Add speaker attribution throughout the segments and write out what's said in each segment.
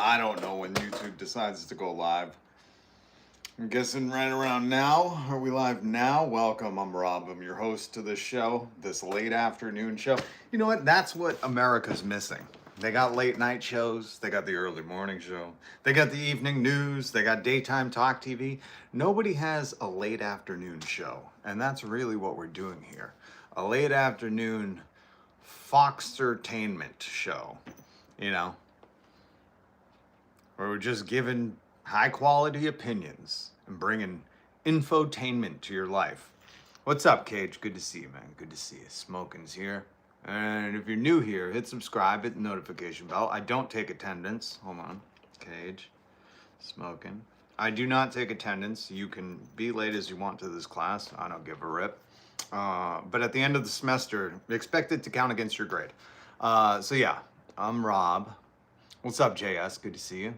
Speaker 1: I don't know when YouTube decides to go live. I'm guessing right around now. Are we live now? Welcome, I'm Rob. I'm your host to this show, this late afternoon show. You know what? That's what America's missing. They got late night shows, they got the early morning show, they got the evening news, they got daytime talk TV. Nobody has a late afternoon show, and that's really what we're doing here. A late afternoon Foxtertainment show, you know, where we're just giving high quality opinions and bringing infotainment to your life. What's up, Cage? Good to see you, man. Good to see you. Smoking's here. And if you're new here, hit subscribe, hit the notification bell. I don't take attendance. Hold on. Cage. Smoking. I do not take attendance. You can be late as you want to this class. I don't give a rip. But at the end of the semester, expect it to count against your grade. So yeah, I'm Rob. What's up, JS? Good to see you.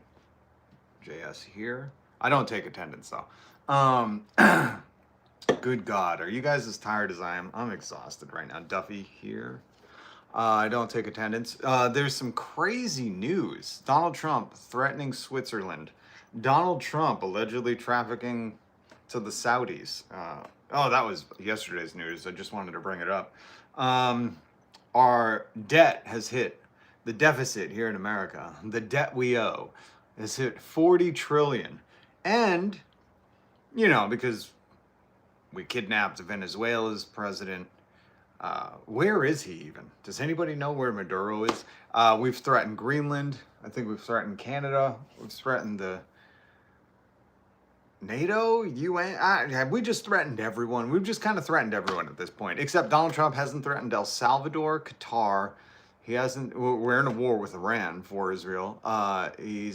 Speaker 1: JS here. I don't take attendance though. Good God, are you guys as tired as I am? I'm exhausted right now. Duffy here. I don't take attendance. There's some crazy news. Donald Trump threatening Switzerland. Donald Trump allegedly trafficking to the Saudis. Oh, that was yesterday's news. I just wanted to bring it up. Our debt has hit, the deficit here in America, the debt we owe has hit 40 trillion. And, you know, because we kidnapped Venezuela's president. Where is he even? Does anybody know where Maduro is? We've threatened Greenland. I think we've threatened Canada. We've threatened the NATO, UN. Have we just threatened everyone? We've just kind of threatened everyone at this point, except Donald Trump hasn't threatened El Salvador, Qatar. He hasn't. We're in a war with Iran for Israel. He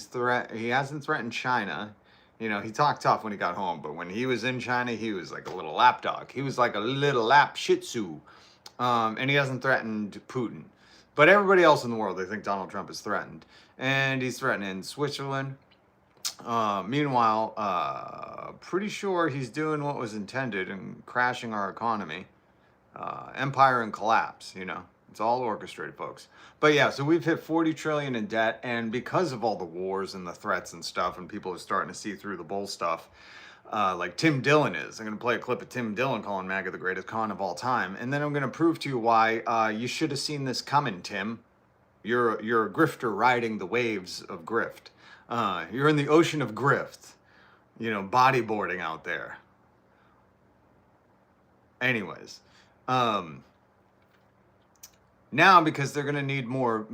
Speaker 1: hasn't threatened China. You know, he talked tough when he got home, but when he was in China, he was like a little lap dog. He was like a little lap shih tzu. And he hasn't threatened Putin. But everybody else in the world, they think Donald Trump is threatened. And he's threatening Switzerland. Meanwhile, pretty sure he's doing what was intended and crashing our economy. Empire in collapse, you know. It's all orchestrated, folks. But yeah, so we've hit 40 trillion in debt, and because of all the wars and the threats and stuff, and people are starting to see through the bull stuff, like Tim Dillon is. I'm going to play a clip of Tim Dillon calling MAGA the greatest con of all time, and then I'm going to prove to you why you should have seen this coming, Tim. You're a grifter riding the waves of grift. You're in the ocean of grift, you know, bodyboarding out there. Anyways, now, because they're gonna need more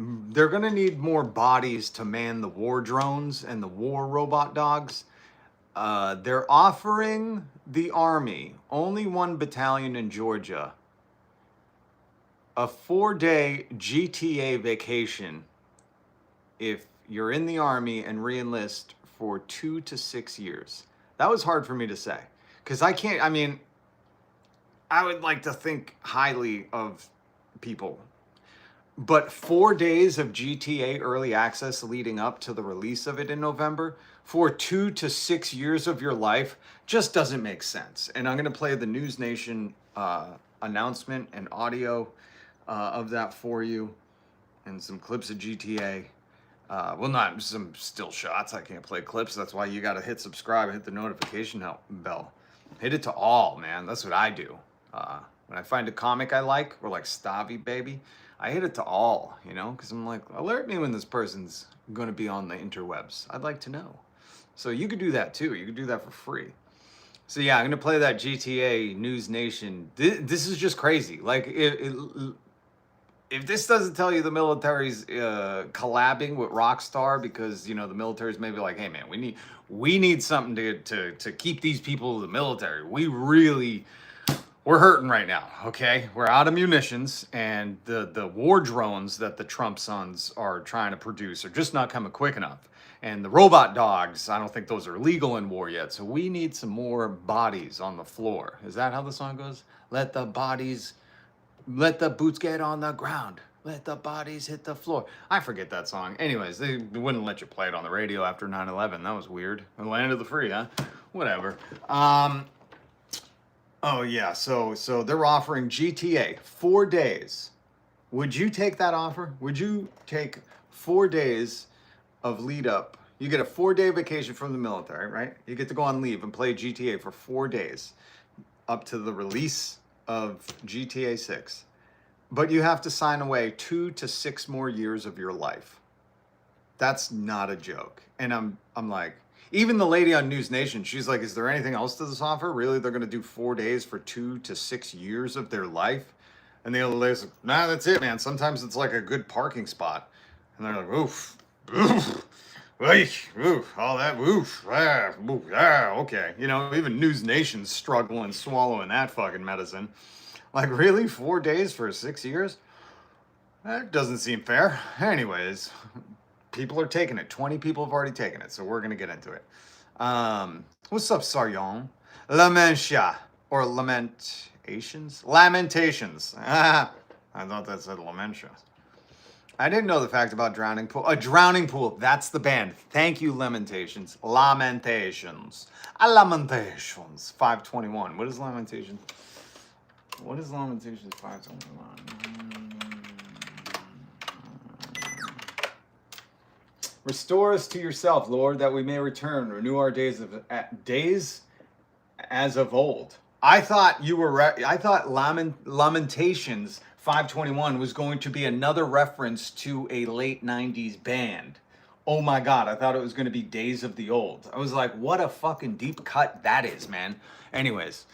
Speaker 1: bodies to man the war drones and the war robot dogs. They're offering the Army, only one battalion in Georgia, a 4-day GTA vacation if you're in the Army and reenlist for 2 to 6 years. That was hard for me to say, because I would like to think highly of people. But 4 days of GTA early access leading up to the release of it in November for 2 to 6 years of your life just doesn't make sense. And I'm going to play the News Nation announcement and audio of that for you, and some clips of GTA. Well, not some still shots. I can't play clips. That's why you got to hit subscribe and hit the notification bell. Hit it to all, man. That's what I do. When I find a comic I like, or like Stavi Baby, I hit it to all, you know, because I'm like, alert me when this person's going to be on the interwebs. I'd like to know. So you could do that too. You could do that for free. So yeah, I'm going to play that GTA News Nation. This is just crazy. Like, if this doesn't tell you the military's collabing with Rockstar, because, you know, the military's maybe like, hey man, we need something to keep these people in the military. We're hurting right now, okay? We're out of munitions, and the war drones that the Trump sons are trying to produce are just not coming quick enough. And the robot dogs, I don't think those are legal in war yet, so we need some more bodies on the floor. Is that how the song goes? Let the boots get on the ground. Let the bodies hit the floor. I forget that song. Anyways, they wouldn't let you play it on the radio after 9/11. That was weird. The land of the free, huh? Whatever. Oh yeah, so they're offering GTA 4 days. Would you take that offer? Would you take 4 days of lead up. You get a 4-day vacation from the military, right? You get to go on leave and play GTA for 4 days up to the release of GTA 6. But you have to sign away 2 to 6 more years of your life. That's not a joke. And I'm like, even the lady on News Nation, she's like, is there anything else to this offer? Really? They're going to do 4 days for 2 to 6 years of their life? And the other lady's like, nah, that's it, man. Sometimes it's like a good parking spot. And they're like, oof, oof, oof, all that, oof, okay. You know, even News Nation's struggling swallowing that fucking medicine. Like, really? 4 days for 6 years? That doesn't seem fair. Anyways, people are taking it. 20 people have already taken it, so we're going to get into it. What's up, Saryon? Lamentia, or lamentations? Lamentations. I thought that said lamentia. I didn't know the fact about drowning pool. A drowning pool, that's the band. Thank you, Lamentations. Lamentations. Lamentations. 521. What is Lamentations? What is Lamentations 521? Restore us to yourself, Lord, that we may return. Renew our days as of old. I thought you were. I thought Lamentations 521 was going to be another reference to a late 90s band. Oh my God, I thought it was going to be Days of the Old. I was like, what a fucking deep cut that is, man. Anyways,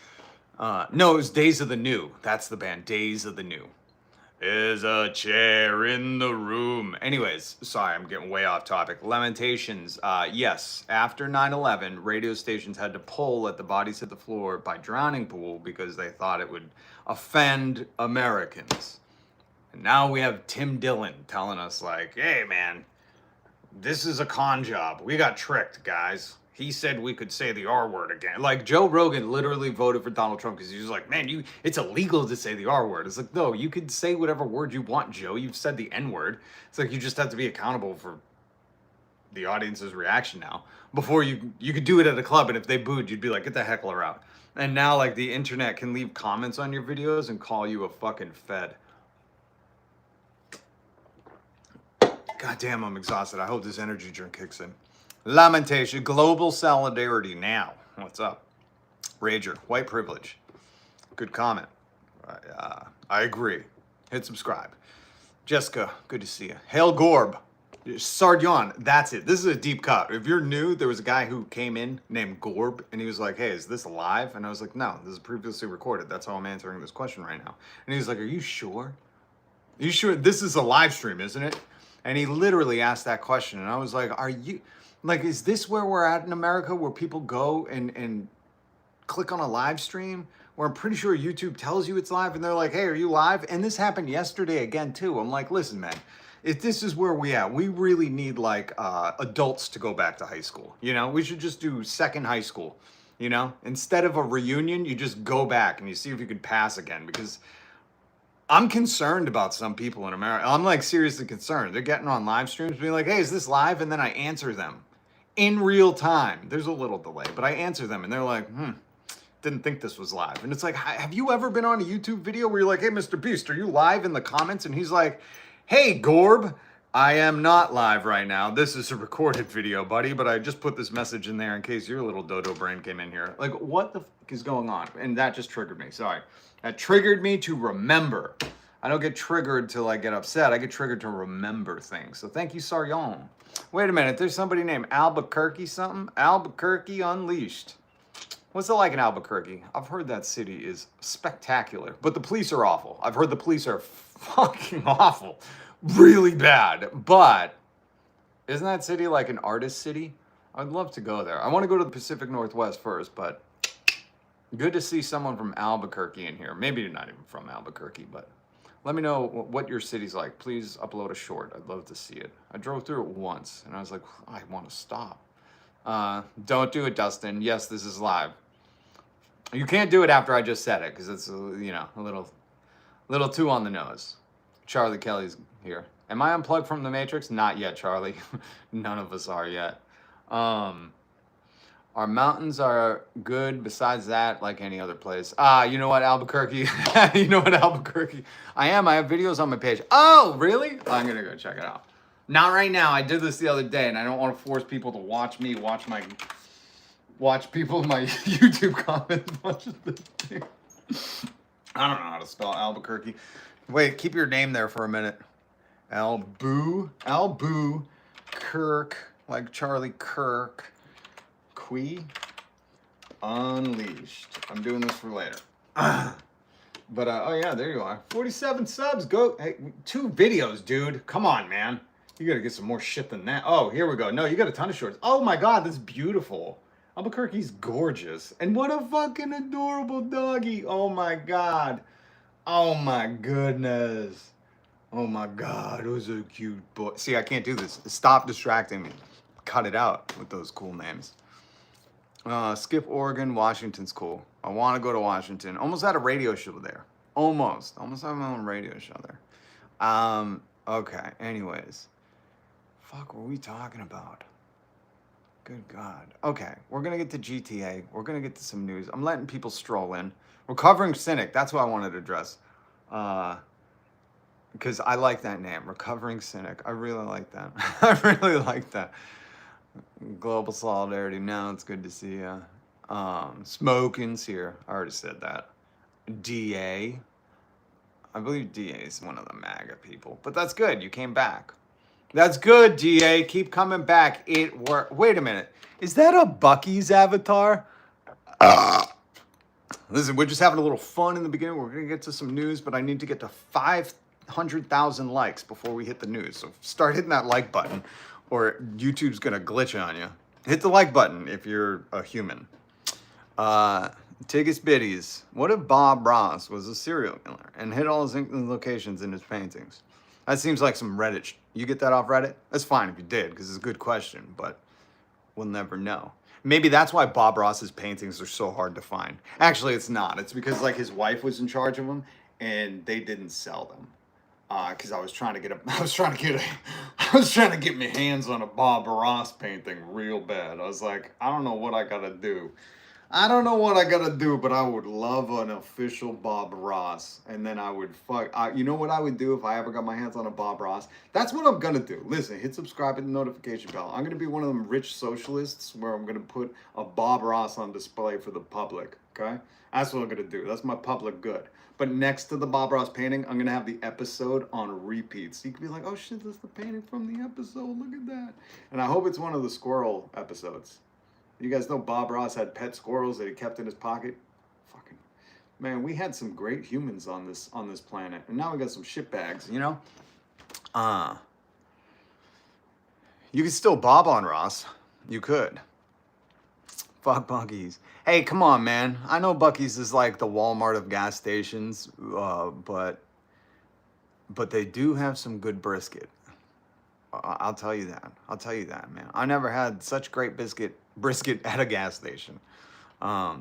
Speaker 1: no, it was Days of the New. That's the band, Days of the New. Is a chair in the room. Anyways, sorry, I'm getting way off topic. Lamentations. Yes, after 9/11, radio stations had to pull Let the Bodies Hit the Floor by Drowning Pool because they thought it would offend Americans. And now we have Tim Dillon telling us like, hey man, this is a con job. We got tricked, guys. He said we could say the R word again. Like Joe Rogan literally voted for Donald Trump because he was like, man, it's illegal to say the R word. It's like, no, you could say whatever word you want, Joe. You've said the N word. It's like you just have to be accountable for the audience's reaction now. Before you could do it at a club, and if they booed, you'd be like, get the heckler out. And now like the internet can leave comments on your videos and call you a fucking fed. God damn, I'm exhausted. I hope this energy drink kicks in. Lamentation, global solidarity now. What's up? Rager, white privilege. Good comment. I agree. Hit subscribe. Jessica, good to see you. Hail Gorb. Sardyon, that's it. This is a deep cut. If you're new, there was a guy who came in named Gorb, and he was like, hey, is this live? And I was like, no, this is previously recorded. That's how I'm answering this question right now. And he was like, are you sure? Are you sure? This is a live stream, isn't it? And he literally asked that question. And I was like, are you... Like, is this where we're at in America, where people go and click on a live stream? Where I'm pretty sure YouTube tells you it's live, and they're like, hey, are you live? And this happened yesterday again, too. I'm like, listen, man, if this is where we at, we really need, like, adults to go back to high school. You know, we should just do second high school, you know? Instead of a reunion, you just go back and you see if you can pass again, because... I'm concerned about some people in America. I'm like seriously concerned. They're getting on live streams being like, hey, is this live? And then I answer them in real time. There's a little delay, but I answer them and they're like, didn't think this was live. And it's like, have you ever been on a YouTube video where you're like, hey, Mr. Beast, are you live in the comments? And he's like, hey, Gorb, I am not live right now. This is a recorded video, buddy, but I just put this message in there in case your little dodo brain came in here. Like, what the fuck is going on? And that just triggered me. Sorry. That triggered me to remember. I don't get triggered to like get upset. I get triggered to remember things. So thank you, Saryon. Wait a minute. There's somebody named Albuquerque something. Albuquerque Unleashed. What's it like in Albuquerque? I've heard that city is spectacular, but the police are awful. I've heard the police are fucking awful. Really bad. But isn't that city like an artist city? I'd love to go there. I want to go to the Pacific Northwest first, but good to see someone from Albuquerque in here. Maybe you're not even from Albuquerque, but let me know what your city's like. Please upload a short. I'd love to see it. I drove through it once, and I was like, I want to stop. Don't do it, Dustin. Yes, this is live. You can't do it after I just said it, because it's, you know, a little too on the nose. Charlie Kelly's here. Am I unplugged from the Matrix? Not yet, Charlie. None of us are yet. Our mountains are good besides that, like any other place. You know what, Albuquerque? You know what, Albuquerque? I have videos on my page. Oh, really? I'm going to go check it out. Not right now. I did this the other day, and I don't want to force people to watch me watch people in my YouTube comments watch the thing. I don't know how to spell Albuquerque. Wait, keep your name there for a minute. Albu Kirk, like Charlie Kirk. Unleashed. I'm doing this for later. But oh yeah, there you are. 47 subs. Go. Hey, 2 videos, dude. Come on, man. You gotta get some more shit than that. Oh, here we go. No, you got a ton of shorts. Oh my god, this is beautiful. Albuquerque's gorgeous. And what a fucking adorable doggy. Oh my god. Oh my goodness. Oh my god, who's a cute boy. See, I can't do this. Stop distracting me. Cut it out with those cool names. Skip Oregon, Washington's cool. I want to go to Washington. Almost had a radio show there. Almost had my own radio show there. Okay, anyways. Fuck, what were we talking about? Good God. Okay, we're going to get to GTA. We're going to get to some news. I'm letting people stroll in. Recovering Cynic, that's what I wanted to address. Because I like that name, Recovering Cynic. I really like that. I really like that. Global Solidarity, now it's good to see you. Smoking's here. I already said that. DA. I believe DA is one of the MAGA people. But that's good. You came back. That's good, DA. Keep coming back. It worked. Wait a minute. Is that a Bucky's avatar? Listen, we're just having a little fun in the beginning. We're going to get to some news, but I need to get to 500,000 likes before we hit the news. So start hitting that like button, or YouTube's going to glitch on you. Hit the like button if you're a human. Tiggus Biddies. What if Bob Ross was a serial killer and hid all his locations in his paintings? That seems like some Reddit. You get that off Reddit? That's fine if you did, because it's a good question, but we'll never know. Maybe that's why Bob Ross's paintings are so hard to find. Actually, it's not. It's because like his wife was in charge of them, and they didn't sell them. Because I was trying to get my hands on a Bob Ross painting real bad. I was like, I don't know what I gotta do. But I would love an official Bob Ross. And then I would you know what I would do if I ever got my hands on a Bob Ross? That's what I'm gonna do. Listen, hit subscribe and the notification bell. I'm gonna be one of them rich socialists where I'm gonna put a Bob Ross on display for the public, okay? That's what I'm gonna do. That's my public good. But next to the Bob Ross painting, I'm gonna have the episode on repeat. So you can be like, oh shit, that's the painting from the episode. Look at that. And I hope it's one of the squirrel episodes. You guys know Bob Ross had pet squirrels that he kept in his pocket? Fucking man, we had some great humans on this planet, and now we got some shitbags, you know? You could still bob on Ross. You could. Fuck Buc-ee's. Hey, come on, man. I know Buc-ee's is like the Walmart of gas stations, but they do have some good brisket. I'll tell you that. Man. I never had such great brisket at a gas station. Oh,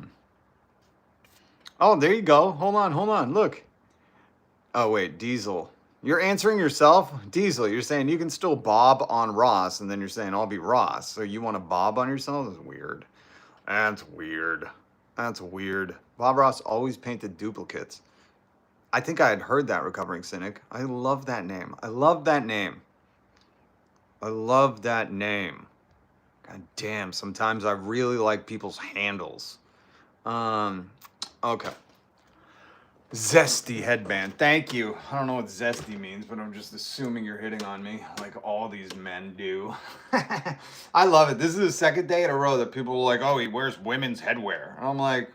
Speaker 1: there you go. Hold on. Look. Oh, wait. Diesel. You're answering yourself? Diesel, you're saying you can still bob on Ross, and then you're saying I'll be Ross. So you want to bob on yourself? That's weird. That's weird. Bob Ross always painted duplicates. I think I had heard that, Recovering Cynic. I love that name. God damn, sometimes I really like people's handles. Okay. Zesty headband. Thank you. I don't know what zesty means, but I'm just assuming you're hitting on me like all these men do. I love it. This is the second day in a row that people are like, oh, he wears women's headwear. And I'm like,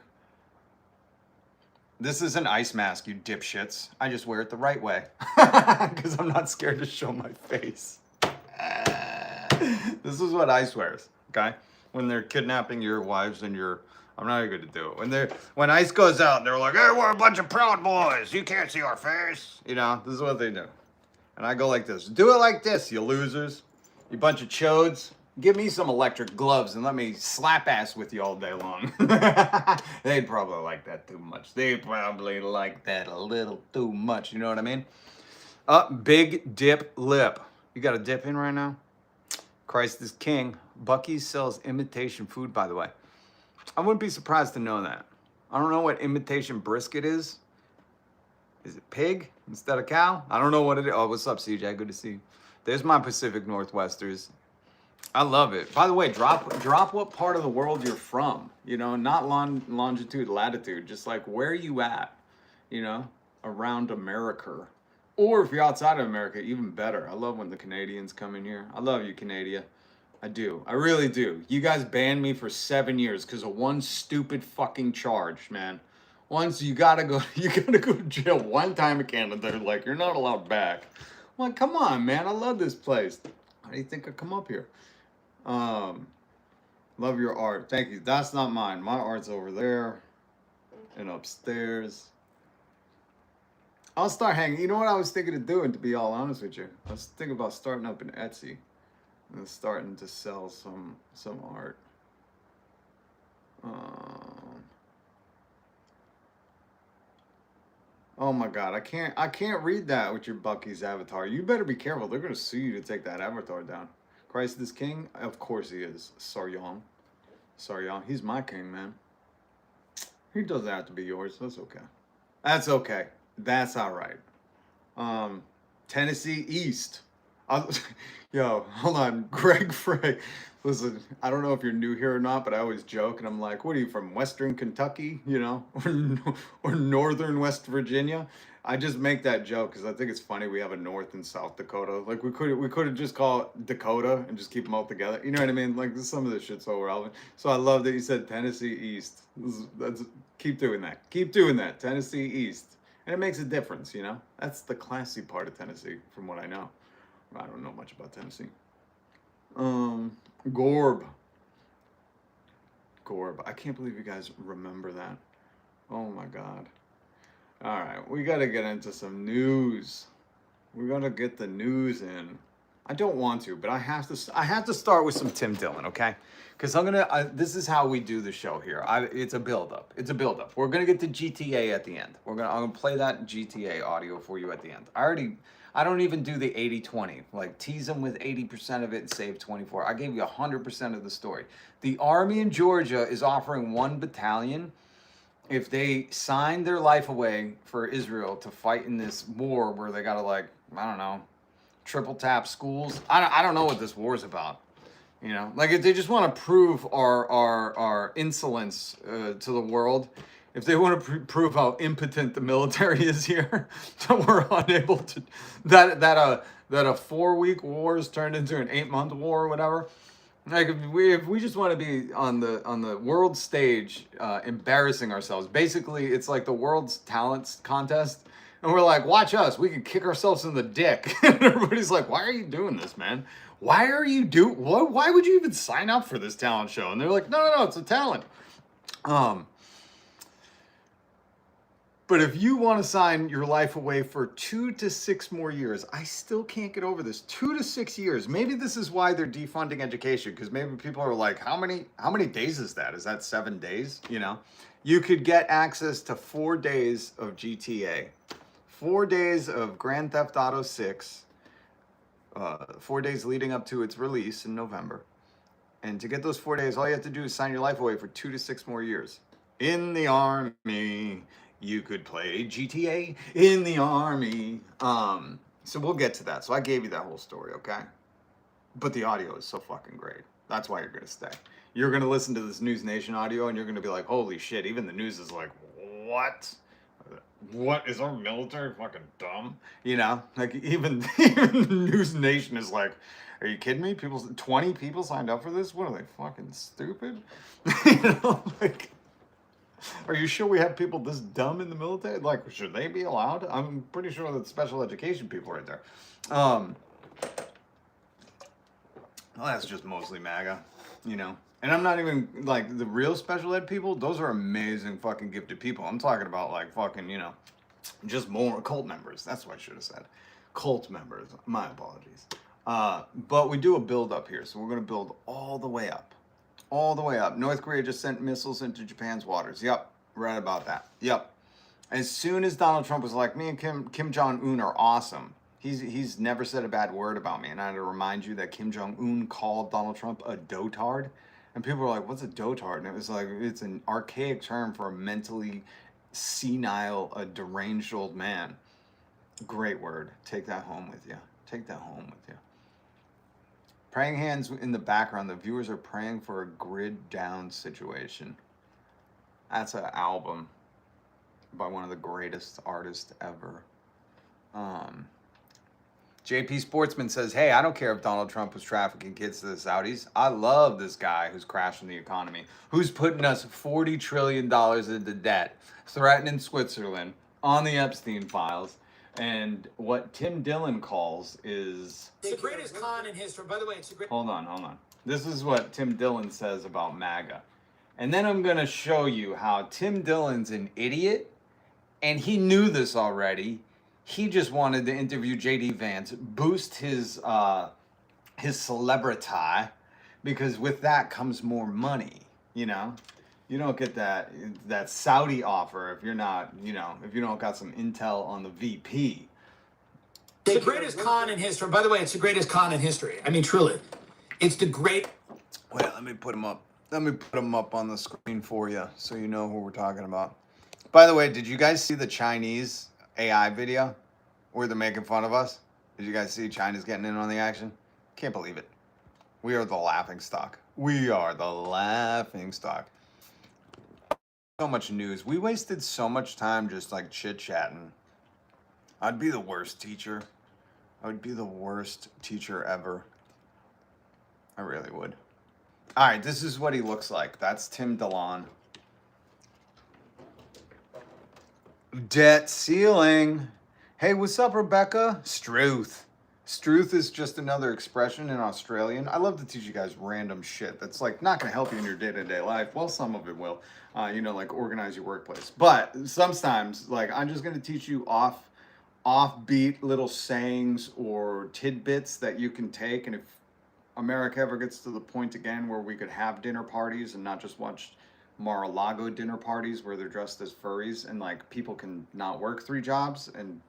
Speaker 1: this is an ice mask, you dipshits. I just wear it the right way because I'm not scared to show my face. This is what ICE wears, okay? When they're kidnapping your wives and I'm not even going to do it. When ICE goes out, they're like, hey, we're a bunch of Proud Boys. You can't see our face. You know, this is what they do. And I go like this. Do it like this, you losers. You bunch of chodes. Give me some electric gloves and let me slap ass with you all day long. They'd probably like that too much. They'd probably like that a little too much. You know what I mean? Big dip lip. You got a dip in right now? Christ is king. Buc-ee's sells imitation food, by the way. I wouldn't be surprised to know that. I don't know what imitation brisket is. Is it pig instead of cow? I don't know what it is. Oh, what's up, CJ? Good to see you. There's my Pacific Northwesters. I love it. By the way, drop what part of the world you're from. You know, not longitude, latitude, just like where you at. You know, around America, or if you're outside of America, even better. I love when the Canadians come in here. I love you, Canada. I do. I really do. You guys banned me for 7 years because of one stupid fucking charge, man. Once you gotta go, you gotta go to jail one time in Canada. They're like, you're not allowed back. I'm like, come on, man. I love this place. How do you think I come up here? Um, love your art. Thank you. That's not mine. My art's over there and upstairs. I'll start hanging. You know what I was thinking of doing, to be all honest with you? I was thinking about starting up an Etsy and starting to sell some art. Oh my God, I can't read that with your Bucky's avatar. You better be careful. They're gonna sue you to take that avatar down. Christ is king? Of course he is. Saryon. He's my king, man. He doesn't have to be yours. That's okay. That's okay. That's all right. Tennessee East. Yo, hold on. Greg Frey. Listen, I don't know if you're new here or not, but I always joke and I'm like, what are you from, Western Kentucky, you know, or Northern West Virginia? I just make that joke because I think it's funny we have a North and South Dakota. Like we could have just called it Dakota and just keep them all together. You know what I mean? Like some of this shit's so relevant. So I love that you said Tennessee East. Keep doing that. Keep doing that. Tennessee East. And it makes a difference, you know? That's the classy part of Tennessee, from what I know. I don't know much about Tennessee. Gorb. I can't believe you guys remember that. Oh my God. All right, we got to get into some news. We got to get the news in. I don't want to, but I have to start with some Tim Dillon, okay? Because this is how we do the show here. It's a build-up. We're gonna get to GTA at the end. I'm gonna play that GTA audio for you at the end. I don't even do the 80-20. Like, tease them with 80% of it and save 24. I gave you 100% of the story. The Army in Georgia is offering 1 battalion if they sign their life away for Israel to fight in this war where they gotta, like, I don't know, triple tap schools. I don't know what this war is about. You know, like if they just want to prove our insolence to the world, if they want to prove how impotent the military is here, that we're unable to, that a 4-week war is turned into an 8-month war or whatever. Like if we just want to be on the world stage, embarrassing ourselves. Basically, it's like the world's talents contest, and we're like, watch us, we can kick ourselves in the dick. And everybody's like, why are you doing this, man? Why would you even sign up for this talent show? And they're like, no, it's a talent. But if you want to sign your life away for 2 to 6 more years, I still can't get over this. 2 to 6 years. Maybe this is why they're defunding education, because maybe people are like, how many days is that? Is that 7 days? You know, you could get access to 4 days of GTA, 4 days of Grand Theft Auto 6, 4 days leading up to its release in November. And to get those 4 days, all you have to do is sign your life away for 2 to 6 more years. In the Army. You could play GTA in the Army. So we'll get to that. So I gave you that whole story, okay? But the audio is so fucking great. That's why you're going to stay. You're going to listen to this News Nation audio and you're going to be like, holy shit, even the news is like, what? What, is our military fucking dumb? You know, like even News Nation is like, are you kidding me? 20 people signed up for this? What are they, fucking stupid? You know, like, are you sure we have people this dumb in the military? Like, should they be allowed? I'm pretty sure that special education people right there. Well, that's just mostly MAGA, you know. And I'm not even, like, the real special ed people, those are amazing fucking gifted people. I'm talking about, like, fucking, you know, just more cult members. That's what I should have said. Cult members. My apologies. But we do a build up here, so we're going to build all the way up. All the way up. North Korea just sent missiles into Japan's waters. Yep, right about that. Yep. As soon as Donald Trump was like, me and Kim Jong-un are awesome. He's never said a bad word about me. And I had to remind you that Kim Jong-un called Donald Trump a dotard. And people were like, what's a dotard? And it was like, it's an archaic term for a mentally senile, a deranged old man. Great word. Take that home with you. Take that home with you. Praying hands in the background. The viewers are praying for a grid down situation. That's an album by one of the greatest artists ever. JP Sportsman says, hey, I don't care if Donald Trump was trafficking kids to the Saudis. I love this guy who's crashing the economy, who's putting us $40 trillion into debt, threatening Switzerland on the Epstein files. And what Tim Dillon calls is...
Speaker 2: the greatest con in history. By the way, it's a great...
Speaker 1: Hold on. This is what Tim Dillon says about MAGA. And then I'm going to show you how Tim Dillon's an idiot, and he knew this already. He just wanted to interview J.D. Vance, boost his celebrity, because with that comes more money, you know? You don't get that Saudi offer if you're not, you know, if you don't got some intel on the VP.
Speaker 2: The greatest con in history. By the way, it's the greatest con in history. I mean, truly. It's the great...
Speaker 1: Wait, let me put him up. Let me put him up on the screen for you so you know who we're talking about. By the way, did you guys see the Chinese AI video where they're making fun of us? Did you guys see China's getting in on the action? Can't believe it. We are the laughing stock. We are the laughing stock. So much news. We wasted so much time just like chit-chatting. I'd be the worst teacher. I would be the worst teacher ever. I really would. All right, this is what he looks like. That's Tim Dillon. Debt ceiling. Hey, what's up, Rebecca? Struth. Struth is just another expression in Australian. I love to teach you guys random shit that's like not gonna help you in your day-to-day life. Well, some of it will, you know, like organize your workplace. But sometimes, like, I'm just gonna teach you offbeat little sayings or tidbits that you can take. And if America ever gets to the point again where we could have dinner parties and not just watch Mar-a-Lago dinner parties where they're dressed as furries and like people can not work 3 jobs and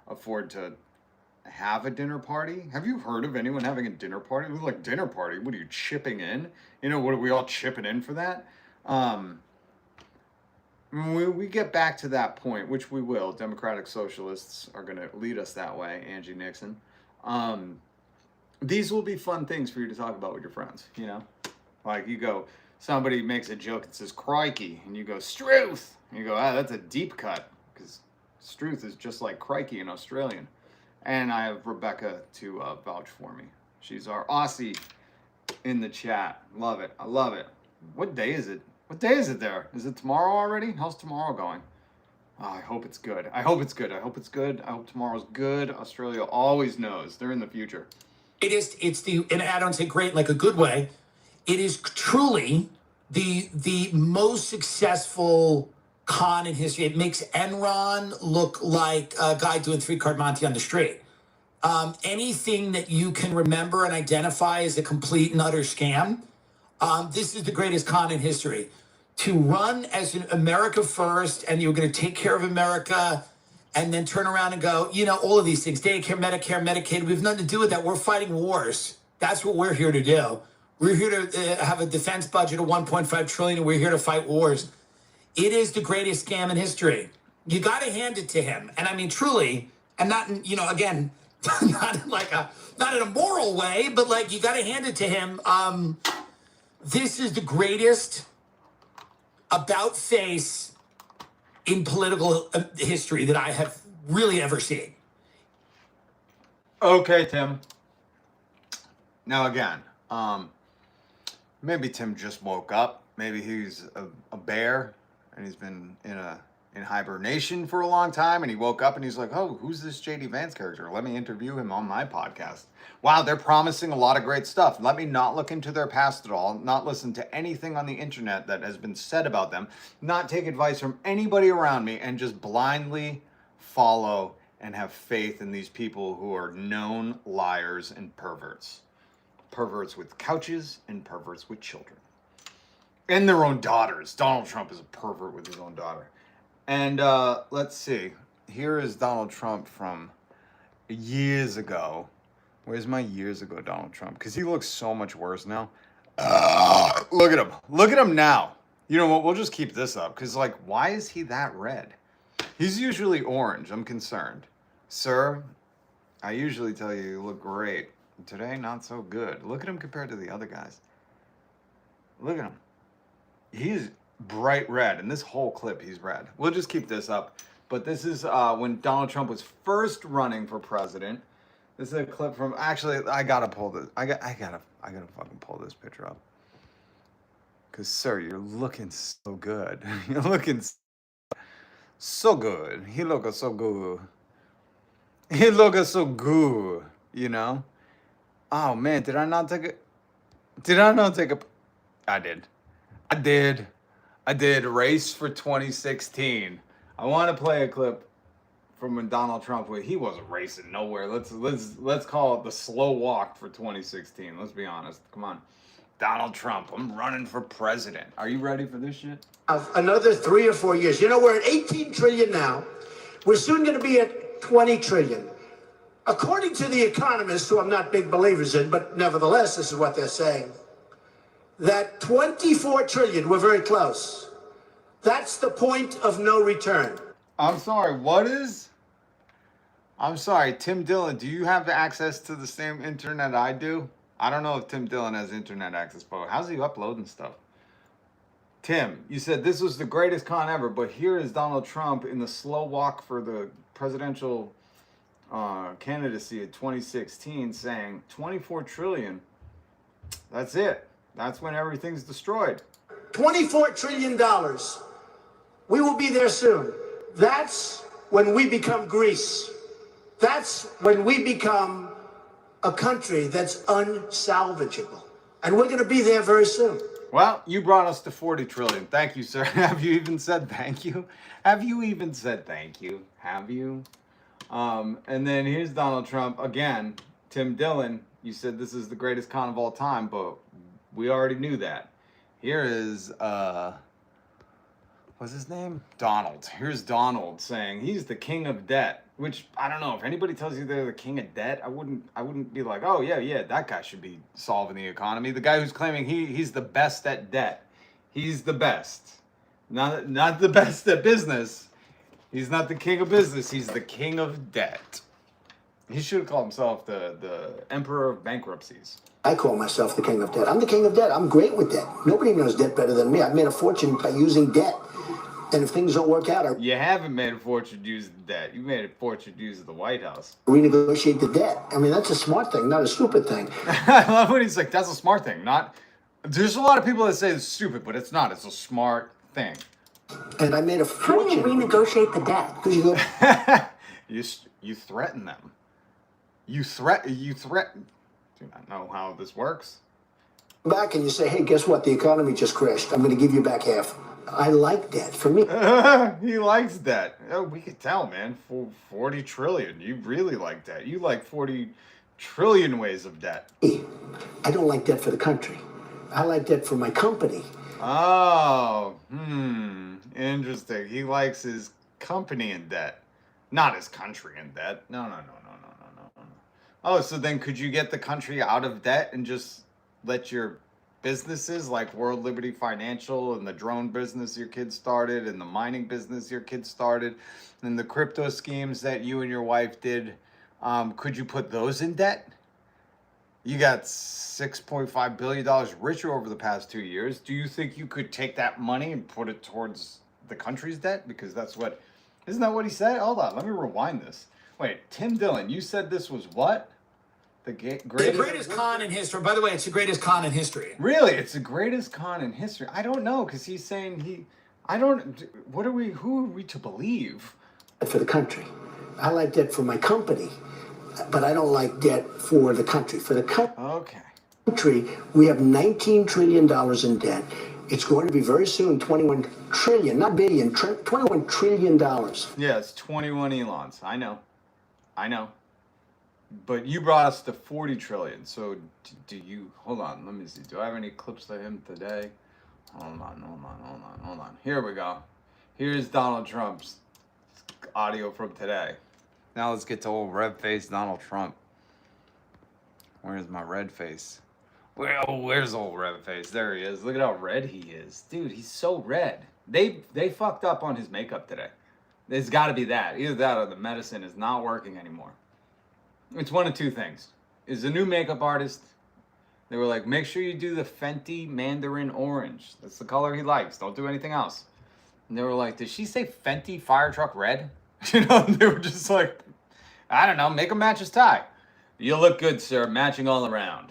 Speaker 1: afford to have a dinner party. Have you heard of anyone having a dinner party? We're like, dinner party? What are you, chipping in? You know, what are we all chipping in for that? When we get back to that point, which we will, Democratic Socialists are going to lead us that way, Angie Nixon. These will be fun things for you to talk about with your friends, you know? Like you go, somebody makes a joke and says, crikey, and you go, Struth! And you go, ah, that's a deep cut, because Struth is just like crikey in Australian. And I have Rebecca to vouch for me. She's our Aussie in the chat. Love it. I love it. What day is it? What day is it there? Is it tomorrow already? How's tomorrow going? Oh, I hope it's good. I hope it's good. I hope it's good. I hope tomorrow's good. Australia always knows. They're in the future.
Speaker 2: It's the, and I don't say great like a good way. It is truly the most successful con in history. It makes Enron look like a guy doing 3-card Monte on the street. Anything that you can remember and identify as a complete and utter scam, this is the greatest con in history. To run as an America first, and you're going to take care of America, and then turn around and go, you know, all of these things, daycare, Medicare, Medicaid, we have nothing to do with that. We're fighting wars. That's what we're here to do. We're here to have a defense budget of $1.5 trillion, and we're here to fight wars. It is the greatest scam in history. You got to hand it to him. And I mean, truly, and not, you know, again, not in a moral way, but like, you got to hand it to him. This is the greatest about face in political history that I have really ever seen.
Speaker 1: Okay, Tim. Now again, maybe Tim just woke up. Maybe he's a bear and he's been in hibernation for a long time, and he woke up and he's like, oh, who's this J.D. Vance character? Let me interview him on my podcast. Wow, they're promising a lot of great stuff. Let me not look into their past at all, not listen to anything on the internet that has been said about them, not take advice from anybody around me, and just blindly follow and have faith in these people who are known liars and perverts. Perverts with couches and perverts with children. And their own daughters. Donald Trump is a pervert with his own daughter. And let's see. Here is Donald Trump from years ago. Where's my years ago Donald Trump? Because he looks so much worse now. Look at him. Look at him now. You know what? We'll just keep this up. Because, like, why is he that red? He's usually orange. I'm concerned. Sir, I usually tell you look great. Today, not so good. Look at him compared to the other guys. Look at him. He's bright red. In this whole clip, he's red. We'll just keep this up. But this is when Donald Trump was first running for president. This is a clip from. Actually, I gotta pull this. I gotta fucking pull this picture up. Cause, sir, you're looking so good. You're looking so good. He looking so good. He looking so good. You know. Oh man, did I not take it? Did I not take a? I did. I did. I did. Race for 2016. I want to play a clip from when Donald Trump, he wasn't racing nowhere. Let's call it the slow walk for 2016. Let's be honest. Come on. Donald Trump, I'm running for president. Are you ready for this shit?
Speaker 3: Another 3 or 4 years. You know, we're at 18 trillion now. We're soon going to be at 20 trillion. According to the economists, who I'm not big believers in, but nevertheless, this is what they're saying, that 24 trillion, we're very close. That's the point of no return.
Speaker 1: I'm sorry, what is? I'm sorry, Tim Dillon, do you have access to the same internet I do? I don't know if Tim Dillon has internet access, but how's he uploading stuff? Tim, you said this was the greatest con ever, but here is Donald Trump in the slow walk for the presidential candidacy of 2016 saying 24 trillion. That's it. That's when everything's destroyed.
Speaker 3: $24 trillion. We will be there soon. That's when we become Greece. That's when we become a country that's unsalvageable. And we're going to be there very soon.
Speaker 1: Well, you brought us to 40 trillion. Thank you, sir. Have you even said thank you? Have you even said thank you? Have you? And then here's Donald Trump. Again, Tim Dillon, you said this is the greatest con of all time, but we already knew that. Here is, what's his name? Donald. Here's Donald saying he's the king of debt, which I don't know. If anybody tells you they're the king of debt, I wouldn't be like, oh yeah, that guy should be solving the economy. The guy who's claiming he's the best at debt. He's the best. Not the best at business. He's not the king of business. He's the king of debt. He should call himself the emperor of bankruptcies.
Speaker 3: I call myself the king of debt. I'm the king of debt. I'm great with debt. Nobody knows debt better than me. I've made a fortune by using debt. And if things don't work out,
Speaker 1: You haven't made a fortune using debt. You made a fortune using the White House.
Speaker 3: I renegotiate the debt. I mean, that's a smart thing, not a stupid thing.
Speaker 1: I love when he's like, that's a smart thing. There's a lot of people that say it's stupid, but it's not. It's a smart thing.
Speaker 3: And I made a
Speaker 4: How do you
Speaker 3: fortune.
Speaker 4: renegotiate the debt?
Speaker 3: Because you go,
Speaker 1: You threaten them. You threaten. Do not know how this works.
Speaker 3: back and you say, hey, guess what? The economy just crashed. I'm going to give you back half. I like debt. For me,
Speaker 1: He likes debt. Oh, we could tell, man. 40 trillion. You really like debt. You like 40 trillion ways of debt.
Speaker 3: I don't like debt for the country. I like debt for my company.
Speaker 1: Oh, interesting. He likes his company in debt, not his country in debt. No. Oh, so then could you get the country out of debt and just let your businesses like World Liberty Financial and the drone business your kid started and the mining business your kid started and the crypto schemes that you and your wife did, could you put those in debt? You got $6.5 billion richer over the past 2 years. Do you think you could take that money and put it towards the country's debt? Because isn't that what he said? Hold on, let me rewind this. Wait, Tim Dillon, you said this was what? The
Speaker 2: greatest con in history. By the way, it's the greatest con in history.
Speaker 1: Really? It's the greatest con in history. I don't know, because he's saying who are we to believe?
Speaker 3: For the country. I like debt for my company, but I don't like debt for the country. For the
Speaker 1: Okay.
Speaker 3: country, we have $19 trillion in debt. It's going to be very soon 21 trillion, not billion, $21 trillion.
Speaker 1: Yeah, it's 21 Elons. I know. But you brought us to 40 trillion. So do you, hold on, let me see. Do I have any clips of him today? Hold on. Here we go. Here's Donald Trump's audio from today. Now let's get to old red-faced Donald Trump. Where's my red face? Where's old red face? There he is. Look at how red he is. Dude, he's so red. They fucked up on his makeup today. There's got to be that. Either that or the medicine is not working anymore. It's one of two things. is a new makeup artist. They were like, make sure you do the Fenty Mandarin Orange. That's the color he likes. Don't do anything else. And they were like, did she say Fenty Fire Truck Red? You know, and they were just like, I don't know, make him match his tie. You look good, sir, matching all around.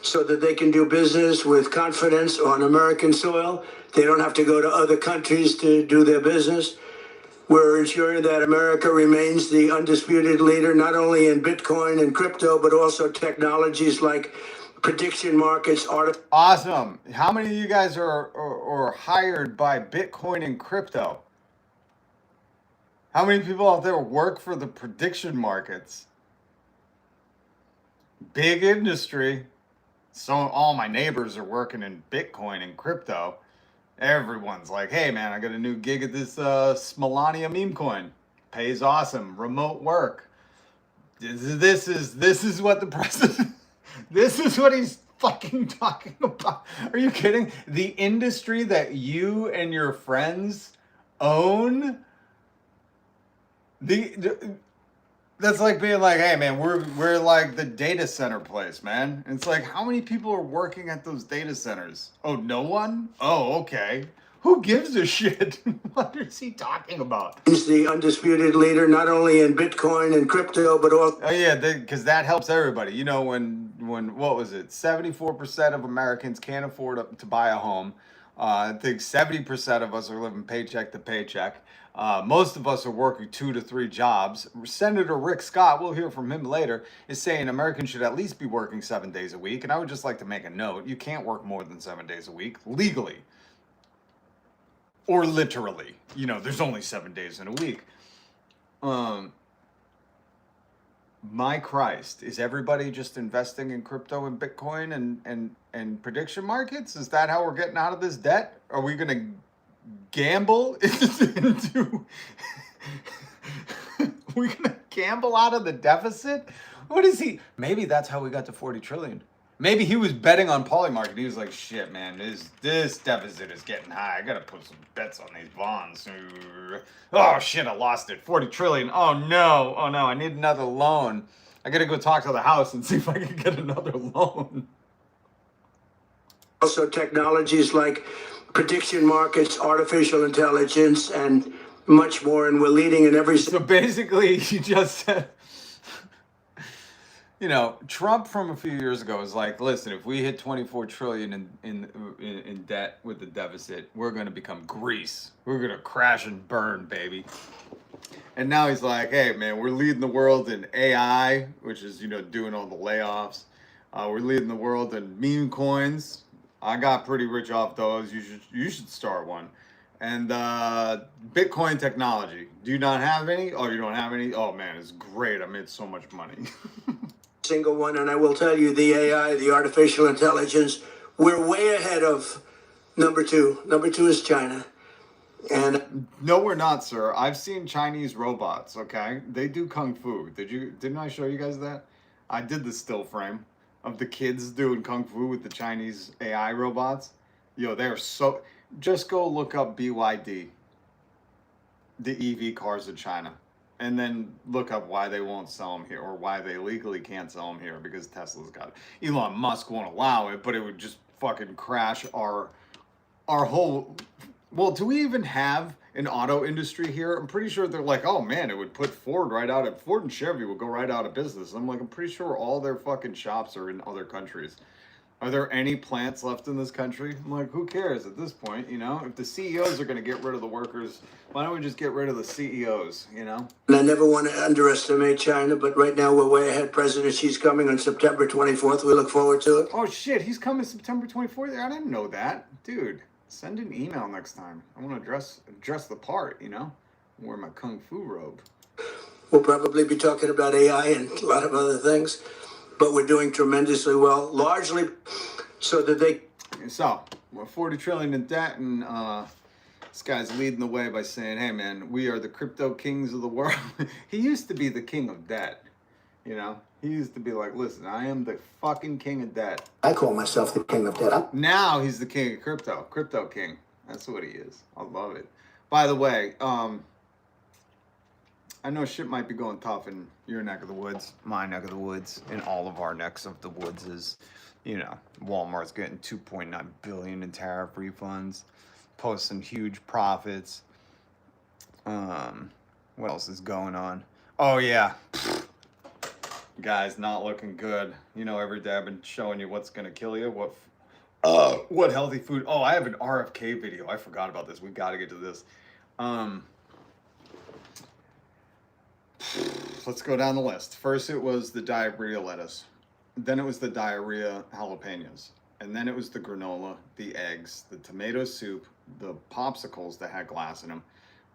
Speaker 3: So that they can do business with confidence on American soil. They don't have to go to other countries to do their business. We're ensuring that America remains the undisputed leader, not only in Bitcoin and crypto, but also technologies like prediction markets,
Speaker 1: Awesome. How many of you guys are hired by Bitcoin and crypto? How many people out there work for the prediction markets? Big industry. So all my neighbors are working in Bitcoin and crypto. Everyone's like, hey man, I got a new gig at this Smolania meme coin. Pays awesome. Remote work. This is what the president this is what he's fucking talking about. Are you kidding? The industry that you and your friends own. That's like being like, hey man, we're like the data center place, man. And it's like, how many people are working at those data centers? Oh, no one? Oh, okay. Who gives a shit? What is he talking about?
Speaker 3: He's the undisputed leader, not only in Bitcoin and crypto, but also.
Speaker 1: Oh yeah, because that helps everybody. You know, when what was it? 74% of Americans can't afford to buy a home. I think 70% of us are living paycheck to paycheck. Most of us are working 2 to 3 jobs. Senator Rick Scott, we'll hear from him later, is saying Americans should at least be working 7 days a week. And I would just like to make a note: you can't work more than 7 days a week legally. Or literally, you know, there's only 7 days in a week. My Christ, is everybody just investing in crypto and Bitcoin and prediction markets? Is that how we're getting out of this debt? Are we going to gamble into... We're going to gamble out of the deficit? What is he... Maybe that's how we got to 40 trillion. Maybe he was betting on Polymarket. He was like, shit, man, this deficit is getting high. I got to put some bets on these bonds. Oh, shit, I lost it. 40 trillion. Oh, no. I need another loan. I got to go talk to the house and see if I can get another loan.
Speaker 3: Also technologies like prediction markets, artificial intelligence, and much more. And we're leading in every...
Speaker 1: So basically, he just said... You know, Trump from a few years ago was like, listen, if we hit 24 trillion in debt with the deficit, we're going to become Greece. We're going to crash and burn, baby. And now he's like, hey, man, we're leading the world in AI, which is, you know, doing all the layoffs. We're leading the world in meme coins. I got pretty rich off those. You should start one. And Bitcoin technology. Do you not have any? Oh, you don't have any? Oh, man, it's great. I made so much money.
Speaker 3: Single one, and I will tell you, the AI, the artificial intelligence, we're way ahead of number 2. Number 2 is China. And
Speaker 1: no, we're not, sir. I've seen Chinese robots, okay? They do kung fu. Didn't I show you guys that? I did the still frame of the kids doing kung fu with the Chinese AI robots. Yo, they're so... Just go look up BYD, the EV cars in China. And then look up why they won't sell them here, or why they legally can't sell them here, because Tesla's got it. Elon Musk won't allow it, but it would just fucking crash our whole... Well, do we even have an auto industry here? I'm pretty sure they're like, oh man, it would put Ford and Chevy would go right out of business. I'm like, I'm pretty sure all their fucking shops are in other countries. Are there any plants left in this country? I'm like, who cares at this point, you know? If the CEOs are going to get rid of the workers, why don't we just get rid of the CEOs, you know?
Speaker 3: I never want to underestimate China, but right now we're way ahead. President Xi's coming on September 24th. We look forward to it.
Speaker 1: Oh, shit, he's coming September 24th? I didn't know that. Dude, send an email next time. I want to dress the part, you know? Wear my kung fu robe.
Speaker 3: We'll probably be talking about AI and a lot of other things. But we're doing tremendously well, largely so that they...
Speaker 1: So, we're 40 trillion in debt, and this guy's leading the way by saying, hey, man, we are the crypto kings of the world. He used to be the king of debt, you know? He used to be like, listen, I am the fucking king of debt.
Speaker 3: I call myself the king of debt.
Speaker 1: Now he's the king of crypto king. That's what he is. I love it. By the way, I know shit might be going tough in your neck of the woods, my neck of the woods, and all of our necks of the woods is, you know, Walmart's getting 2.9 billion in tariff refunds, posting huge profits. What else is going on? Oh yeah, guys, not looking good. You know, every day I've been showing you what's gonna kill you, what healthy food. Oh, I have an RFK video. I forgot about this. We got to get to this. Let's go down the list. First, it was the diarrhea lettuce. Then it was the diarrhea jalapenos. And then it was the granola, the eggs, the tomato soup, the popsicles that had glass in them.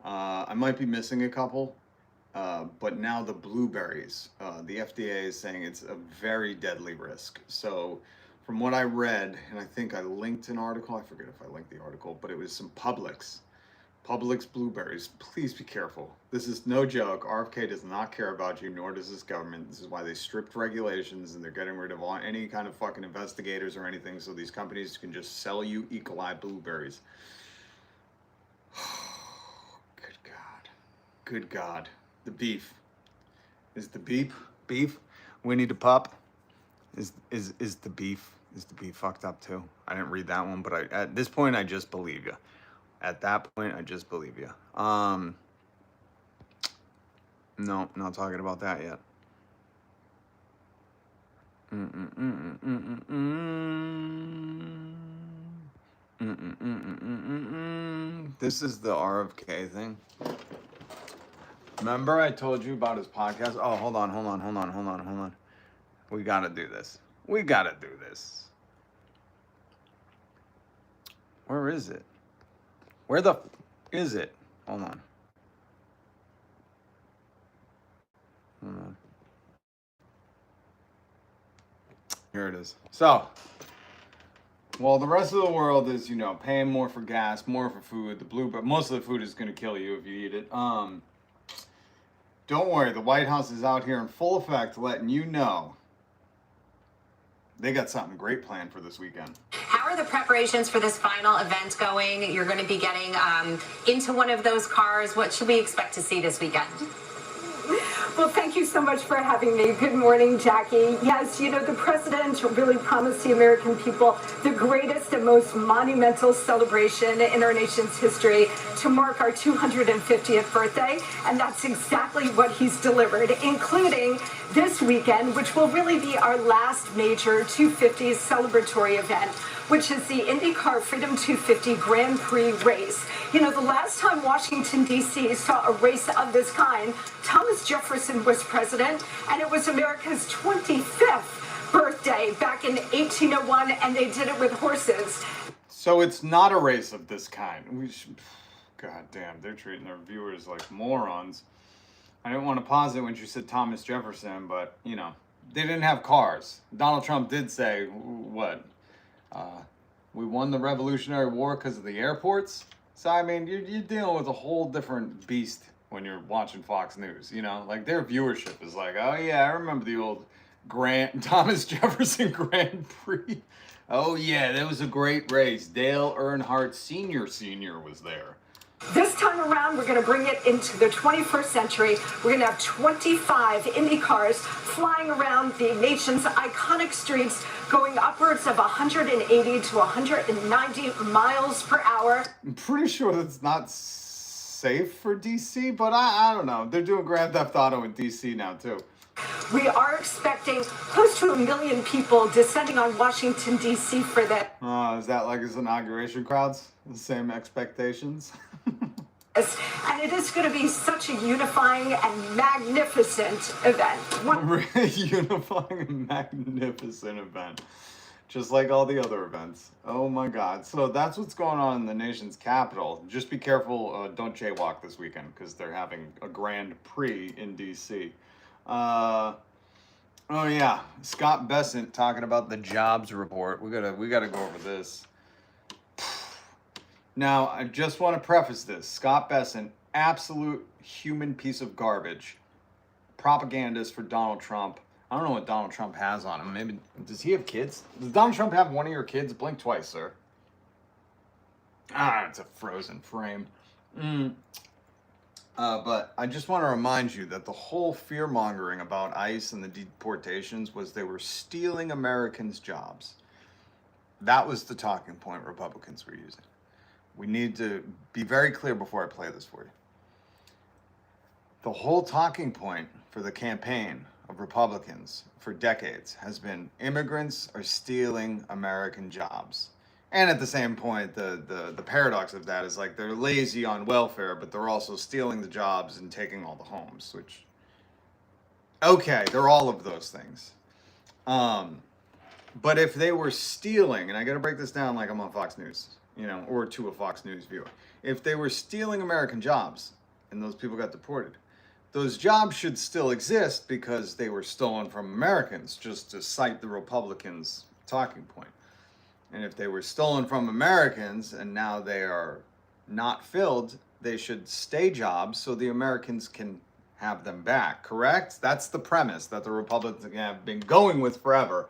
Speaker 1: I might be missing a couple, but now the blueberries. The FDA is saying it's a very deadly risk. So from what I read, and I think I linked an article, I forget if I linked the article, but it was some Publix blueberries. Please be careful. This is no joke. RFK does not care about you, nor does this government. This is why they stripped regulations and they're getting rid of any kind of fucking investigators or anything so these companies can just sell you E. coli blueberries. Good God. Good God. The beef. Is the beef? Winnie the Pup? Is the beef? Is the beef fucked up too? I didn't read that one, but at this point I just believe you. At that point, I just believe you. No, not talking about that yet. This is the RFK thing. Remember I told you about his podcast? Oh, hold on. We gotta do this. Where is it? Where the is it? Hold on. Here it is. So, well, the rest of the world is, you know, paying more for gas, more for food. But most of the food is going to kill you if you eat it. Don't worry. The White House is out here in full effect letting you know they got something great planned for this weekend.
Speaker 4: How are the preparations for this final event going? You're going to be getting into one of those cars. What should we expect to see this weekend?
Speaker 5: Well, thank you so much for having me. Good morning, Jackie. Yes, you know, the president really promised the American people the greatest and most monumental celebration in our nation's history to mark our 250th birthday. And that's exactly what he's delivered, including this weekend, which will really be our last major 250 celebratory event, which is the IndyCar Freedom 250 Grand Prix race. You know, the last time Washington, D.C. saw a race of this kind, Thomas Jefferson was president, and it was America's 25th birthday back in 1801, and they did it with horses.
Speaker 1: So it's not a race of this kind. God damn, they're treating their viewers like morons. I didn't want to pause it when you said Thomas Jefferson, but, you know, they didn't have cars. Donald Trump did say, what? We won the Revolutionary War because of the airports. So, I mean, you're dealing with a whole different beast when you're watching Fox News, you know? Like, their viewership is like, oh, yeah, I remember the old Thomas Jefferson Grand Prix. Oh, yeah, that was a great race. Dale Earnhardt Sr. was there.
Speaker 5: This time around, we're going to bring it into the 21st century. We're going to have 25 Indy cars flying around the nation's iconic streets, going upwards of 180 to 190 miles per hour.
Speaker 1: I'm pretty sure that's not safe for DC, but I don't know. They're doing Grand Theft Auto in DC now, too.
Speaker 5: We are expecting close to 1 million people descending on Washington, D.C. for that.
Speaker 1: Is that like his inauguration crowds? The same expectations?
Speaker 5: And it is going to be such a unifying and magnificent event.
Speaker 1: Really unifying and magnificent event. Just like all the other events. Oh my God. So that's what's going on in the nation's capital. Just be careful, don't jaywalk this weekend, because they're having a Grand Prix in DC. Oh yeah, Scott Bessent talking about the jobs report. We gotta go over this. Now, I just want to preface this. Scott Bessent, absolute human piece of garbage. Propagandist for Donald Trump. I don't know what Donald Trump has on him. Maybe, does he have kids? Does Donald Trump have one of your kids? Blink twice, sir. It's a frozen frame. But I just want to remind you that the whole fear mongering about ICE and the deportations was they were stealing Americans' jobs. That was the talking point Republicans were using. We need to be very clear before I play this for you. The whole talking point for the campaign of Republicans for decades has been immigrants are stealing American jobs. And at the same point, the paradox of that is like they're lazy on welfare, but they're also stealing the jobs and taking all the homes, which, okay, they're all of those things. But if they were stealing, and I got to break this down like I'm on Fox News, or to a Fox News viewer. If they were stealing American jobs and those people got deported, those jobs should still exist because they were stolen from Americans, just to cite the Republicans' talking point. And if they were stolen from Americans and now they are not filled, they should stay jobs so the Americans can have them back, correct? That's the premise that the Republicans have been going with forever.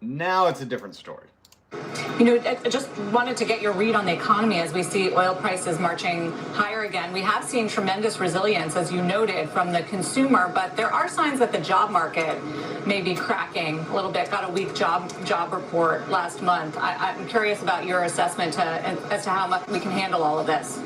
Speaker 1: Now it's a different story.
Speaker 4: I just wanted to get your read on the economy as we see oil prices marching higher again. We have seen tremendous resilience, as you noted, from the consumer, but there are signs that the job market may be cracking a little bit. Got a weak job report last month. I'm curious about your assessment as to how much we can handle all of this.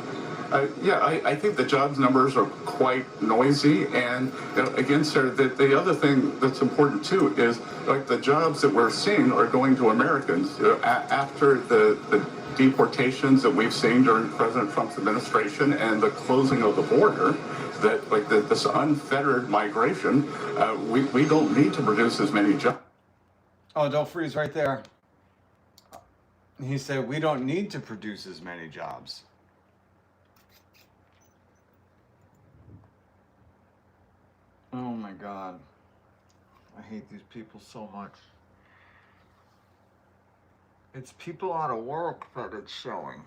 Speaker 6: I think the jobs numbers are quite noisy, and again, sir, the other thing that's important too is like the jobs that we're seeing are going to Americans. After the deportations that we've seen during President Trump's administration and the closing of the border, that like this unfettered migration, we don't need to produce as many jobs.
Speaker 1: Oh, don't freeze right there. He said we don't need to produce as many jobs. Oh my God. I hate these people so much. It's people out of work that it's showing.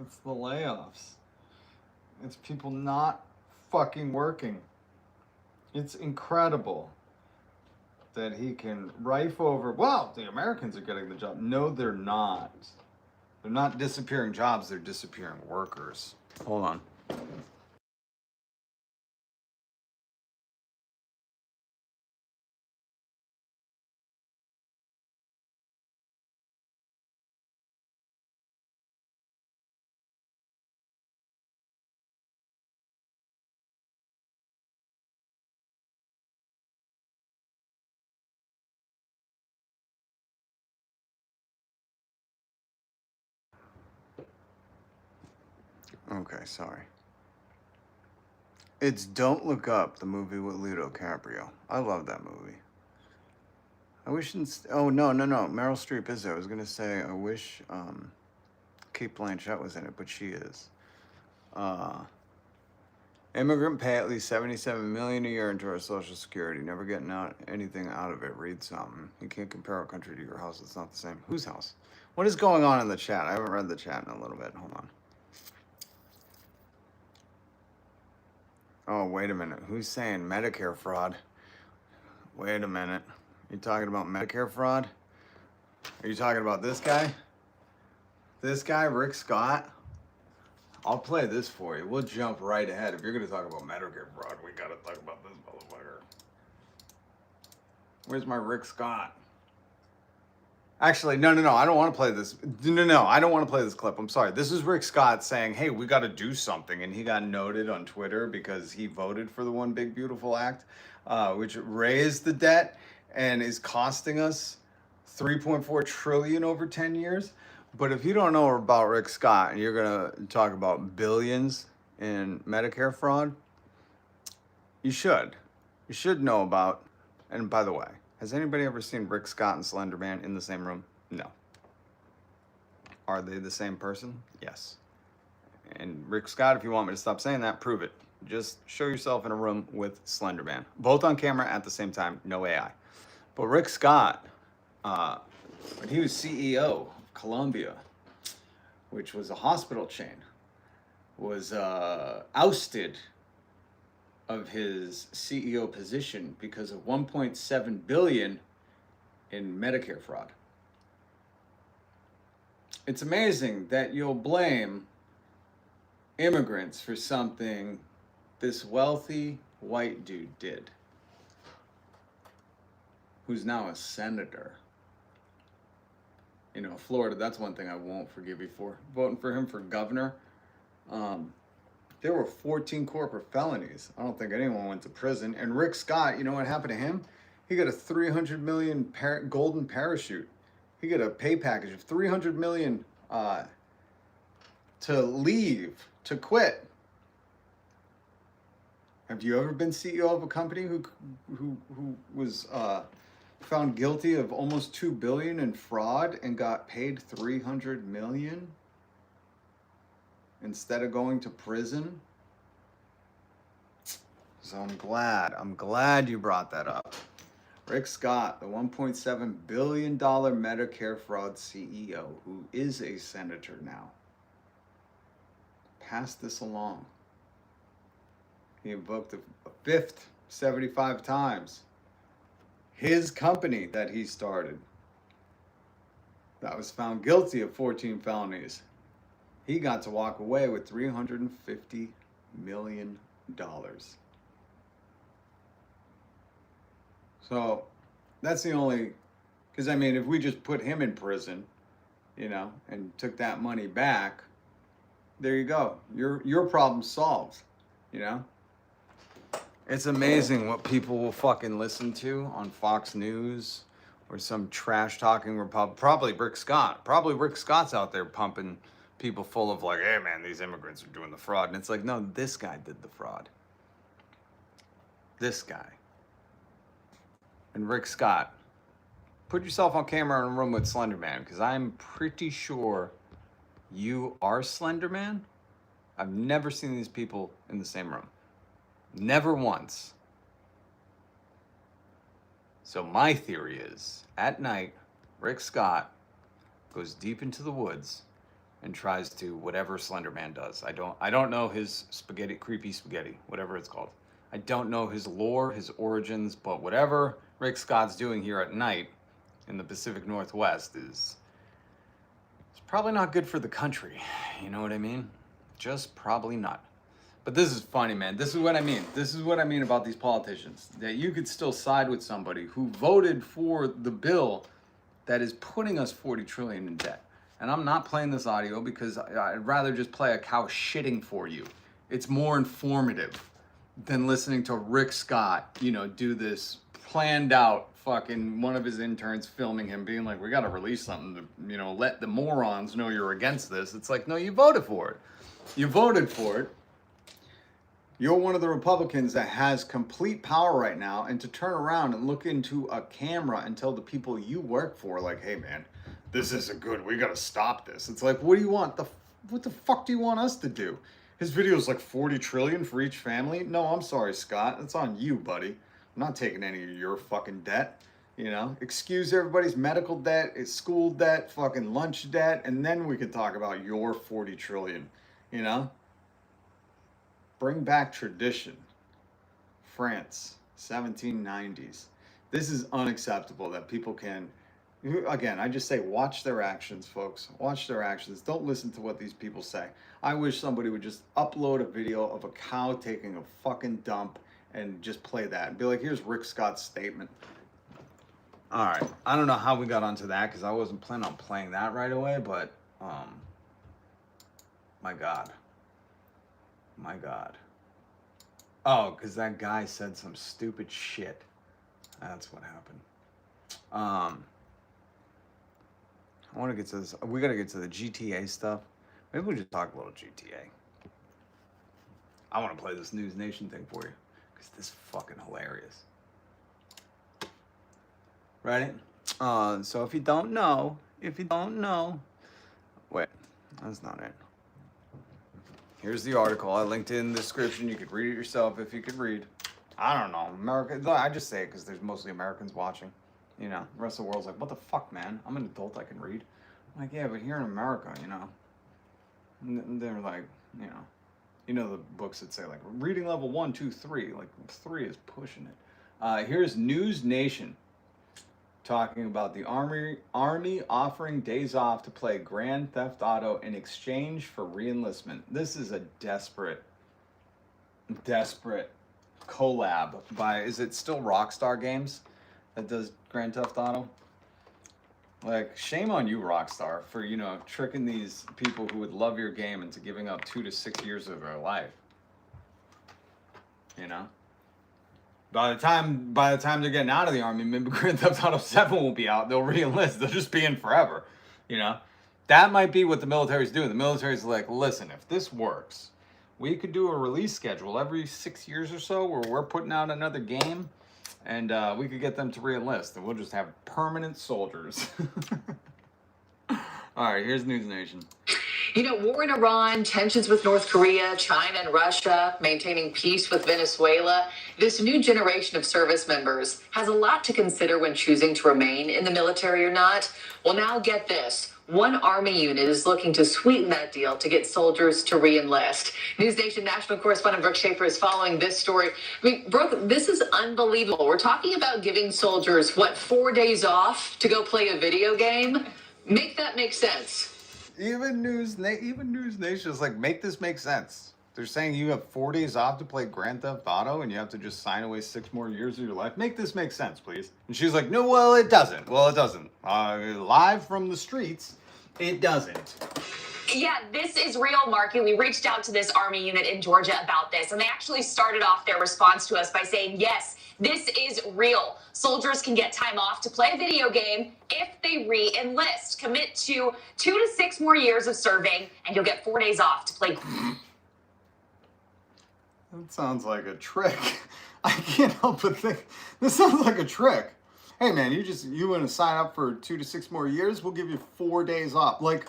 Speaker 1: It's the layoffs. It's people not fucking working. It's incredible that he can rife over, well, the Americans are getting the job. No, they're not. They're not disappearing jobs, they're disappearing workers. Hold on. Okay, sorry. It's Don't Look Up, the movie with Leonardo DiCaprio. I love that movie. I wish... Oh, no. Meryl Streep is there. I was going to say, I wish Kate Blanchett was in it, but she is. Immigrant pay at least $77 million a year into our Social Security. Never getting anything out of it. Read something. You can't compare our country to your house. It's not the same. Whose house? What is going on in the chat? I haven't read the chat in a little bit. Hold on. Oh, wait a minute. Who's saying Medicare fraud? Wait a minute. You talking about Medicare fraud? Are you talking about this guy? This guy, Rick Scott? I'll play this for you. We'll jump right ahead. If you're going to talk about Medicare fraud, we got to talk about this motherfucker. Where's my Rick Scott? Actually, no. I don't want to play this. No. I don't want to play this clip. I'm sorry. This is Rick Scott saying, hey, we got to do something. And he got noted on Twitter because he voted for the One Big Beautiful Act, which raised the debt and is costing us $3.4 trillion over 10 years. But if you don't know about Rick Scott and you're going to talk about billions in Medicare fraud, you should. You should know about, and by the way, has anybody ever seen Rick Scott and Slender Man in the same room? No. Are they the same person? Yes. And Rick Scott, if you want me to stop saying that, prove it. Just show yourself in a room with Slender Man. Both on camera at the same time, no AI. But Rick Scott, when he was CEO of Columbia, which was a hospital chain, was ousted of his CEO position because of $1.7 billion in Medicare fraud. It's amazing that you'll blame immigrants for something this wealthy white dude did, who's now a senator. You know, Florida, that's one thing I won't forgive you for. Voting for him for governor. There were 14 corporate felonies. I don't think anyone went to prison. And Rick Scott, you know what happened to him? He got a 300 million golden parachute. He got a pay package of 300 million to leave, to quit. Have you ever been CEO of a company who was found guilty of almost $2 billion in fraud and got paid 300 million instead of going to prison? So I'm glad you brought that up. Rick Scott, the $1.7 billion Medicare fraud CEO, who is a senator now, passed this along. He invoked a fifth 75 times. His company that he started, that was found guilty of 14 felonies, he got to walk away with $350 million. So that's the only, because I mean, if we just put him in prison, you know, and took that money back, there you go. Your problem solved, you know? It's amazing what people will fucking listen to on Fox News or some trash talking Republican. Probably Rick Scott. Probably Rick Scott's out there pumping people full of like, hey man, these immigrants are doing the fraud. And it's like, no, this guy did the fraud. This guy. And Rick Scott, put yourself on camera in a room with Slender Man, because I'm pretty sure you are Slender Man. I've never seen these people in the same room. Never once. So my theory is, at night, Rick Scott goes deep into the woods and tries to whatever Slender Man does. I don't know his spaghetti, creepy spaghetti, whatever it's called. I don't know his lore, his origins, but whatever Rick Scott's doing here at night in the Pacific Northwest is probably not good for the country. You know what I mean? Just probably not. But this is funny, man. This is what I mean. This is what I mean about these politicians. That you could still side with somebody who voted for the bill that is putting us 40 trillion in debt. And I'm not playing this audio because I'd rather just play a cow shitting for you. It's more informative than listening to Rick Scott, you know, do this planned out fucking one of his interns filming him being like, we got to release something to, you know, let the morons know you're against this. It's like, no, you voted for it. You voted for it. You're one of the Republicans that has complete power right now, and to turn around and look into a camera and tell the people you work for, like, hey man, this isn't good, we gotta stop this. It's like, what do you want? What the fuck do you want us to do? His video is like 40 trillion for each family. No, I'm sorry, Scott. It's on you, buddy. I'm not taking any of your fucking debt. You know, excuse everybody's medical debt, school debt, fucking lunch debt, and then we can talk about your 40 trillion, you know? Bring back tradition. France, 1790s. This is unacceptable that people can, again, I just say watch their actions, folks. Watch their actions. Don't listen to what these people say. I wish somebody would just upload a video of a cow taking a fucking dump and just play that and be like, here's Rick Scott's statement. All right. I don't know how we got onto that because I wasn't planning on playing that right away, but my God. My God. Oh, because that guy said some stupid shit. That's what happened. I want to get to this. We got to get to the GTA stuff. Maybe we'll just talk a little GTA. I want to play this News Nation thing for you because this is fucking hilarious. Ready? So if you don't know, wait, that's not it. Here's the article. I linked it in the description. You could read it yourself if you could read. I don't know. America. I just say it because there's mostly Americans watching. You know, the rest of the world's like, what the fuck, man? I'm an adult. I can read. I'm like, yeah, but here in America, you know. And they're like, you know the books that say like reading level 1, 2, 3. Like 3 is pushing it. Here's News Nation talking about the army offering days off to play Grand Theft Auto in exchange for reenlistment. This is a desperate collab by, is it still Rockstar Games that does Grand Theft Auto? Like, shame on you, Rockstar, for, you know, tricking these people who would love your game into giving up 2 to 6 years of their life. You know? By the time they're getting out of the army, maybe Grand Theft Auto 7 won't be out. They'll re-enlist. They'll just be in forever. You know? That might be what the military's doing. The military's like, listen, if this works, we could do a release schedule every 6 years or so where we're putting out another game, and we could get them to re-enlist, and we'll just have permanent soldiers. All right, here's News Nation.
Speaker 7: You know, war in Iran, tensions with North Korea, China and Russia, maintaining peace with Venezuela. This new generation of service members has a lot to consider when choosing to remain in the military or not. Well, now get this. One Army unit is looking to sweeten that deal to get soldiers to re-enlist. News Nation national correspondent Brooke Schaefer is following this story. I mean, Brooke, this is unbelievable. We're talking about giving soldiers, 4 days off to go play a video game? Make that make sense.
Speaker 1: Even News Nation is like, make this make sense. They're saying you have 4 days off to play Grand Theft Auto and you have to just sign away 6 more years of your life. Make this make sense, please. And she's like, no, well, it doesn't. Well, it doesn't. Live from the streets, it doesn't.
Speaker 8: Yeah, this is real, Marky. We reached out to this Army unit in Georgia about this, and they actually started off their response to us by saying, yes, this is real. Soldiers can get time off to play a video game if they re-enlist. Commit to 2 to 6 more years of serving, and you'll get 4 days off to play.
Speaker 1: That sounds like a trick. I can't help but think, this sounds like a trick. Hey, man, you want to sign up for 2 to 6 more years? We'll give you 4 days off. Like,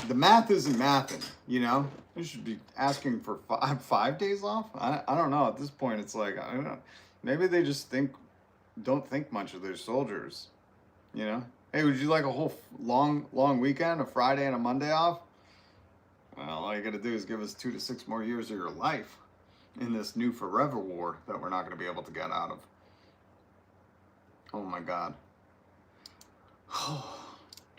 Speaker 1: the math isn't mathing, you know? You should be asking for 5 days off? I don't know. At this point, it's like, I don't know. Maybe they just don't think much of their soldiers, you know? Hey, would you like a whole long weekend, a Friday and a Monday off? Well, all you got to do is give us 2 to 6 more years of your life in this new forever war that we're not going to be able to get out of. Oh, my God.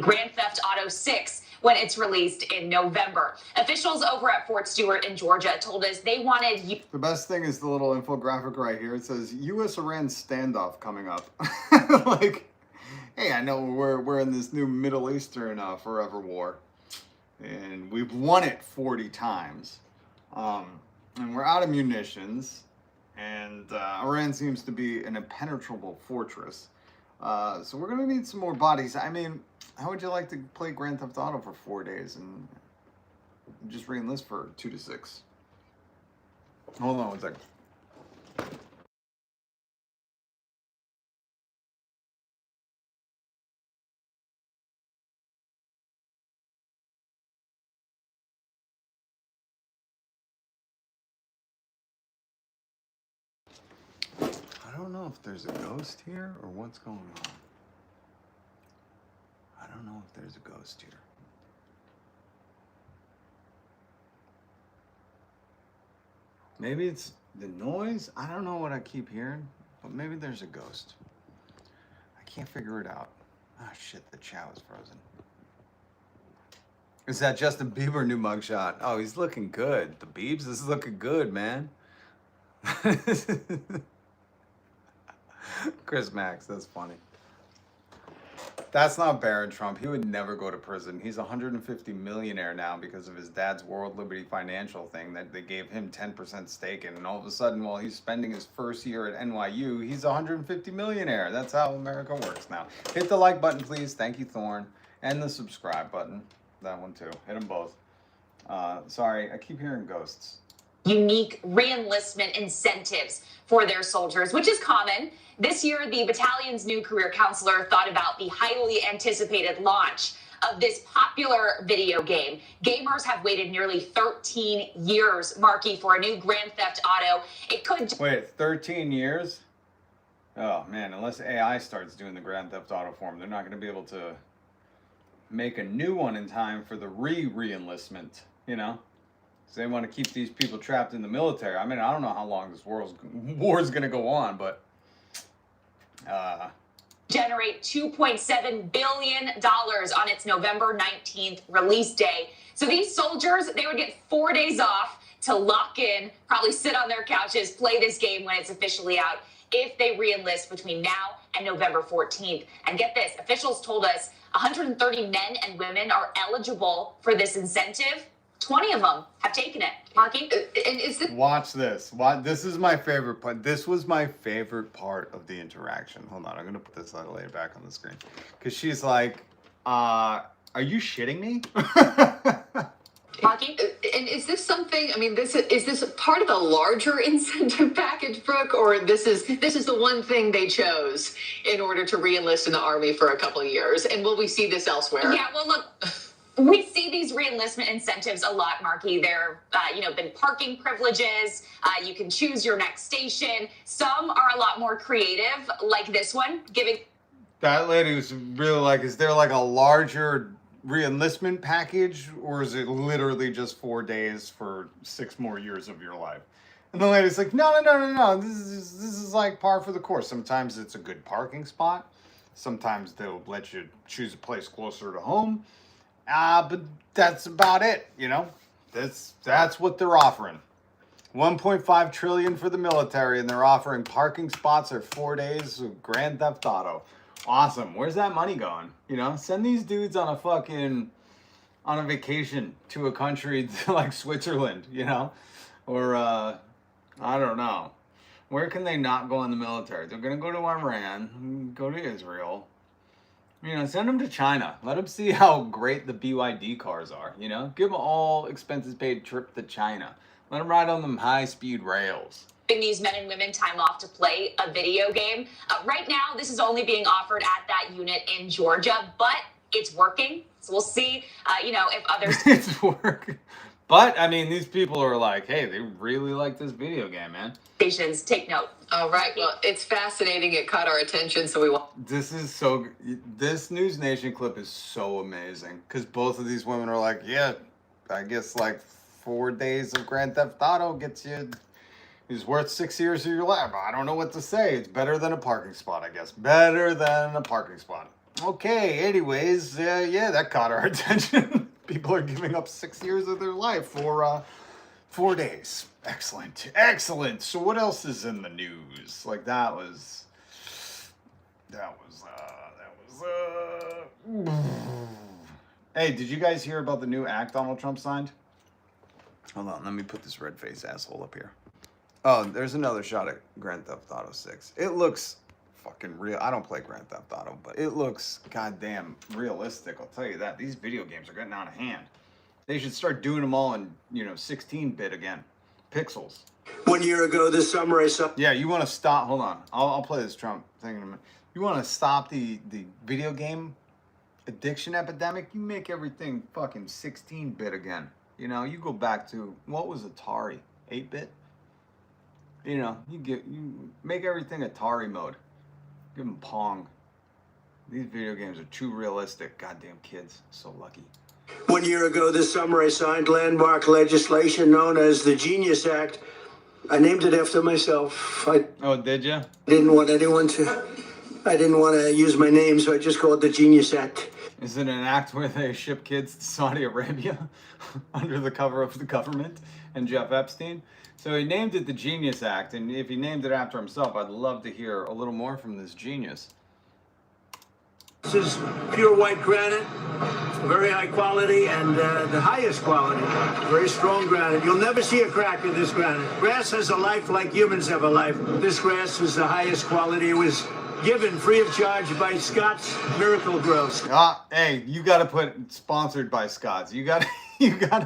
Speaker 8: Grand Theft Auto 6 when it's released in November. Officials over at Fort Stewart in Georgia told us they wanted...
Speaker 1: The best thing is the little infographic right here. It says, U.S.-Iran standoff coming up. Like, hey, I know we're in this new Middle Eastern forever war. And we've won it 40 times. And we're out of munitions. And Iran seems to be an impenetrable fortress. So we're going to need some more bodies. I mean, how would you like to play Grand Theft Auto for 4 days and just re-enlist for 2 to 6? Hold on one second. I don't know if there's a ghost here or what's going on. I don't know if there's a ghost here. Maybe it's the noise. I don't know what I keep hearing, but maybe there's a ghost. I can't figure it out. Ah, shit, the chat was frozen. Is that Justin Bieber new mugshot? Oh, he's looking good. The Biebs, this is looking good, man. Chris Max, that's funny. That's not Barron Trump. He would never go to prison. He's a 150 millionaire now because of his dad's World Liberty Financial thing that they gave him 10% stake in. And all of a sudden, while he's spending his first year at NYU, he's a 150 millionaire. That's how America works now. Hit the like button, please. Thank you, Thorne. And the subscribe button. That one, too. Hit them both. Sorry, I keep hearing ghosts.
Speaker 8: Unique re-enlistment incentives for their soldiers, which is common. This year, the battalion's new career counselor thought about the highly anticipated launch of this popular video game. Gamers have waited nearly 13 years, Marky, for a new Grand Theft Auto. It could...
Speaker 1: Wait, 13 years? Oh, man, unless AI starts doing the Grand Theft Auto for them, they're not going to be able to make a new one in time for the re-enlistment, you know? So they want to keep these people trapped in the military. I mean, I don't know how long this war's going to go on, but
Speaker 8: generate $2.7 billion on its November 19th release day. So these soldiers, they would get 4 days off to lock in, probably sit on their couches, play this game when it's officially out, if they re-enlist between now and November 14th. And get this, officials told us 130 men and women are eligible for this incentive. 20 of them have taken it. Marky?
Speaker 7: And is this
Speaker 1: Watch this. This is my favorite part. This was my favorite part of the interaction. Hold on, I'm gonna put this later back on the screen. Because she's like, are you shitting me?
Speaker 8: Marky?
Speaker 7: and is this something? I mean, is this part of a larger incentive package, Brooke, or this is the one thing they chose in order to re-enlist in the Army for a couple of years? And will we see this elsewhere?
Speaker 8: Yeah, well, look, we see these reenlistment incentives a lot, Marky. There, been parking privileges. You can choose your next station. Some are a lot more creative, like this one, giving.
Speaker 1: That lady was really like, is there like a larger re-enlistment package, or is it literally just 4 days for 6 more years of your life? And the lady's like, no. This is like par for the course. Sometimes it's a good parking spot. Sometimes they'll let you choose a place closer to home. But that's about it, That's what they're offering. 1.5 trillion for the military, and they're offering parking spots or 4 days of Grand Theft Auto. Awesome. Where's that money going? Send these dudes on a vacation to a country like Switzerland, or I don't know. Where can they not go in the military? They're gonna go to Iran, go to Israel. Send them to China. Let them see how great the BYD cars are, Give them all expenses paid trip to China. Let them ride on them high-speed rails.
Speaker 8: These men and women time off to play a video game. Right now, this is only being offered at that unit in Georgia, but it's working. So we'll see, if others...
Speaker 1: It's working. But, these people are like, hey, they really like this video game, man.
Speaker 8: Stations take note.
Speaker 7: All right. Well, it's fascinating. It caught our attention, so we want.
Speaker 1: This News Nation clip is so amazing because both of these women are like, yeah, I guess like 4 days of Grand Theft Auto is worth 6 years of your life. I don't know what to say. It's better than a parking spot, I guess. Better than a parking spot. Okay. Anyways, yeah, that caught our attention. People are giving up 6 years of their life for 4 days. Excellent. So what else is in the news? Like that was. Hey, did you guys hear about the new act Donald Trump signed? Hold on, let me put this red-faced asshole up here. Oh, there's another shot at Grand Theft Auto 6. It looks fucking real. I don't play Grand Theft Auto, but it looks goddamn realistic. I'll tell you that. These video games are getting out of hand. They should start doing them all in, 16-bit again. Pixels.
Speaker 3: 1 year ago this summer, I saw.
Speaker 1: Yeah, you want to stop. Hold on. I'll play this Trump thing in a minute. You want to stop the video game addiction epidemic? You make everything fucking 16-bit again. You go back to, what was Atari? 8-bit? You make everything Atari mode. Give them Pong. These video games are too realistic. Goddamn kids. So lucky.
Speaker 3: 1 year ago this summer, I signed landmark legislation known as the Genius Act. I named it after myself.
Speaker 1: Oh, did you?
Speaker 3: I didn't want to use my name, so I just called it the Genius Act.
Speaker 1: Is it an act where they ship kids to Saudi Arabia under the cover of the government and Jeff Epstein? So he named it the Genius Act, and if he named it after himself, I'd love to hear a little more from this genius.
Speaker 3: This is pure white granite, very high quality, and the highest quality. Very strong granite. You'll never see a crack in this granite. Grass has a life like humans have a life. This grass is the highest quality. It was given free of charge by Scott's Miracle Grows.
Speaker 1: Hey, you got to put sponsored by Scott's. You got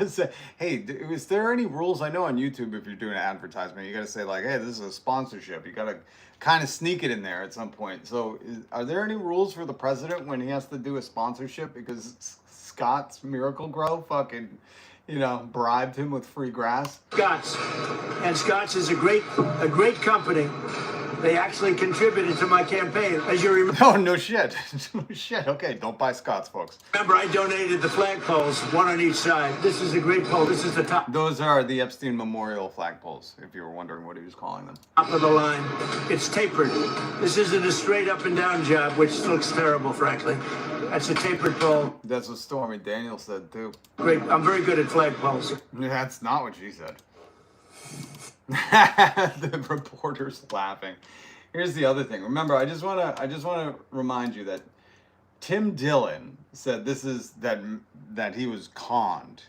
Speaker 1: to say, hey, is there any rules? I know on YouTube, if you're doing an advertisement, you got to say like, hey, this is a sponsorship. You got to kind of sneak it in there at some point. So are there any rules for the president when he has to do a sponsorship because Scott's Miracle Grow fucking, bribed him with free grass?
Speaker 3: Scott's. And Scott's is a great company. They actually contributed to my campaign. As you remember,
Speaker 1: Oh, no shit. No shit. Okay, don't buy Scott's, folks.
Speaker 3: I donated the flagpoles, one on each side. This is a great pole. This is the top
Speaker 1: Those are the Epstein Memorial flagpoles, if you were wondering what he was calling them.
Speaker 3: of the line. It's tapered. This isn't a straight up and down job, which looks terrible, frankly. That's a tapered pole.
Speaker 1: That's what Stormy Daniels said, too.
Speaker 3: Great. I'm very good at flagpoles.
Speaker 1: That's not what she said. The reporter's laughing. Here's the other thing. Remember, I just want to remind you that Tim Dillon said that he was conned.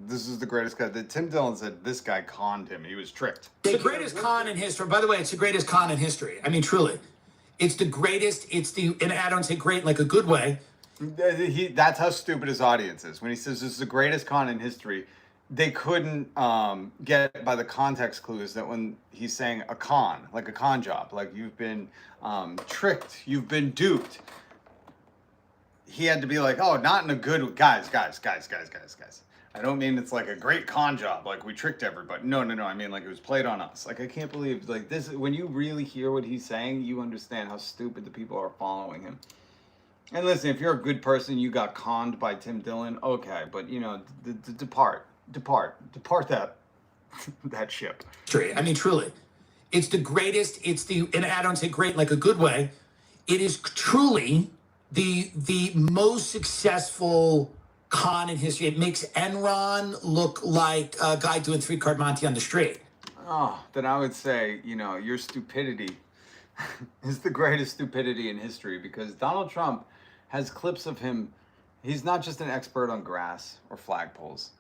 Speaker 1: This is the greatest guy. That Tim Dillon said this guy conned him. He was tricked.
Speaker 2: The greatest con in history. By the way, it's the greatest con in history. I mean, truly. It's the greatest. And I don't say great in like a good way.
Speaker 1: That's how stupid his audience is. When he says this is the greatest con in history, they couldn't get by the context clues that when he's saying a con, like a con job, like you've been tricked, you've been duped. He had to be like, oh, not in a good guys. I don't mean it's like a great con job, like we tricked everybody. No. I mean like it was played on us. Like I can't believe like this. When you really hear what he's saying, you understand how stupid the people are following him. And listen, if you're a good person, you got conned by Tim Dillon, okay, but you know, depart that that ship.
Speaker 2: I mean, truly. It's the greatest. And I don't say great in like a good way. It is truly the most successful con in history. It makes Enron look like a guy doing 3-card Monte on the street.
Speaker 1: Oh, then I would say, you know, your stupidity is the greatest stupidity in history because Donald Trump has clips of him. He's not just an expert on grass or flagpoles.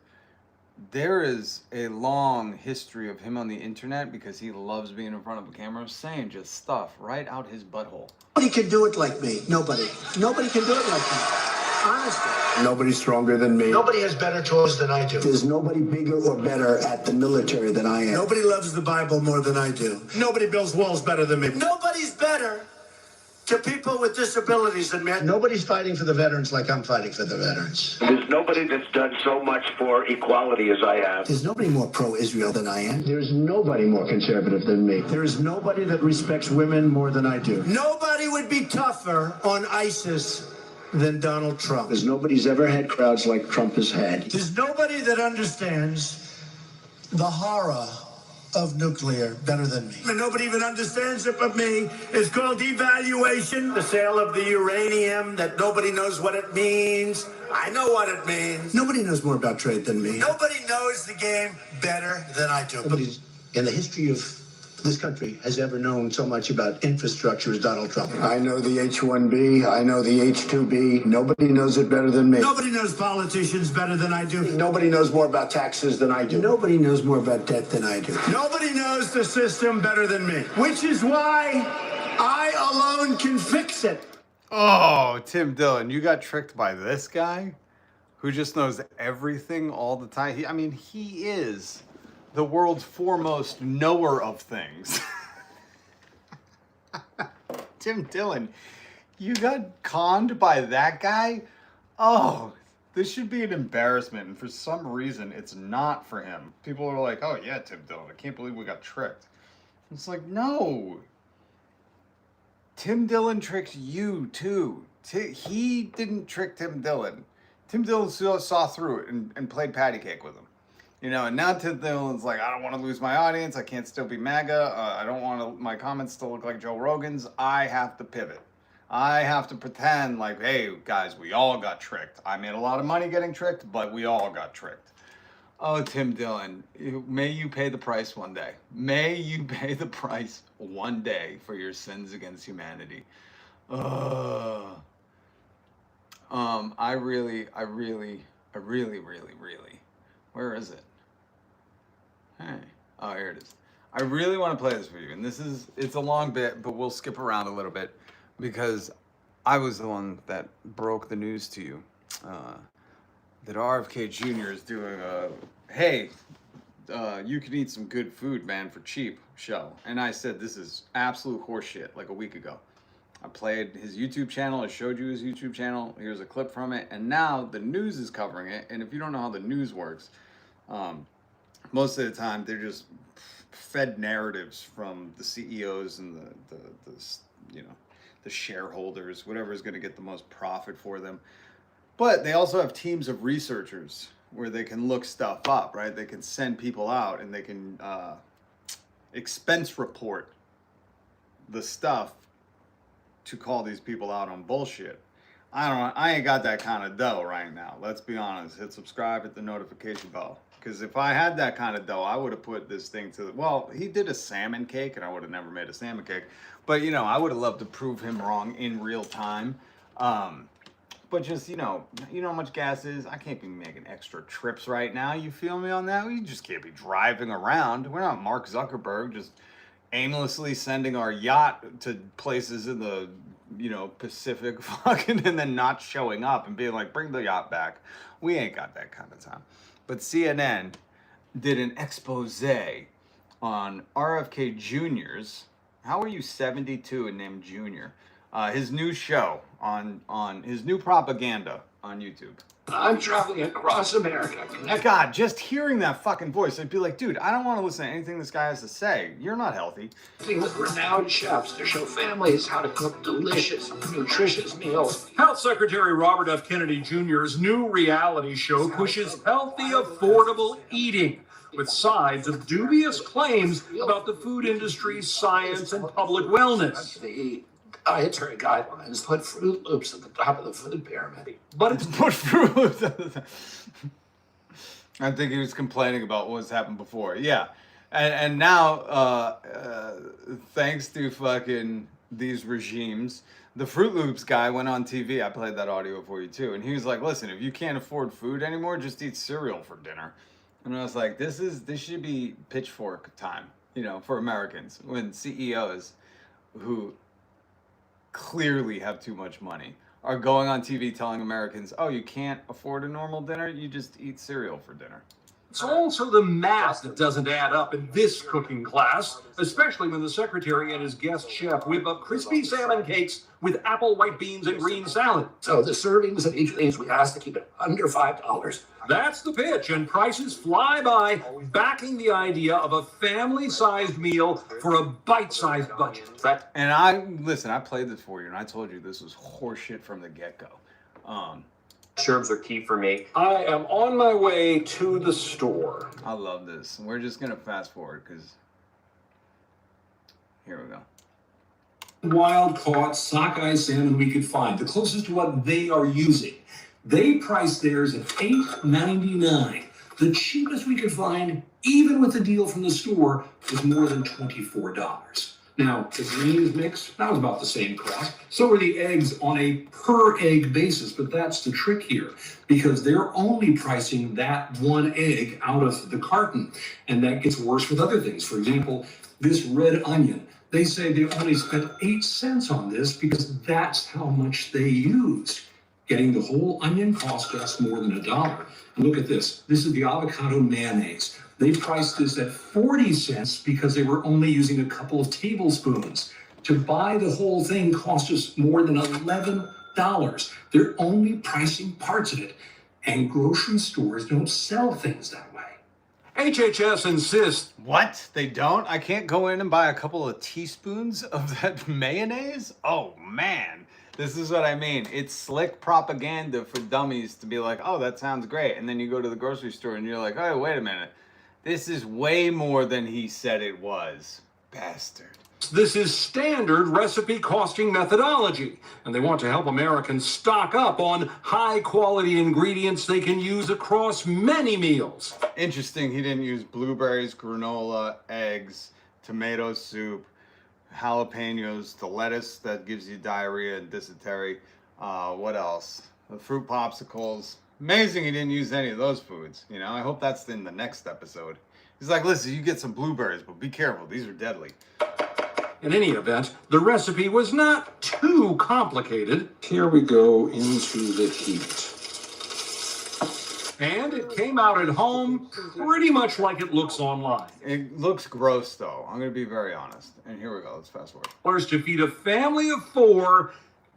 Speaker 1: There is a long history of him on the internet because he loves being in front of a camera saying just stuff right out his butthole.
Speaker 3: Nobody can do it like me. Nobody. Nobody can do it like me. Honestly.
Speaker 9: Nobody's stronger than me.
Speaker 3: Nobody has better tools than I do.
Speaker 9: There's nobody bigger or better at the military than I am.
Speaker 3: Nobody loves the Bible more than I do. Nobody builds walls better than me. Nobody's better to people with disabilities than me. Nobody's fighting for the veterans like I'm fighting for the veterans.
Speaker 10: There's nobody that's done so much for equality as I have.
Speaker 9: There's nobody more pro-Israel than I am.
Speaker 3: There's nobody more conservative than me. There is nobody that respects women more than I do. Nobody would be tougher on ISIS than Donald Trump.
Speaker 9: There's nobody's ever had crowds like Trump has had.
Speaker 3: There's nobody that understands the horror of nuclear better than me. And nobody even understands it but me. It's called devaluation, the sale of the uranium that nobody knows what it means. I know what it means.
Speaker 9: Nobody knows more about trade than me.
Speaker 3: Nobody knows the game better than I do.
Speaker 9: Nobody in the history of this country has ever known so much about infrastructure as Donald Trump. I know the H-1B. I know the H-2B. Nobody knows it better than me.
Speaker 3: Nobody knows politicians better than I do.
Speaker 9: Nobody knows more about taxes than I do.
Speaker 3: Nobody knows more about debt than I do. Nobody knows the system better than me, which is why I alone can fix it.
Speaker 1: Oh, Tim Dillon, you got tricked by this guy who just knows everything all the time. He is the world's foremost knower of things. Tim Dillon, you got conned by that guy? Oh, this should be an embarrassment, and for some reason, it's not for him. People are like, oh yeah, Tim Dillon, I can't believe we got tricked. It's like, no. Tim Dillon tricked you, too. He didn't trick Tim Dillon. Tim Dillon saw through it and played patty cake with him. You know, and now Tim Dillon's like, I don't want to lose my audience. I can't still be MAGA. I don't want my comments to look like Joe Rogan's. I have to pivot. I have to pretend like, hey, guys, we all got tricked. I made a lot of money getting tricked, but we all got tricked. Oh, Tim Dillon, may you pay the price one day. May you pay the price one day for your sins against humanity. I really, where is it? Hey, oh, here it is. I really want to play this for you, and it's a long bit, but we'll skip around a little bit because I was the one that broke the news to you that RFK Jr. is doing a, hey, you can eat some good food, man, for cheap show. And I said, this is absolute horseshit like a week ago. I played his YouTube channel. I showed you his YouTube channel. Here's a clip from it. And now the news is covering it. And if you don't know how the news works, most of the time they're just fed narratives from the CEOs and the you know, the shareholders, whatever is going to get the most profit for them. But they also have teams of researchers where they can look stuff up, right? They can send people out and they can expense report the stuff to call these people out on bullshit. I ain't got that kind of dough right now. Let's be honest. Hit subscribe, hit the notification bell. Because if I had that kind of dough, I would have put this thing to the... Well, he did a salmon cake, and I would have never made a salmon cake. But, you know, I would have loved to prove him wrong in real time. But just, you know how much gas is? I can't be making extra trips right now. You feel me on that? We just can't be driving around. We're not Mark Zuckerberg just aimlessly sending our yacht to places in the, you know, Pacific fucking and then not showing up and being like, bring the yacht back. We ain't got that kind of time. But CNN did an expose on RFK Jr.'s, how are you 72 and named Junior? His new show on his new propaganda on YouTube.
Speaker 11: I'm traveling across America.
Speaker 1: God, just hearing that fucking voice, I'd be like, dude, I don't want to listen to anything this guy has to say. You're not healthy.
Speaker 11: With renowned chefs to show families how to cook delicious, nutritious meals.
Speaker 12: Health Secretary Robert F. Kennedy Jr.'s new reality show pushes healthy, affordable eating with sides of dubious claims about the food industry's science and public wellness.
Speaker 11: The dietary guidelines put Fruit Loops at the top of the food pyramid.
Speaker 1: But it's put Fruit Loops at the top. I think he was complaining about what's happened before. Yeah. And now, thanks to fucking these regimes, the Fruit Loops guy went on TV. I played that audio for you too. And he was like, listen, if you can't afford food anymore, just eat cereal for dinner. And I was like, this should be pitchfork time, you know, for Americans. When CEOs who clearly have too much money are going on TV telling Americans, oh, you can't afford a normal dinner, you just eat cereal for dinner.
Speaker 12: It's also the math that doesn't add up in this cooking class, especially when the secretary and his guest chef whip up crispy salmon cakes with apple, white beans, and green salad.
Speaker 11: So the servings of each of these, we asked to keep it under $5.
Speaker 12: That's the pitch, and prices fly by, backing the idea of a family-sized meal for a bite-sized budget.
Speaker 1: And I played this for you, and I told you this was horseshit from the get-go.
Speaker 13: Sherbs are key for me.
Speaker 12: I am on my way to the store.
Speaker 1: I love this. We're just going to fast forward because here we go.
Speaker 14: Wild-caught sockeye salmon we could find, the closest to what they are using. They priced theirs at $8.99. The cheapest we could find, even with the deal from the store, was more than $24. Now, the greens mix, that was about the same cost. So are the eggs on a per egg basis, but that's the trick here because they're only pricing that one egg out of the carton. And that gets worse with other things. For example, this red onion, they say they only spent 8 cents on this because that's how much they used. Getting the whole onion cost us more than $1. And look at this. This is the avocado mayonnaise. They priced this at 40 cents because they were only using a couple of tablespoons. To buy the whole thing cost us more than $11. They're only pricing parts of it. And grocery stores don't sell things that way.
Speaker 12: HHS insists.
Speaker 1: What? They don't? I can't go in and buy a couple of teaspoons of that mayonnaise? Oh, man. This is what I mean. It's slick propaganda for dummies to be like, oh, that sounds great. And then you go to the grocery store and you're like, oh, wait a minute. This is way more than he said it was. Bastard.
Speaker 12: This is standard recipe costing methodology, and they want to help Americans stock up on high-quality ingredients they can use across many meals.
Speaker 1: Interesting, he didn't use blueberries, granola, eggs, tomato soup, jalapenos, the lettuce that gives you diarrhea and dysentery. What else? The fruit popsicles. Amazing he didn't use any of those foods. You know, I hope that's in the next episode. He's like, listen, you get some blueberries, but be careful. These are deadly.
Speaker 12: In any event, the recipe was not too complicated. Here we go into the heat. And it came out at home pretty much like it looks online.
Speaker 1: It looks gross, though. I'm going to be very honest. And here we go. Let's fast forward.
Speaker 12: To feed a family of 4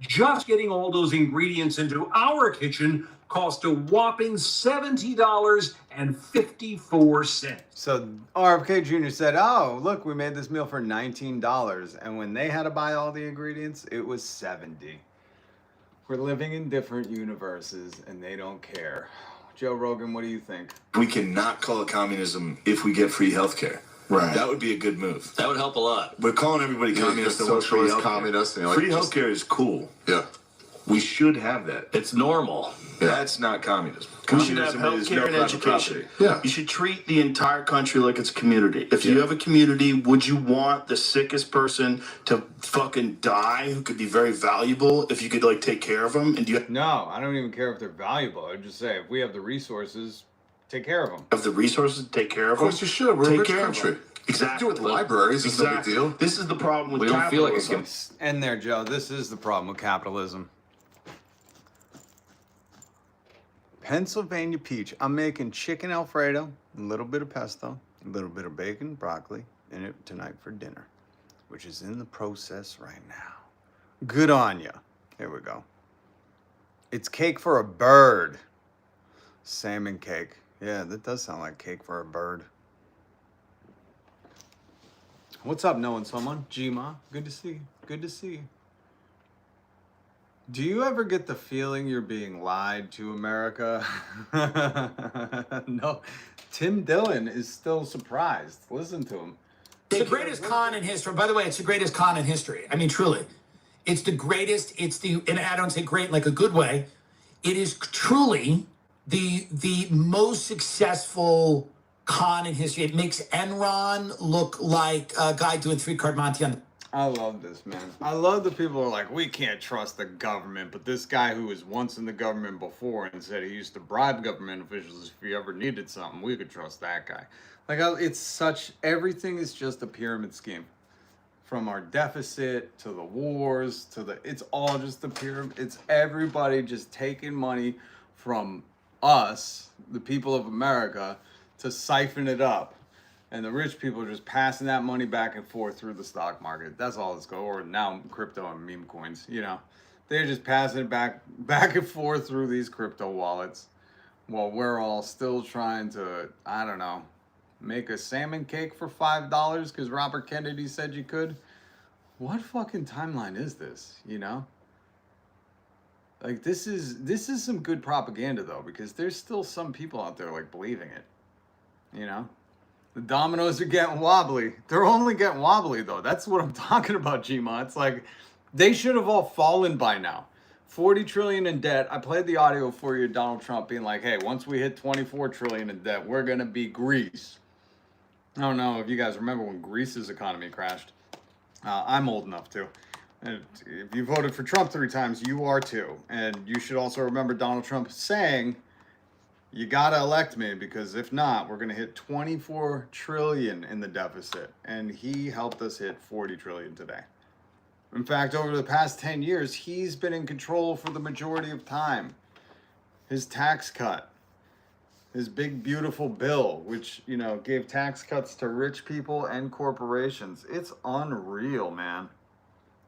Speaker 12: Just getting all those ingredients into our kitchen cost a whopping $70.54.
Speaker 1: So RFK Jr. said, oh, look, we made this meal for $19. And when they had to buy all the ingredients, it was $70. We're living in different universes and they don't care. Joe Rogan, what do you think?
Speaker 15: We cannot call it communism if we get free healthcare.
Speaker 16: Right.
Speaker 15: That would be a good move.
Speaker 13: That would help a lot.
Speaker 15: We're calling everybody communist. That wants free
Speaker 16: Socialist,
Speaker 15: healthcare.
Speaker 16: communist. And
Speaker 15: Free healthcare is cool.
Speaker 16: Yeah.
Speaker 15: We should have that.
Speaker 13: It's normal.
Speaker 15: That's not communism.
Speaker 17: We should have
Speaker 15: Communism is
Speaker 17: healthcare
Speaker 15: no
Speaker 17: and
Speaker 15: private
Speaker 17: education.
Speaker 15: property.
Speaker 16: Yeah.
Speaker 17: You should treat the entire country like it's a community. If you have a community, would you want the sickest person to fucking die who could be very valuable if you could like take care of them? And do you
Speaker 1: No, I don't even care if they're valuable. I would just say if we have the resources, take care of them.
Speaker 17: have the resources to take care of
Speaker 16: Of
Speaker 17: them?
Speaker 16: course you should. We're a
Speaker 17: Take
Speaker 16: rich
Speaker 17: care of
Speaker 16: country.
Speaker 17: them. Exactly.
Speaker 16: Do it with libraries. It's no big deal.
Speaker 17: This is the problem with
Speaker 13: We don't feel like
Speaker 17: capitalism.
Speaker 13: it's
Speaker 1: And there, Joe, this is the problem with capitalism. Pennsylvania peach. I'm making chicken Alfredo, a little bit of pesto, a little bit of bacon, broccoli in it tonight for dinner, which is in the process right now. Good on ya. Here we go. It's cake for a bird. Salmon cake. Yeah, that does sound like cake for a bird. What's up, knowing someone? G-Ma, good to see you. Good to see you. Do you ever get the feeling you're being lied to, America? No. Tim Dillon is still surprised. Listen to him.
Speaker 2: It's the greatest con in history. By the way, it's the greatest con in history. I mean, truly. It's the greatest. And I don't say great like a good way. It is truly the most successful con in history. It makes Enron look like a guy doing 3-card Monte on.
Speaker 1: I love this, man. I love the people who are like, we can't trust the government, but this guy who was once in the government before and said he used to bribe government officials if he ever needed something, we could trust that guy. Like, it's such, everything is just a pyramid scheme. From our deficit to the wars to it's all just the pyramid. It's everybody just taking money from us, the people of America, to siphon it up. And the rich people are just passing that money back and forth through the stock market. That's all it's going. Or now crypto and meme coins, you know. They're just passing it back and forth through these crypto wallets while we're all still trying to, I don't know, make a salmon cake for $5 because Robert Kennedy said you could. What fucking timeline is this, you know? Like, this is some good propaganda, though, because there's still some people out there, like, believing it, you know? The dominoes are getting wobbly. They're only getting wobbly, though. That's what I'm talking about, G-Ma. It's like, they should have all fallen by now. 40 trillion in debt. I played the audio for you, Donald Trump being like, hey, once we hit 24 trillion in debt, we're going to be Greece. I don't know if you guys remember when Greece's economy crashed. I'm old enough to. And if you voted for Trump 3 times, you are too. And you should also remember Donald Trump saying, you gotta elect me, because if not, we're gonna hit 24 trillion in the deficit. And he helped us hit 40 trillion today. In fact, over the past 10 years, he's been in control for the majority of time. His tax cut, his big beautiful bill, which, you know, gave tax cuts to rich people and corporations. It's unreal, man.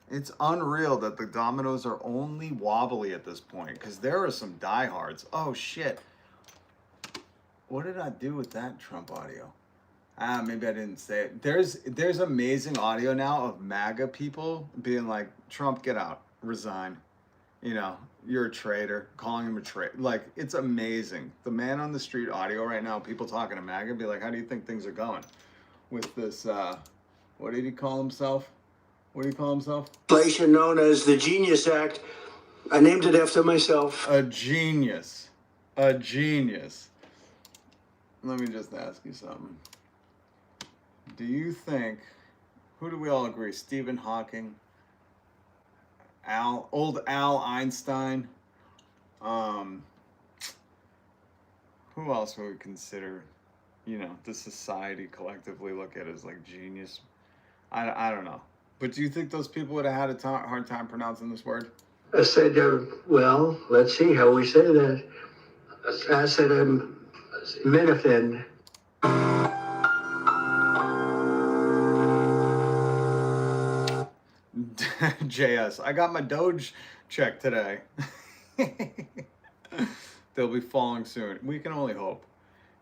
Speaker 1: It's unreal that the dominoes are only wobbly at this point, because there are some diehards. Oh shit. What did I do with that Trump audio? Maybe I didn't say it. There's amazing audio now of MAGA people being like, Trump, get out, resign. You know, you're a traitor, calling him a traitor. Like, it's amazing. The man on the street audio right now, people talking to MAGA, be like, how do you think things are going with this, what did he call himself? What do you call himself?
Speaker 3: Legislation known as the Genius Act. I named it after myself.
Speaker 1: A genius. A genius. Let me just ask you something. Do you think, who do we all agree? Stephen Hawking, old Al Einstein. Who else would we consider, you know, the society collectively look at as like genius? I don't know. But do you think those people would have had a hard time pronouncing this word?
Speaker 9: I said, well, let's see how we say that. I said, Minifin.
Speaker 1: JS, I got my Doge check today. They'll be falling soon. We can only hope.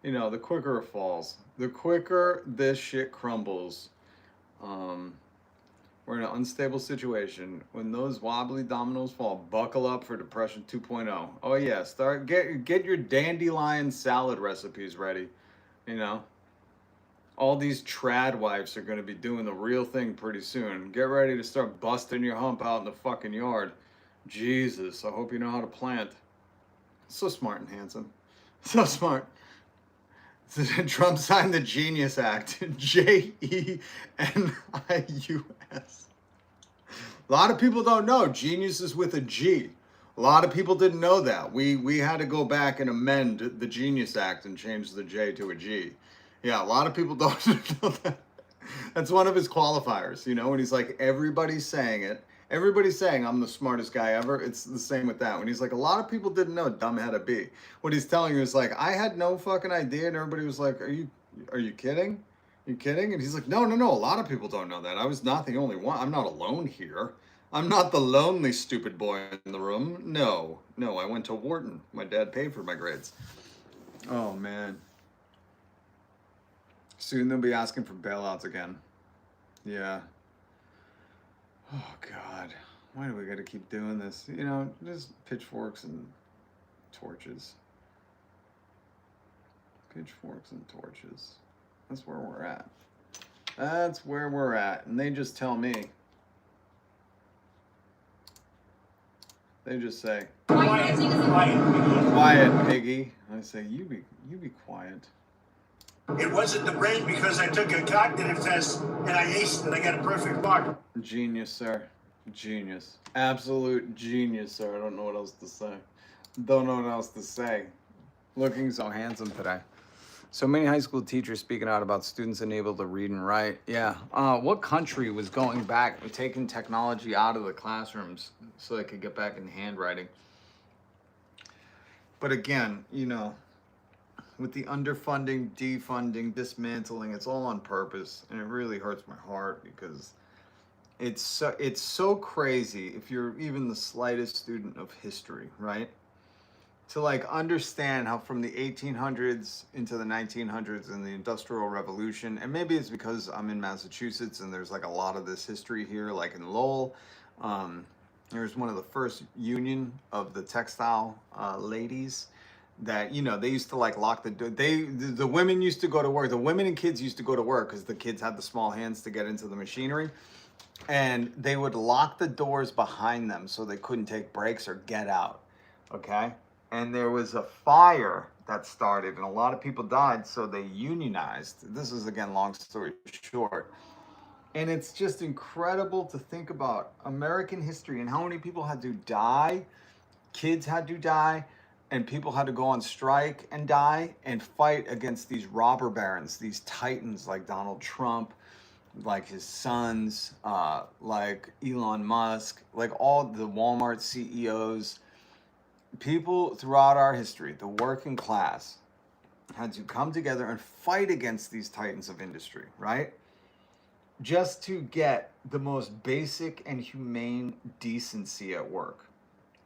Speaker 1: You know, the quicker it falls, the quicker this shit crumbles. We're in an unstable situation. When those wobbly dominoes fall, buckle up for Depression 2.0. Oh yeah, get your dandelion salad recipes ready. You know, all these trad wives are going to be doing the real thing pretty soon. Get ready to start busting your hump out in the fucking yard. Jesus, I hope you know how to plant. So smart and handsome. So smart. Trump signed the Genius Act. Genius. A lot of people don't know. Genius is with a G. A lot of people didn't know that. We had to go back and amend the Genius Act and change the J to a G. Yeah, a lot of people don't know that. That's one of his qualifiers, you know, when he's like, everybody's saying it. Everybody's saying I'm the smartest guy ever. It's the same with that. When he's like, a lot of people didn't know dumb had a B. What he's telling you is like, I had no fucking idea. And everybody was like, are you kidding? You kidding? And he's like, no. A lot of people don't know that. I was not the only one. I'm not alone here. I'm not the lonely stupid boy in the room. No, I went to Wharton. My dad paid for my grades. Oh, man. Soon they'll be asking for bailouts again. Yeah. Oh, God. Why do we got to keep doing this? You know, just pitchforks and torches. Pitchforks and torches. That's where we're at. That's where we're at. And they just tell me. They just say, quiet, piggy. I say, you be quiet.
Speaker 3: It wasn't the brain because I took a cognitive test and I aced it. I got a perfect mark.
Speaker 1: Genius, sir. Genius. Absolute genius, sir. I don't know what else to say. Don't know what else to say. Looking so handsome today. So many high school teachers speaking out about students unable to read and write. Yeah. What country was going back and taking technology out of the classrooms so they could get back in handwriting? But again, you know, with the underfunding, defunding, dismantling, it's all on purpose, and it really hurts my heart because it's so crazy if you're even the slightest student of history, right? To like understand how from the 1800s into the 1900s and the Industrial Revolution, and maybe it's because I'm in Massachusetts and there's like a lot of this history here, like in Lowell. There's one of the first union of the textile ladies that, you know, they used to like lock the door. The women used to go to work. The women and kids used to go to work because the kids had the small hands to get into the machinery. And they would lock the doors behind them so they couldn't take breaks or get out. Okay? And there was a fire that started and a lot of people died, so they unionized. This is, again, long story short. And it's just incredible to think about American history and how many people had to die, kids had to die, and people had to go on strike and die and fight against these robber barons, these titans like Donald Trump, like his sons, like Elon Musk, like all the Walmart CEOs. People throughout our history, the working class, had to come together and fight against these titans of industry, right? Just to get the most basic and humane decency at work.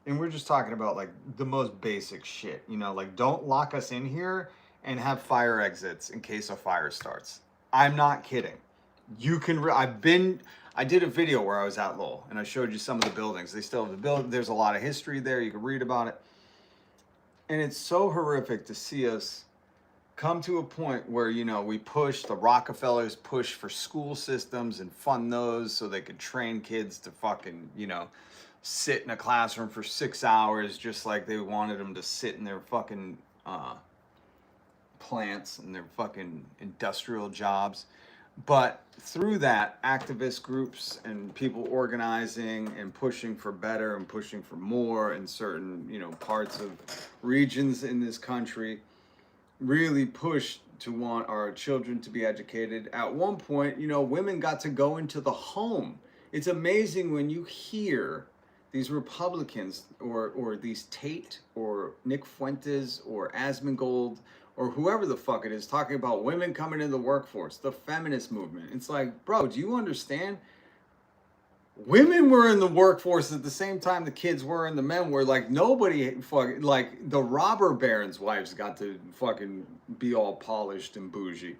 Speaker 1: And we're just talking about like the most basic shit, you know, like don't lock us in here and have fire exits in case a fire starts. I'm not kidding. You can, I did a video where I was at Lowell and I showed you some of the buildings. They still have the building. There's a lot of history there. You can read about it. And it's so horrific to see us come to a point where, you know, the Rockefellers push for school systems and fund those so they could train kids to fucking, you know, sit in a classroom for 6 hours just like they wanted them to sit in their fucking plants and their fucking industrial jobs. But through that, activist groups and people organizing and pushing for better and pushing for more in certain, you know, parts of regions in this country really pushed to want our children to be educated. At one point, you know, women got to go into the home. It's amazing when you hear these Republicans or these Tate or Nick Fuentes or Asmongold or whoever the fuck it is talking about women coming into the workforce, the feminist movement. It's like, bro, do you understand? women were in the workforce at the same time the kids were and the men were. Like, nobody fucking, like, the robber barons' wives got to fucking be all polished and bougie.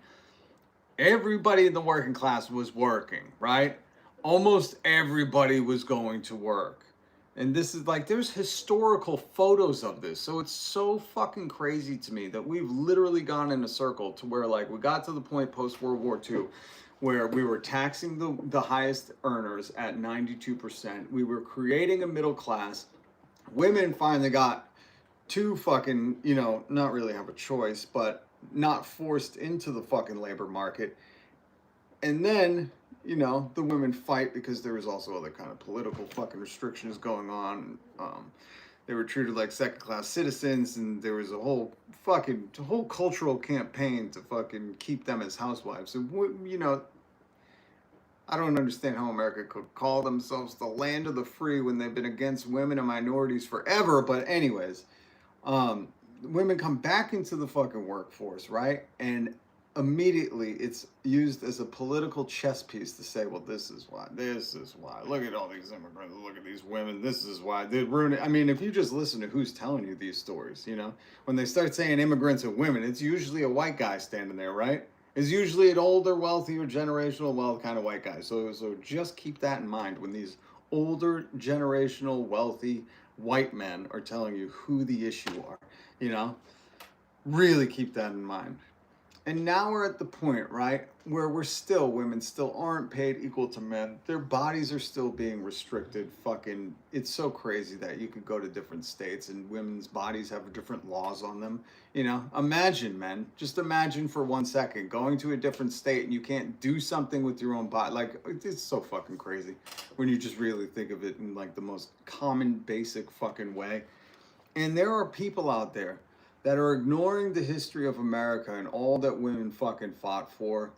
Speaker 1: Everybody in the working class was working, right? Almost everybody was going to work. And this is like, there's historical photos of this. So it's so fucking crazy to me that we've literally gone in a circle to where, like, we got to the point post World War II where we were taxing the highest earners at 92%. We were creating a middle class. Women finally got to fucking, you know, not really have a choice, but not forced into the fucking labor market. And then, you know, the women fight because there was also other kind of political fucking restrictions going on. They were treated like second-class citizens, and there was a whole cultural campaign to fucking keep them as housewives. And, you know, I don't understand how America could call themselves the land of the free when they've been against women and minorities forever. But anyways, women come back into the fucking workforce, right? And immediately it's used as a political chess piece to say, well, this is why, look at all these immigrants, look at these women, this is why they ruin it. I mean, if you just listen to who's telling you these stories, you know, when they start saying immigrants and women, it's usually a white guy standing there, right? It's usually an older, wealthier, generational wealth kind of white guy. So just keep that in mind when these older, generational, wealthy white men are telling you who the issue are, you know, really keep that in mind. And now we're at the point, right, where women still aren't paid equal to men. Their bodies are still being restricted. Fucking, it's so crazy that you could go to different states and women's bodies have different laws on them. You know, imagine, man, just imagine for 1 second going to a different state and you can't do something with your own body. Like, it's so fucking crazy when you just really think of it in like the most common, basic fucking way. And there are people out there that are ignoring the history of America and all that women fucking fought for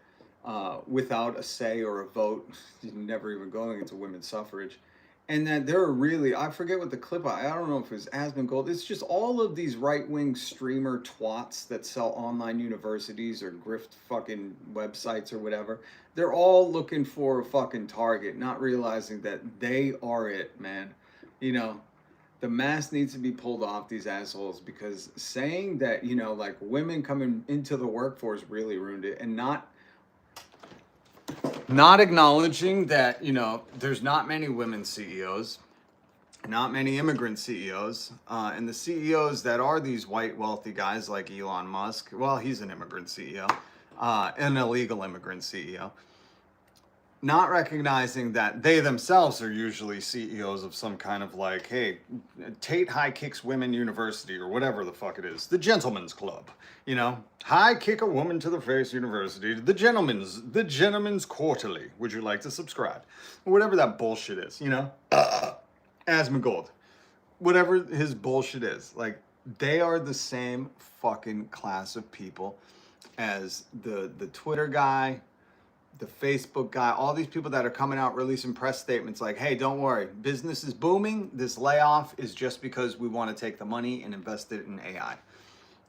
Speaker 1: without a say or a vote, never even going into women's suffrage. And that there are really, I forget what the clip, I don't know if it was Asmongold, it's just all of these right-wing streamer twats that sell online universities or grift fucking websites or whatever. They're all looking for a fucking target, not realizing that they are it, man. You know, the mask needs to be pulled off these assholes, because saying that, you know, like women coming into the workforce really ruined it, and not acknowledging that, you know, there's not many women CEOs, not many immigrant CEOs, and the CEOs that are these white wealthy guys like Elon Musk, well, he's an immigrant CEO, an illegal immigrant CEO. Not recognizing that they themselves are usually CEOs of some kind of like, hey, Tate High Kicks Women University or whatever the fuck it is. The Gentleman's Club, you know, High Kick a Woman to the Face University, the Gentleman's Quarterly. Would you like to subscribe? Or whatever that bullshit is, you know? Asmongold. Whatever his bullshit is. Like, they are the same fucking class of people as the Twitter guy, the Facebook guy, all these people that are coming out releasing press statements like, hey, don't worry, business is booming. This layoff is just because we want to take the money and invest it in AI.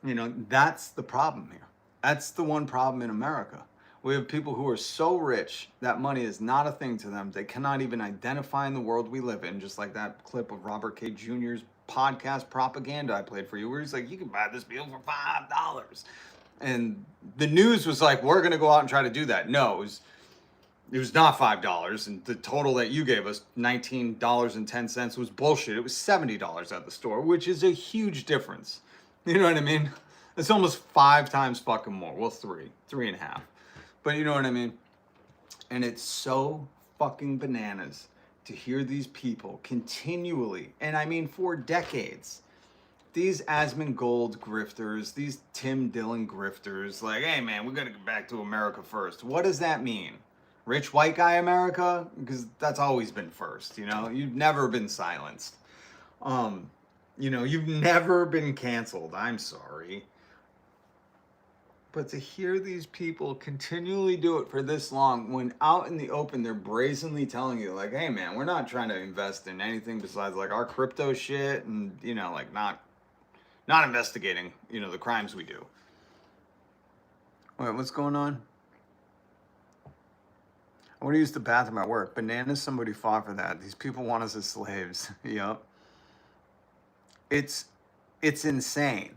Speaker 1: You know, that's the problem here. That's the one problem in America. We have people who are so rich that money is not a thing to them. They cannot even identify in the world we live in, just like that clip of Robert K. Jr.'s podcast propaganda I played for you, where he's like, you can buy this meal for $5. And the news was like, we're going to go out and try to do that. No, it was not $5. And the total that you gave us, $19.10, was bullshit. It was $70 at the store, which is a huge difference. You know what I mean? It's almost 5 times fucking more. Well, 3.5. But you know what I mean? And it's so fucking bananas to hear these people continually, and I mean for decades, these Asmongold grifters, these Tim Dillon grifters, like, hey man, we gotta get back to America first. What does that mean? Rich white guy America? Because that's always been first, you know? You've never been silenced. You know, you've never been canceled. I'm sorry. But to hear these people continually do it for this long, when out in the open, they're brazenly telling you, like, hey man, we're not trying to invest in anything besides like our crypto shit and, you know, like not investigating, you know, the crimes we do. Wait, what's going on? I want to use the bathroom at work. Bananas, somebody fought for that. These people want us as slaves. Yep. It's insane.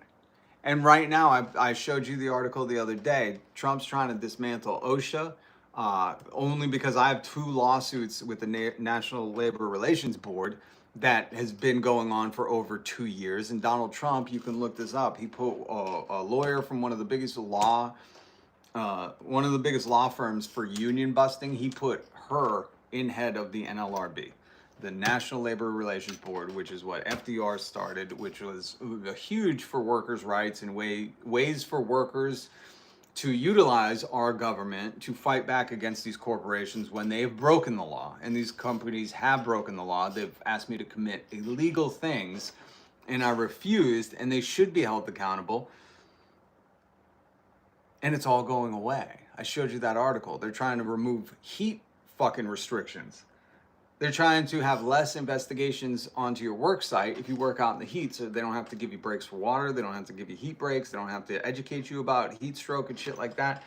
Speaker 1: And right now, I showed you the article the other day. Trump's trying to dismantle OSHA only because I have 2 lawsuits with the National Labor Relations Board that has been going on for over 2 years. And Donald Trump, you can look this up. He put a lawyer from one of the biggest law firms for union busting. He put her in head of the NLRB, the National Labor Relations Board, which is what FDR started, which was huge for workers' rights and ways for workers to utilize our government to fight back against these corporations when they have broken the law. And these companies have broken the law. They've asked me to commit illegal things, and I refused, and they should be held accountable. And it's all going away. I showed you that article. They're trying to remove heat fucking restrictions. They're trying to have less investigations onto your work site if you work out in the heat, so they don't have to give you breaks for water, they don't have to give you heat breaks, they don't have to educate you about heat stroke and shit like that.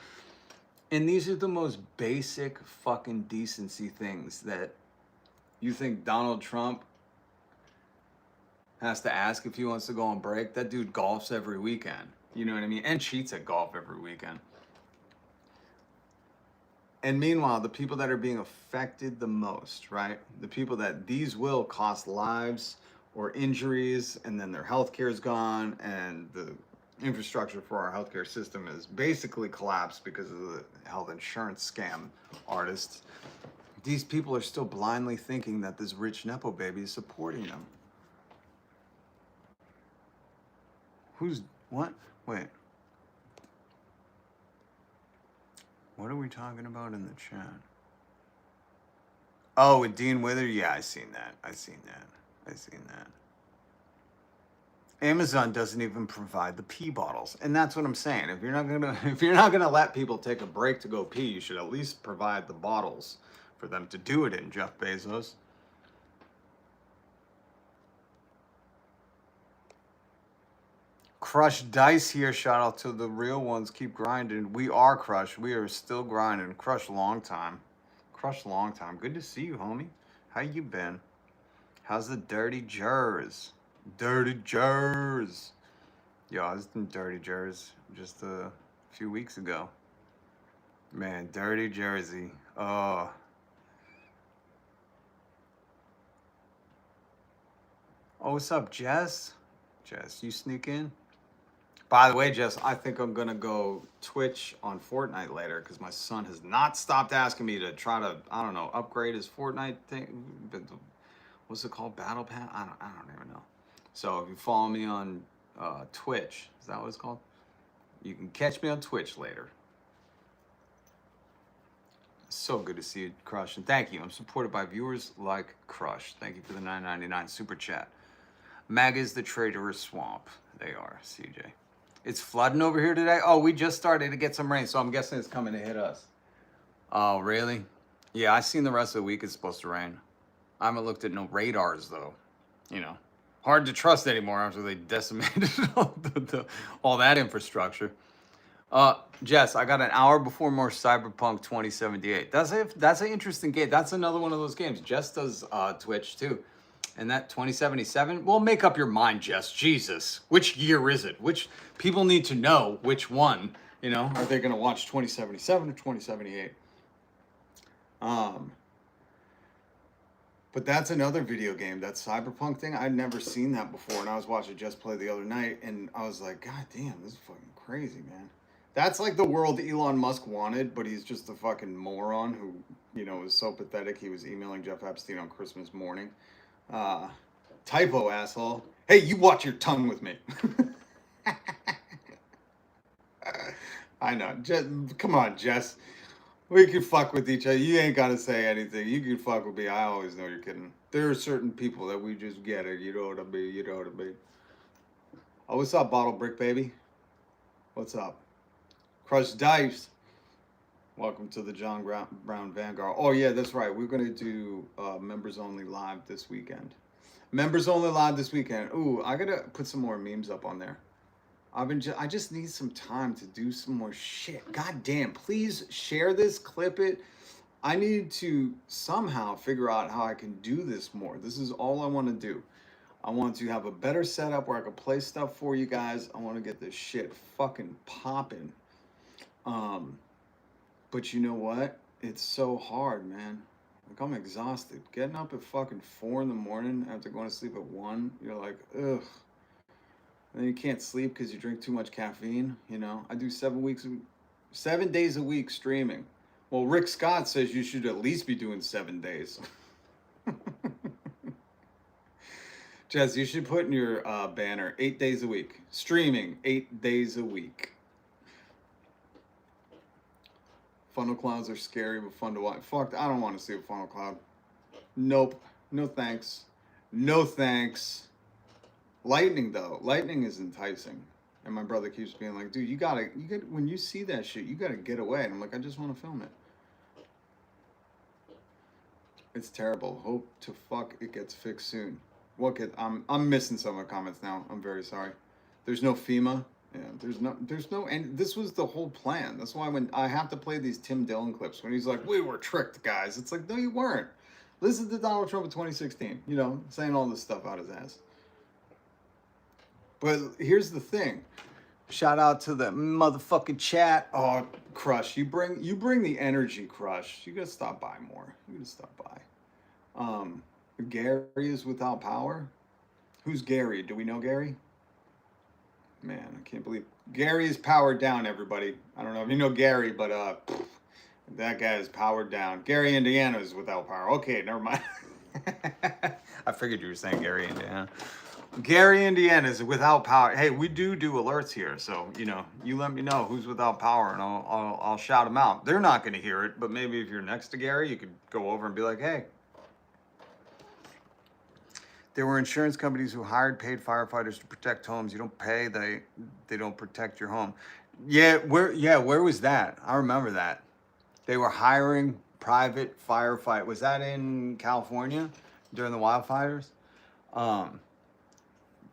Speaker 1: And these are the most basic fucking decency things that you think Donald Trump has to ask if he wants to go on break. That dude golfs every weekend. You know what I mean? And cheats at golf every weekend. And meanwhile, the people that are being affected the most, right? The people that these will cost lives or injuries, and then their healthcare is gone, and the infrastructure for our healthcare system is basically collapsed because of the health insurance scam artists. These people are still blindly thinking that this rich Nepo baby is supporting them. Who's, what? Wait. What are we talking about in the chat? Oh, with Dean Wither? Yeah, I seen that. Amazon doesn't even provide the pee bottles. And that's what I'm saying. If you're not gonna let people take a break to go pee, you should at least provide the bottles for them to do it in, Jeff Bezos. Crush Dice here. Shout out to the real ones. Keep grinding. We are Crush. We are still grinding. Crush long time. Crush long time. Good to see you, homie. How you been? How's the Dirty Jers? Dirty Jers. Yo, I was in Dirty Jers just a few weeks ago. Man, Dirty Jersey. Oh. Oh, what's up, Jess? Jess, you sneak in? By the way, Jess, I think I'm going to go Twitch on Fortnite later because my son has not stopped asking me to try to, I don't know, upgrade his Fortnite thing. What's it called? Battle Pass? I don't even know. So if you follow me on Twitch, is that what it's called? You can catch me on Twitch later. So good to see you, Crush. And thank you. I'm supported by viewers like Crush. Thank you for the $9.99 super chat. Maga's the traitorous swamp. They are, CJ. It's flooding over here today. Oh, we just started to get some rain, so I'm guessing it's coming to hit us. Oh, really? Yeah, I seen the rest of the week it's supposed to rain. I haven't looked at no radars, though. You know, hard to trust anymore after they decimated all that infrastructure. Jess, I got an hour before more Cyberpunk 2078. That's an interesting game. That's another one of those games. Jess does Twitch, too. And that 2077? Well, make up your mind, Jess. Jesus. Which year is it? Which people need to know which one, you know? Are they going to watch 2077 or 2078? But that's another video game, that Cyberpunk thing. I'd never seen that before, and I was watching Jess play the other night, and I was like, God damn, this is fucking crazy, man. That's like the world Elon Musk wanted, but he's just a fucking moron who, you know, is so pathetic he was emailing Jeff Epstein on Christmas morning. Typo, asshole. Hey, you watch your tongue with me. I know. Come on, Jess. We can fuck with each other. You ain't got to say anything. You can fuck with me. I always know you're kidding. There are certain people that we just get it. You know what I mean? You know what I mean? Oh, what's up, Bottle Brick Baby? What's up? Crush Dice. Welcome to the John Brown Vanguard. Oh, yeah, that's right. We're going to do Members Only Live this weekend. Members Only Live this weekend. Ooh, I got to put some more memes up on there. I just need some time to do some more shit. God damn, please share this, clip it. I need to somehow figure out how I can do this more. This is all I want to do. I want to have a better setup where I can play stuff for you guys. I want to get this shit fucking popping. But you know what? It's so hard, man. Like, I'm exhausted. Getting up at fucking 4 in the morning after going to sleep at 1, you're like, ugh. And then you can't sleep because you drink too much caffeine, you know? I do 7 days a week streaming. Well, Rick Scott says you should at least be doing 7 days. Jess, you should put in your banner 8 days a week. Streaming 8 days a week. Funnel clouds are scary but fun to watch. Fuck, I don't want to see a funnel cloud. Nope. No thanks. No thanks. Lightning though. Lightning is enticing. And my brother keeps being like, dude, you gotta, when you see that shit, you gotta get away. And I'm like, I just want to film it. It's terrible. Hope to fuck it gets fixed soon. I'm missing some of the comments now. I'm very sorry. There's no FEMA. Yeah, there's no, and this was the whole plan. That's why when I have to play these Tim Dillon clips, when he's like, we were tricked, guys. It's like, no, you weren't. Listen to Donald Trump in 2016, you know, saying all this stuff out his ass. But here's the thing. Shout out to the motherfucking chat. Oh, Crush, you bring the energy, Crush. You gotta stop by more. You gotta stop by. Gary is without power. Who's Gary? Do we know Gary? Man, I can't believe Gary is powered down, everybody. I don't know if you know Gary, but that guy is powered down. Gary, Indiana is without power. Okay, never mind. I figured you were saying Gary, Indiana. Gary, Indiana is without power. Hey, we do alerts here, so you know, you let me know who's without power, and I'll shout them out. They're not going to hear it, but maybe if you're next to Gary, you could go over and be like, hey. There were insurance companies who hired paid firefighters to protect homes. You don't pay, they don't protect your home. Yeah, where was that? I remember that. They were hiring private firefight. Was that in California during the wildfires?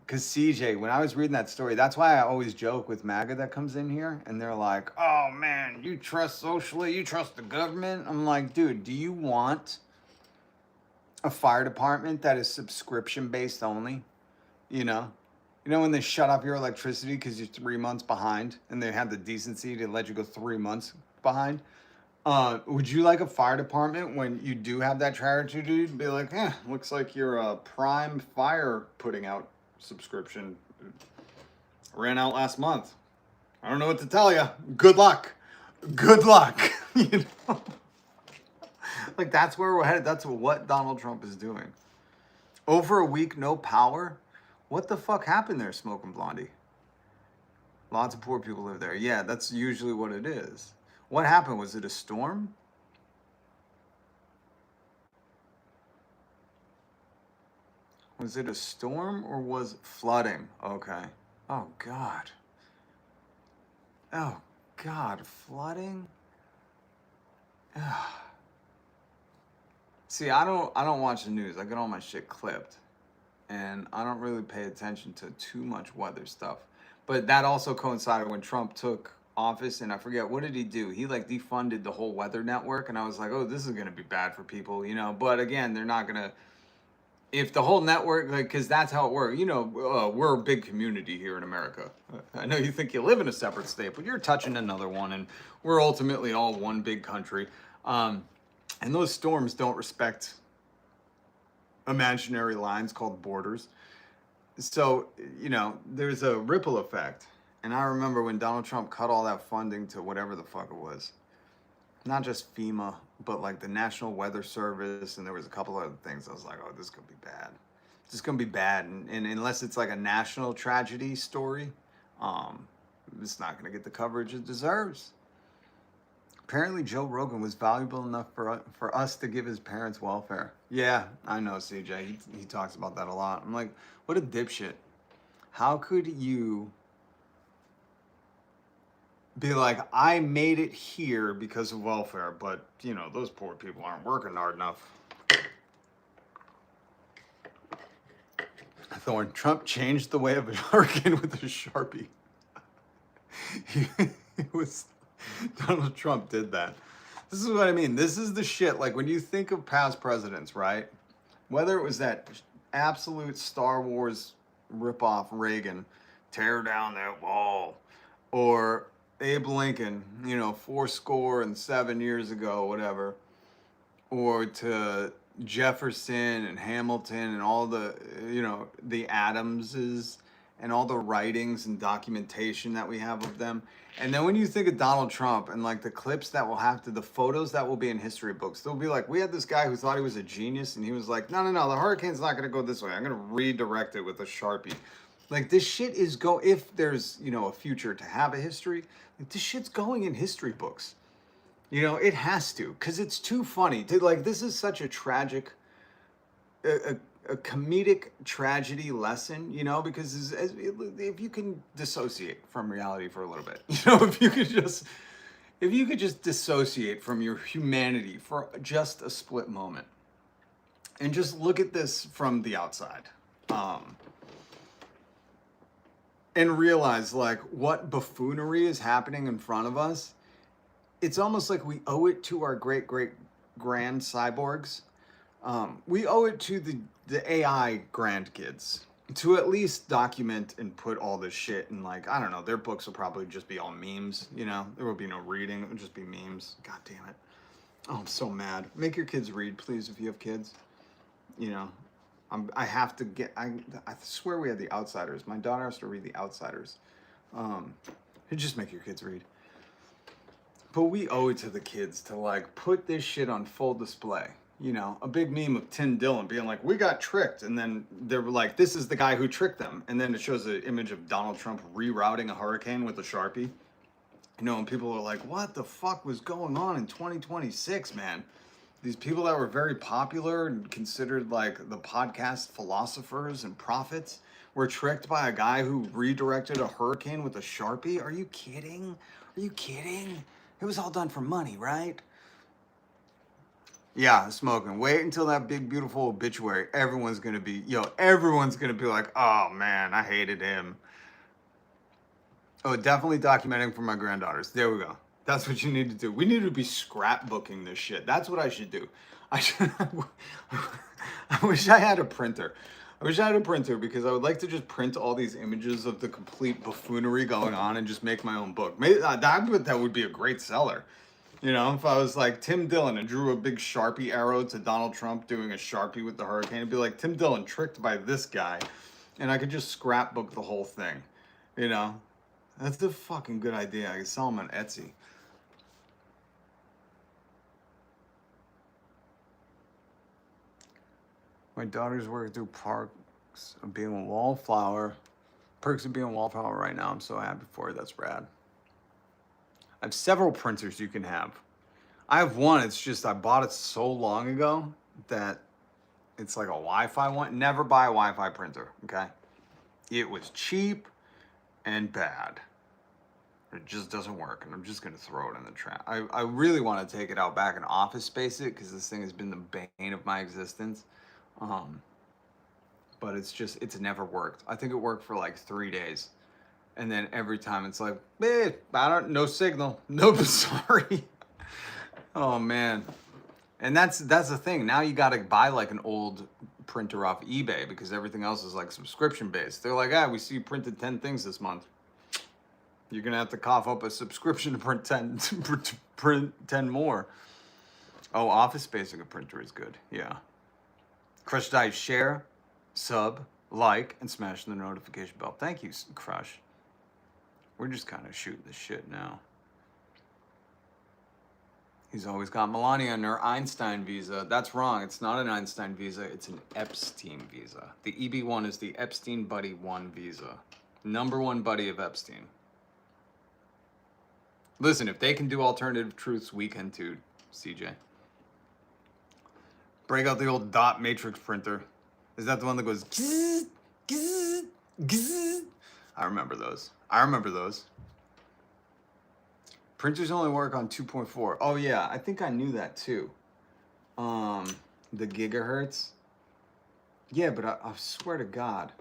Speaker 1: Because CJ, when I was reading that story, that's why I always joke with MAGA that comes in here, and they're like, oh man, you trust socially, you trust the government? I'm like, dude, do you want a fire department that is subscription based only? You know when they shut off your electricity because you're 3 months behind, and they have the decency to let you go 3 months behind? Would you like a fire department when you do have that tragedy to be like, looks like your Prime Fire putting out subscription ran out last month. I don't know what to tell you. Good luck. You know? Like, that's where we're headed. That's what Donald Trump is doing. Over a week, no power? What the fuck happened there, Smoking Blondie? Lots of poor people live there. Yeah, that's usually what it is. What happened? Was it a storm? Was it a storm or was flooding? Okay. Oh, God. Oh, God. Flooding? Ugh. See, I don't watch the news. I get all my shit clipped. And I don't really pay attention to too much weather stuff. But that also coincided when Trump took office, and I forget, what did he do? He like defunded the whole weather network, and I was like, oh, this is going to be bad for people, you know? But again, they're not going to, if the whole network, like, because that's how it works. You know, we're a big community here in America. I know you think you live in a separate state, but you're touching another one, and we're ultimately all one big country. And those storms don't respect imaginary lines called borders. So, you know, there's a ripple effect. And I remember when Donald Trump cut all that funding to whatever the fuck it was. Not just FEMA, but like the National Weather Service, and there was a couple other things. I was like, oh, this could be bad. This is going to be bad. And unless it's like a national tragedy story, it's not going to get the coverage it deserves. Apparently Joe Rogan was valuable enough for us to give his parents welfare. Yeah, I know, CJ. He talks about that a lot. I'm like, what a dipshit. How could you be like, I made it here because of welfare, but, you know, those poor people aren't working hard enough. Thorne, Trump changed the way of a hurricane with a Sharpie. Donald Trump did that. This is what I mean. This is the shit. Like when you think of past presidents, right? Whether it was that absolute Star Wars ripoff Reagan, tear down that wall, or Abe Lincoln, 7 years ago, whatever, or to Jefferson and Hamilton and all the, the Adamses and all the writings and documentation that we have of them. And then when you think of Donald Trump and like the clips that will have the photos that will be in history books, they'll be like, we had this guy who thought he was a genius and he was like, no, the hurricane's not going to go this way. I'm going to redirect it with a Sharpie. Like this shit is if there's, a future to have a history, like this shit's going in history books. It has to, because it's too funny. This is such a tragic, a comedic tragedy lesson, because if you can dissociate from reality for a little bit, if you could just dissociate from your humanity for just a split moment and just look at this from the outside, and realize like what buffoonery is happening in front of us, it's almost like we owe it to our great grand cyborgs. We owe it to the AI grandkids to at least document and put all this shit in, like, I don't know, their books will probably just be all memes, there will be no reading, it will just be memes. God damn it. Oh, I'm so mad. Make your kids read, please, if you have kids. I have to I swear we had The Outsiders. My daughter has to read The Outsiders. Just make your kids read. But we owe it to the kids to like put this shit on full display. A big meme of Tim Dillon being like, we got tricked. And then they were like, this is the guy who tricked them. And then it shows an image of Donald Trump rerouting a hurricane with a Sharpie. And people are like, what the fuck was going on in 2026, man? These people that were very popular and considered like the podcast philosophers and prophets were tricked by a guy who redirected a hurricane with a Sharpie? Are you kidding? Are you kidding? It was all done for money, right? Yeah, smoking. Wait until that big, beautiful obituary. Everyone's going to be like, oh, man, I hated him. Oh, definitely documenting for my granddaughters. There we go. That's what you need to do. We need to be scrapbooking this shit. That's what I should do. I wish I had a printer. Because I would like to just print all these images of the complete buffoonery going on and just make my own book. Maybe that would be a great seller. If I was like Tim Dillon and drew a big Sharpie arrow to Donald Trump doing a Sharpie with the hurricane, it'd be like Tim Dillon tricked by this guy. And I could just scrapbook the whole thing. That's a fucking good idea. I could sell them on Etsy. My daughter's working through perks of being a wallflower right now. I'm so happy for her. That's rad. I have several printers you can have. I have one. It's just I bought it so long ago that it's like a Wi-Fi one. Never buy a Wi-Fi printer, okay? It was cheap and bad. It just doesn't work, and I'm just going to throw it in the trash. I really want to take it out back and office space it because this thing has been the bane of my existence. But it's never worked. I think it worked for like 3 days. And then every time it's like, no signal. Nope, sorry. Oh, man. And that's the thing. Now you got to buy like an old printer off eBay because everything else is like subscription based. They're like, we see you printed 10 things this month. You're going to have to cough up a subscription to print 10 more. Oh, Office Space, a printer is good. Yeah. Crush Dive, share, sub, like, and smash the notification bell. Thank you, Crush. We're just kind of shooting the shit now. He's always got Melania on her Einstein visa. That's wrong. It's not an Einstein visa. It's an Epstein visa. The EB1 is the Epstein Buddy 1 visa. Number one buddy of Epstein. Listen, if they can do alternative truths, we can too, CJ. Break out the old dot matrix printer. Is that the one that goes gzzz, gzzz, gzzz? I remember those. Printers only work on 2.4. Oh yeah, I think I knew that too. The gigahertz. Yeah, but I swear to God,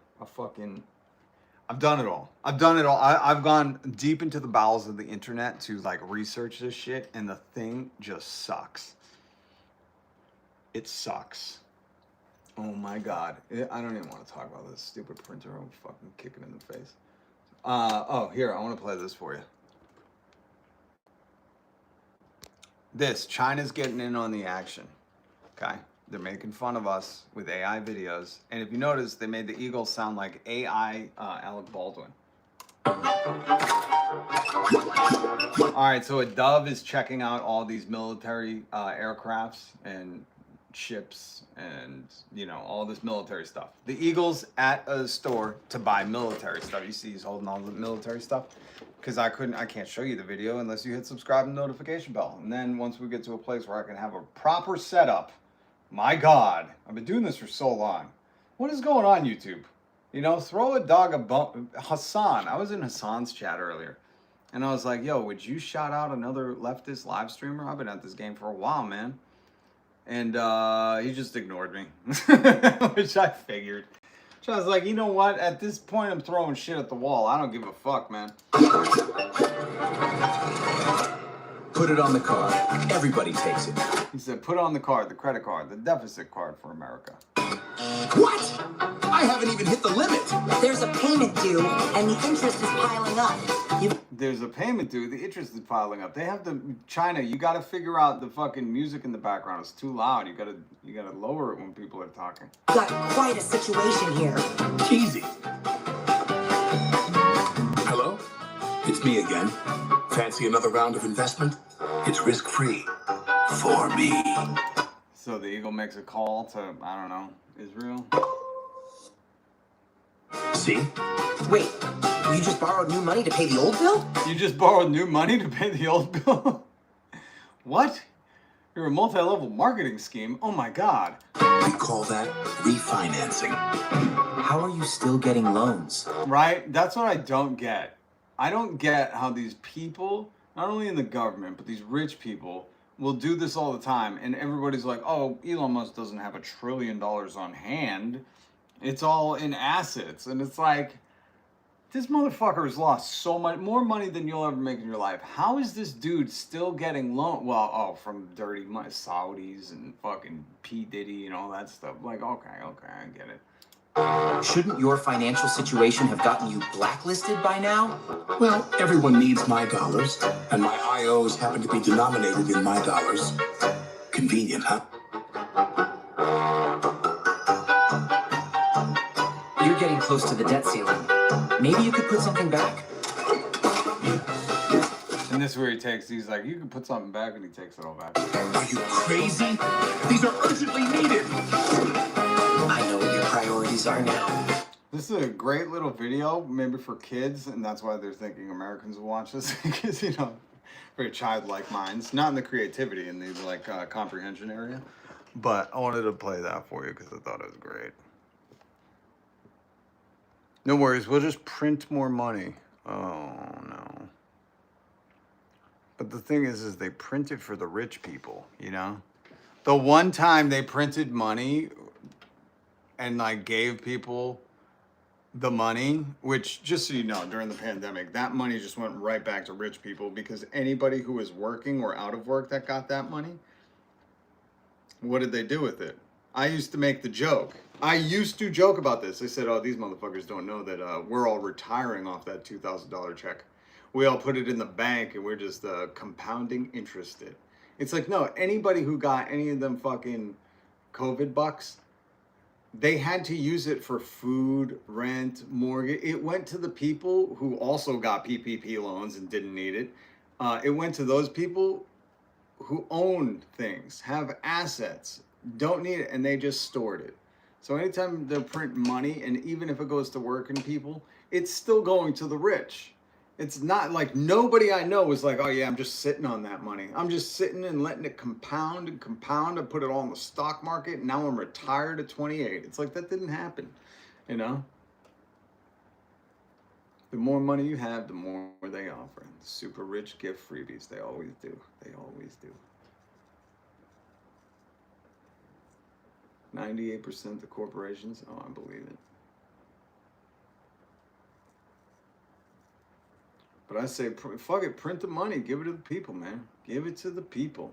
Speaker 1: I've done it all. I've done it all. I've gone deep into the bowels of the internet to like research this shit, and the thing just sucks. It sucks. Oh my God. I don't even want to talk about this stupid printer. I'll fucking kick it in the face. Oh, here, I want to play this for you. China's getting in on the action. Okay? They're making fun of us with AI videos. And if you notice, they made the eagle sound like AI Alec Baldwin. All right, so a dove is checking out all these military aircrafts and ships and, you know, all this military stuff. The eagle's at a store to buy military stuff. You see he's holding all the military stuff. Because I can't show you the video unless you hit subscribe and notification bell. And then once we get to a place where I can have a proper setup, my God, I've been doing this for so long. What is going on, YouTube? You know, throw a dog a bone. Hassan, I was in Hassan's chat earlier. And I was like, yo, would you shout out another leftist live streamer? I've been at this game for a while, man. And he just ignored me, which I figured. So I was like, you know what? At this point, I'm throwing shit at the wall. I don't give a fuck, man.
Speaker 18: Put it on the card. Everybody takes it.
Speaker 1: He said, put on the card, the credit card, the deficit card for America.
Speaker 18: What? I haven't even hit the limit.
Speaker 19: There's a payment due, and the interest is piling up.
Speaker 1: There's a payment due, the interest is piling up. They have to, China, you got to figure out the fucking music in the background. It's too loud. You got to lower it when people are talking.
Speaker 19: Got quite a situation here.
Speaker 14: Easy. Hello? It's me again. Fancy another round of investment? It's risk-free. For me.
Speaker 1: So the eagle makes a call to, I don't know, Israel.
Speaker 18: See? Wait, you just borrowed new money to pay the old bill?
Speaker 1: You just borrowed new money to pay the old bill? What? You're a multi-level marketing scheme? Oh my God.
Speaker 18: We call that refinancing. How are you still getting loans?
Speaker 1: Right? That's what I don't get. I don't get how these people, not only in the government, but these rich people, will do this all the time. And everybody's like, oh, Elon Musk doesn't have $1 trillion on hand. It's all in assets. And it's like, this motherfucker has lost so much, more money than you'll ever make in your life. How is this dude still getting loan? Well, from dirty money, Saudis and fucking P. Diddy and all that stuff. Like, okay, I get it.
Speaker 18: Shouldn't your financial situation have gotten you blacklisted by now?
Speaker 14: Well, everyone needs my dollars, and my IOs happen to be denominated in my dollars. Convenient, huh?
Speaker 18: You're getting close to the debt ceiling. Maybe you could put something back?
Speaker 1: And this is where he's like, you can put something back, and he takes it all back.
Speaker 14: Are you crazy? These are urgently needed.
Speaker 18: I know what your priorities are now.
Speaker 1: This is a great little video, maybe for kids, and that's why they're thinking Americans will watch this, because, you know, very childlike minds. Not in the creativity, in the, like, comprehension area. But I wanted to play that for you, because I thought it was great. No worries, we'll just print more money. Oh, no. But the thing is they print it for the rich people, you know? The one time they printed money and, like, gave people the money, which, just so you know, during the pandemic, that money just went right back to rich people, because anybody who was working or out of work that got that money, what did they do with it? I used to make the joke. I used to joke about this. I said, oh, these motherfuckers don't know that we're all retiring off that $2,000 check. We all put it in the bank and we're just compounding interest it. It's like, no, anybody who got any of them fucking COVID bucks, they had to use it for food, rent, mortgage. It went to the people who also got PPP loans and didn't need it. It went to those people who own things, have assets, don't need it, and they just stored it. So anytime they print money, and even if it goes to working people, it's still going to the rich. It's not like, nobody I know is like, oh yeah, I'm just sitting on that money. I'm just sitting and letting it compound and compound. I put it all in the stock market, and now I'm retired at 28. It's like, that didn't happen, you know? The more money you have, the more they offer. The super rich gift freebies, they always do. They always do. 98% the corporations, oh, I believe it. But I say, fuck it, print the money. Give it to the people, man. Give it to the people.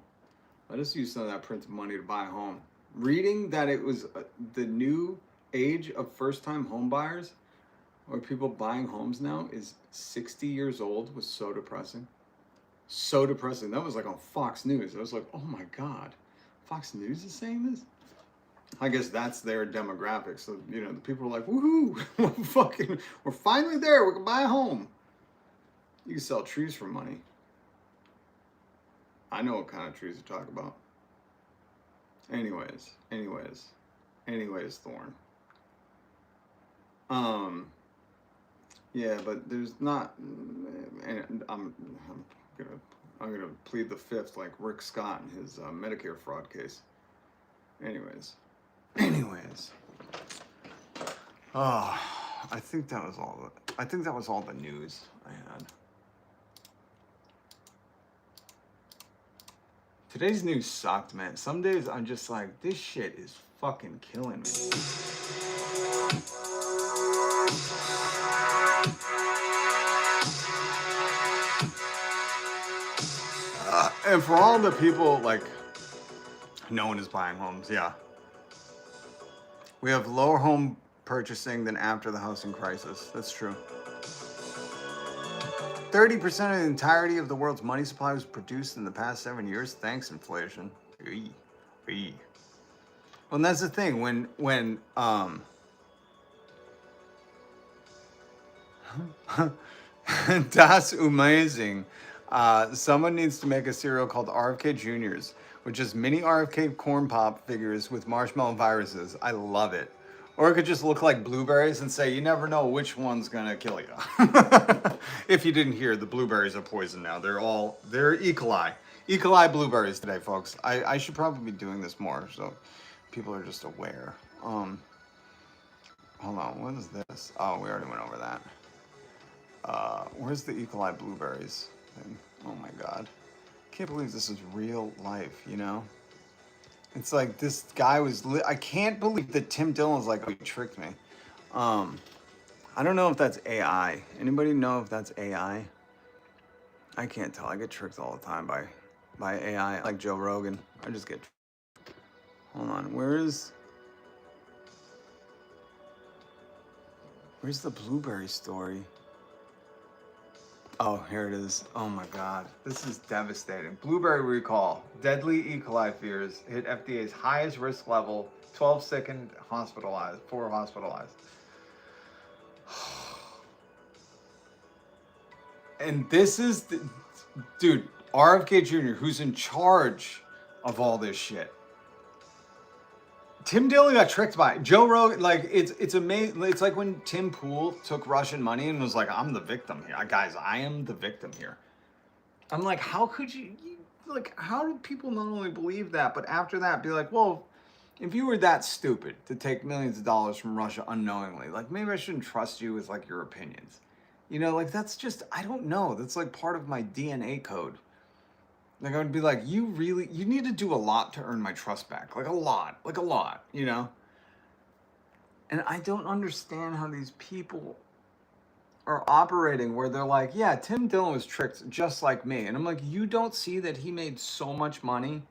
Speaker 1: Let us use some of that printed money to buy a home. Reading that it was the new age of first-time home buyers, or people buying homes now, is 60 years old was so depressing. So depressing. That was like on Fox News. I was like, oh my God, Fox News is saying this? I guess that's their demographic. So, you know, the people are like, woohoo, we're finally there. We can buy a home. You can sell trees for money. I know what kind of trees to talk about. Anyways, Thorn. Yeah, but there's not, and I'm gonna plead the fifth like Rick Scott in his Medicare fraud case. Anyways. Oh, I think that was all the news I had. Today's news sucked, man. Some days I'm just like, this shit is fucking killing me. And for all the people, like, no one is buying homes, yeah. We have lower home purchasing than after the housing crisis. That's true. 30% of the entirety of the world's money supply was produced in the past 7 years. Thanks, inflation. Well, and that's the thing. When that's amazing. Someone needs to make a cereal called RFK Juniors, which is mini RFK corn pop figures with marshmallow viruses. I love it. Or it could just look like blueberries and say, you never know which one's gonna kill you. If you didn't hear, the blueberries are poison now. They're E. coli. E. coli blueberries today, folks. I should probably be doing this more so people are just aware. Hold on, what is this? Oh, we already went over that. Where's the E. coli blueberries thing? Oh my God. Can't believe this is real life, you know? It's like this guy was, I can't believe that Tim Dillon's like, oh, he tricked me. I don't know if that's AI. Anybody know if that's AI? I can't tell. I get tricked all the time by AI, like Joe Rogan. I just get tricked. Hold on, where's the blueberry story? Oh, here it is. Oh my God, this is devastating. Blueberry recall. Deadly E. coli fears hit FDA's highest risk level. 12 sick and hospitalized. 4 hospitalized. And this is the dude, RFK Jr., who's in charge of all this shit. Tim Dillon got tricked by it. Joe Rogan, like, it's amazing. It's like when Tim Pool took Russian money and was like, I'm the victim here. Guys, I am the victim here. I'm like, how could you like, how do people not only believe that, but after that be like, well, if you were that stupid to take millions of dollars from Russia unknowingly, like, maybe I shouldn't trust you with, like, your opinions. You know, like, that's just, I don't know. That's, like, part of my DNA code. Like, I would be like, you need to do a lot to earn my trust back. Like a lot, you know? And I don't understand how these people are operating where they're like, yeah, Tim Dillon was tricked just like me. And I'm like, you don't see that he made so much money?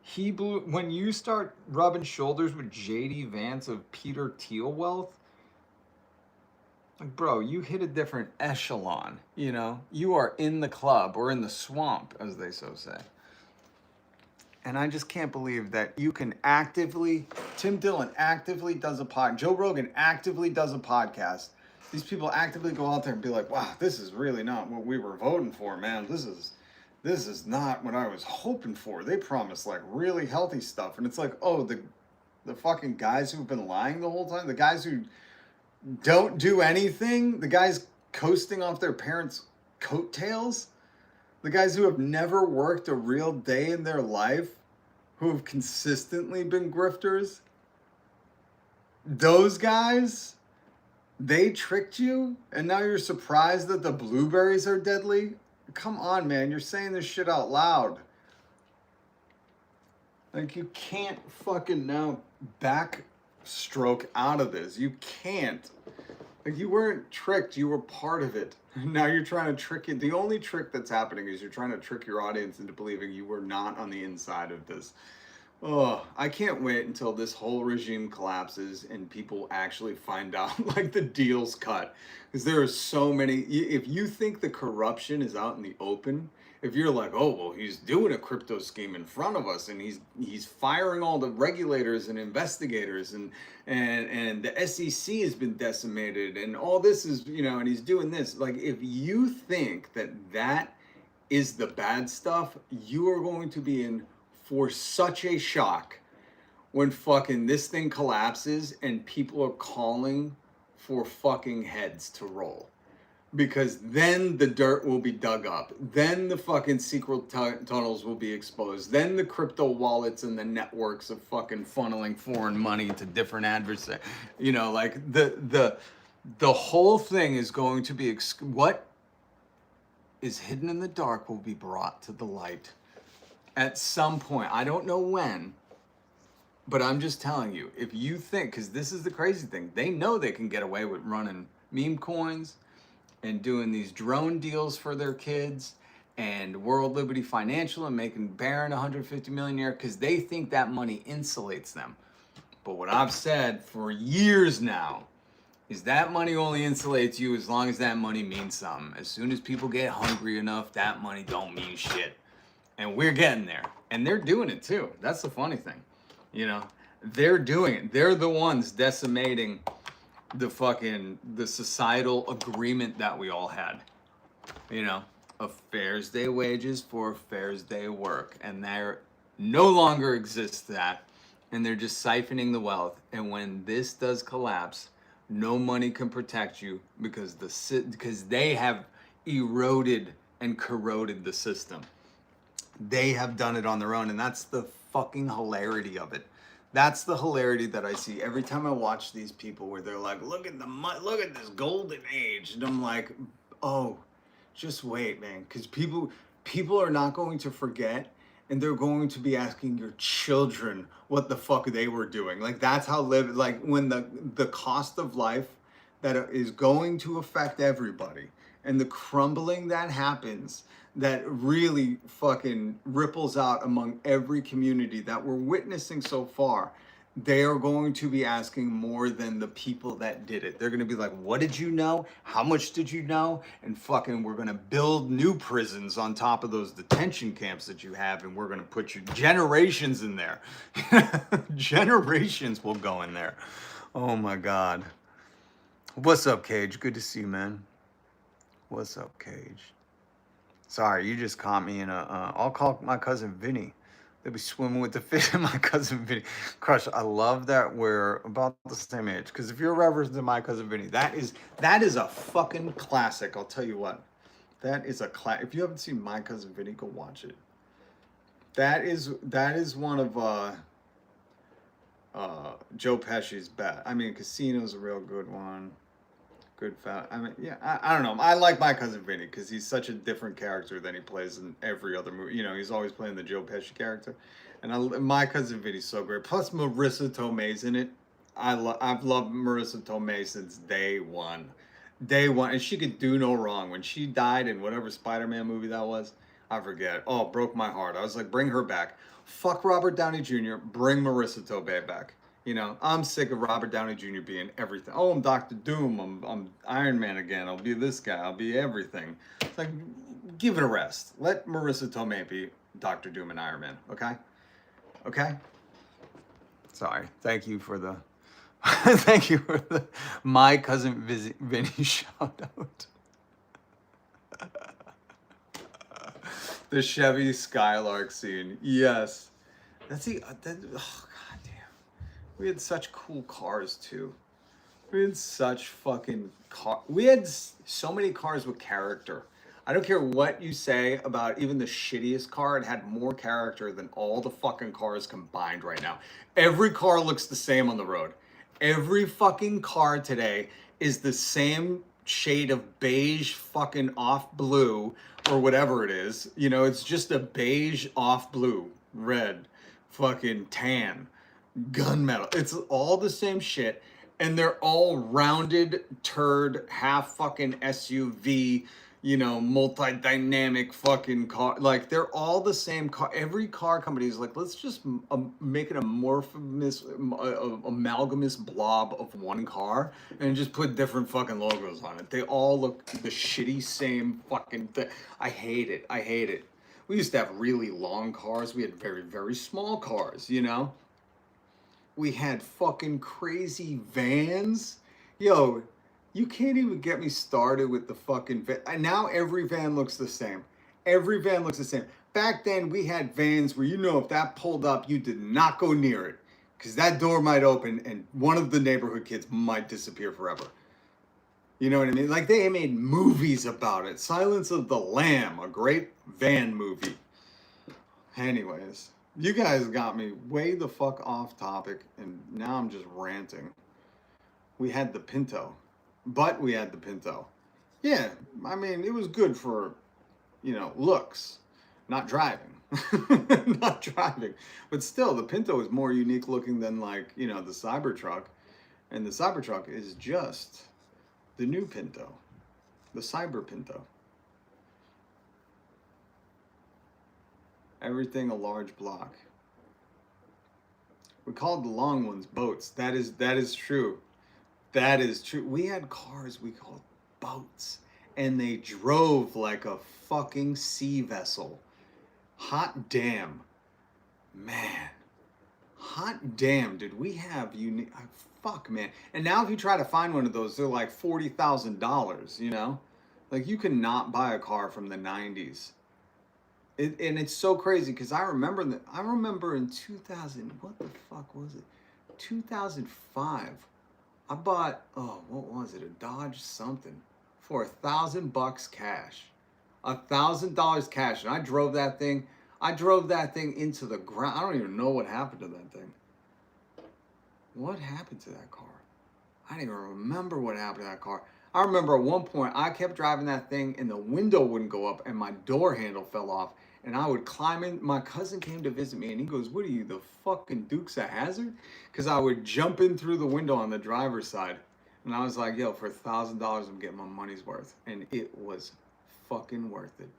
Speaker 1: He blew, when you start rubbing shoulders with J.D. Vance of Peter Thiel wealth, like, bro, you hit a different echelon, you know? You are in the club or in the swamp, as they so say. And I just can't believe that you can actively, Tim Dillon actively does a podcast, Joe Rogan actively does a podcast. These people actively go out there and be like, wow, this is really not what we were voting for, man. This is not what I was hoping for. They promised, like, really healthy stuff. And it's like, oh, the fucking guys who've been lying the whole time, the guys who don't do anything, the guys coasting off their parents' coattails, the guys who have never worked a real day in their life, who have consistently been grifters, those guys, they tricked you, and now you're surprised that the blueberries are deadly? Come on, man, you're saying this shit out loud. Like, you can't fucking now backstroke out of this. You can't. Like, you weren't tricked, you were part of it. Now you're trying to trick it. The only trick that's happening is you're trying to trick your audience into believing you were not on the inside of this. Oh, I can't wait until this whole regime collapses and people actually find out like the deal's cut. Because there are so many. If you think the corruption is out in the open, if you're like, oh well, he's doing a crypto scheme in front of us and he's firing all the regulators and investigators and the SEC has been decimated and all this is, you know, and he's doing this. Like if you think that that is the bad stuff, you are going to be in for such a shock when fucking this thing collapses and people are calling for fucking heads to roll. Because then the dirt will be dug up. Then the fucking secret tunnels will be exposed. Then the crypto wallets and the networks of fucking funneling foreign money to different adversaries. You know, like the whole thing is going to be, what is hidden in the dark will be brought to the light at some point. I don't know when, but I'm just telling you, if you think, because this is the crazy thing, they know they can get away with running meme coins and doing these drone deals for their kids and World Liberty Financial and making Barron $150 million a year because they think that money insulates them. But what I've said for years now is that money only insulates you as long as that money means something. As soon as people get hungry enough, that money don't mean shit. And we're getting there. And they're doing it too. That's the funny thing. You know, they're doing it. They're the ones decimating the societal agreement that we all had. You know, a Fair's Day wages for a Fair's Day work. And there no longer exists that. And they're just siphoning the wealth. And when this does collapse, no money can protect you because they have eroded and corroded the system. They have done it on their own, and that's the fucking hilarity of it. That's the hilarity that I see every time I watch these people where they're like, look at this golden age. And I'm like, oh, just wait, man. Because people are not going to forget, and they're going to be asking your children what the fuck they were doing. Like, that's how like when the cost of life that is going to affect everybody and the crumbling that happens that really fucking ripples out among every community that we're witnessing so far, they are going to be asking more than the people that did it. They're going to be like, what did you know? How much did you know? And fucking we're going to build new prisons on top of those detention camps that you have, and we're going to put your generations in there. Generations will go in there. Oh my God. What's up, Cage? Good to see you, man. What's up, Cage? Sorry, you just caught me in I'll call my cousin Vinny. They'll be swimming with the fish and my cousin Vinny. Crush, I love that we're about the same age. Because if you're a reference to my cousin Vinny, that is a fucking classic. I'll tell you what. That is a classic. If you haven't seen My Cousin Vinny, go watch it. That is one of Joe Pesci's best. I mean, Casino's a real good one. I mean, yeah, I don't know. I like My Cousin Vinny because he's such a different character than he plays in every other movie. You know, he's always playing the Joe Pesci character. And My Cousin Vinny's so great. Plus, Marissa Tomei's in it. I've loved Marissa Tomei since day one. Day one. And she could do no wrong. When she died in whatever Spider-Man movie that was, I forget. Oh, it broke my heart. I was like, bring her back. Fuck Robert Downey Jr. Bring Marissa Tomei back. You know, I'm sick of Robert Downey Jr. being everything. Oh, I'm Dr. Doom. I'm Iron Man again. I'll be this guy. I'll be everything. It's like, give it a rest. Let Marissa Tomei be Dr. Doom and Iron Man. Okay? Okay? Sorry. Thank you for the My Cousin Vinny shout out. The Chevy Skylark scene. Yes. That's oh, God damn. We had such cool cars too. We had such fucking we had so many cars with character. I don't care what you say about even the shittiest car, it had more character than all the fucking cars combined right now. Every car looks the same on the road. Every fucking car today is the same shade of beige fucking off blue or whatever it is. You know, it's just a beige off blue, red, fucking tan, gunmetal. It's all the same shit. And they're all rounded turd, half fucking SUV, you know, multi-dynamic fucking car. Like, they're all the same car. Every car company is like, let's just make an amalgamous blob of one car and just put different fucking logos on it. They all look the shitty same fucking thing. I hate it. I hate it. We used to have really long cars. We had very, very small cars, you know? We had fucking crazy vans. Yo, you can't even get me started with the fucking van. Now every van looks the same. Every van looks the same. Back then, we had vans where, you know, if that pulled up, you did not go near it. Because that door might open and one of the neighborhood kids might disappear forever. You know what I mean? Like, they made movies about it. Silence of the Lamb, a great van movie. Anyways, you guys got me way the fuck off topic, and now I'm just ranting. We had the Pinto. Yeah, I mean, it was good for, you know, looks, not driving. Not driving. But still, the Pinto is more unique looking than, like, you know, the Cybertruck. And the Cybertruck is just the new Pinto, the Cyber Pinto. Everything a large block. We called the long ones boats. That is true. That is true. We had cars we called boats, and they drove like a fucking sea vessel. Hot damn. Man. Hot damn, did we have unique... Fuck, man. And now if you try to find one of those, they're like $40,000, you know? Like, you cannot buy a car from the 90s. And it's so crazy, because I remember in 2000, what the fuck was it? 2005, I bought, what was it? A Dodge something for $1,000 cash. $1,000 cash. And I drove that thing into the ground. I don't even know what happened to that thing. What happened to that car? I don't even remember what happened to that car. I remember at one point I kept driving that thing and the window wouldn't go up and my door handle fell off and I would climb in. My cousin came to visit me and he goes, "What are you, the fucking Dukes of Hazzard?" Because I would jump in through the window on the driver's side. And I was like, yo, for $1,000 I'm getting my money's worth. And it was fucking worth it.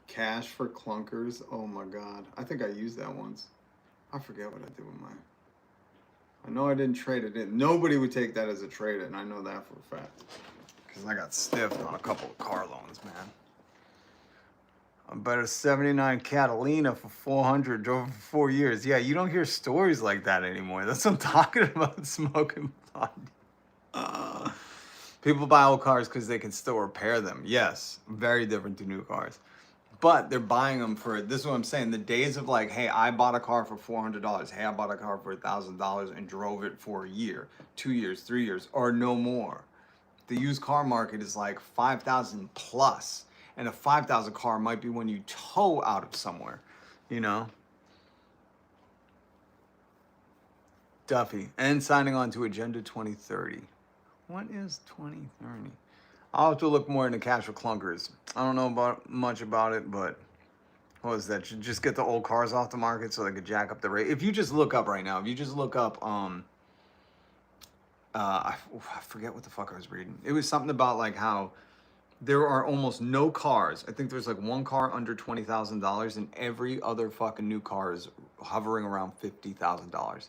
Speaker 1: Cash for clunkers. Oh my God. I think I used that once. I forget what I did with mine. I know I didn't trade it in. Nobody would take that as a trade in. I know that for a fact. Because I got stiffed on a couple of car loans, man. I bought a 79 Catalina for $400, drove for 4 years. Yeah, you don't hear stories like that anymore. That's what I'm talking about, smoking blondie. People buy old cars because they can still repair them. Yes, very different to new cars. But they're buying them for, this is what I'm saying, the days of like, hey, I bought a car for $400. Hey, I bought a car for $1,000 and drove it for a year, 2 years, 3 years, or no more. The used car market is like 5,000 plus. And a 5,000 car might be when you tow out of somewhere, you know? Duffy. And signing on to Agenda 2030. What is 2030? I'll have to look more into cash for clunkers. I don't know much about it, but what is that? Just get the old cars off the market so they could jack up the rate. If you just look up right now, if you just look up, I forget what the fuck I was reading. It was something about like how there are almost no cars. I think there's like one car under $20,000 and every other fucking new car is hovering around $50,000.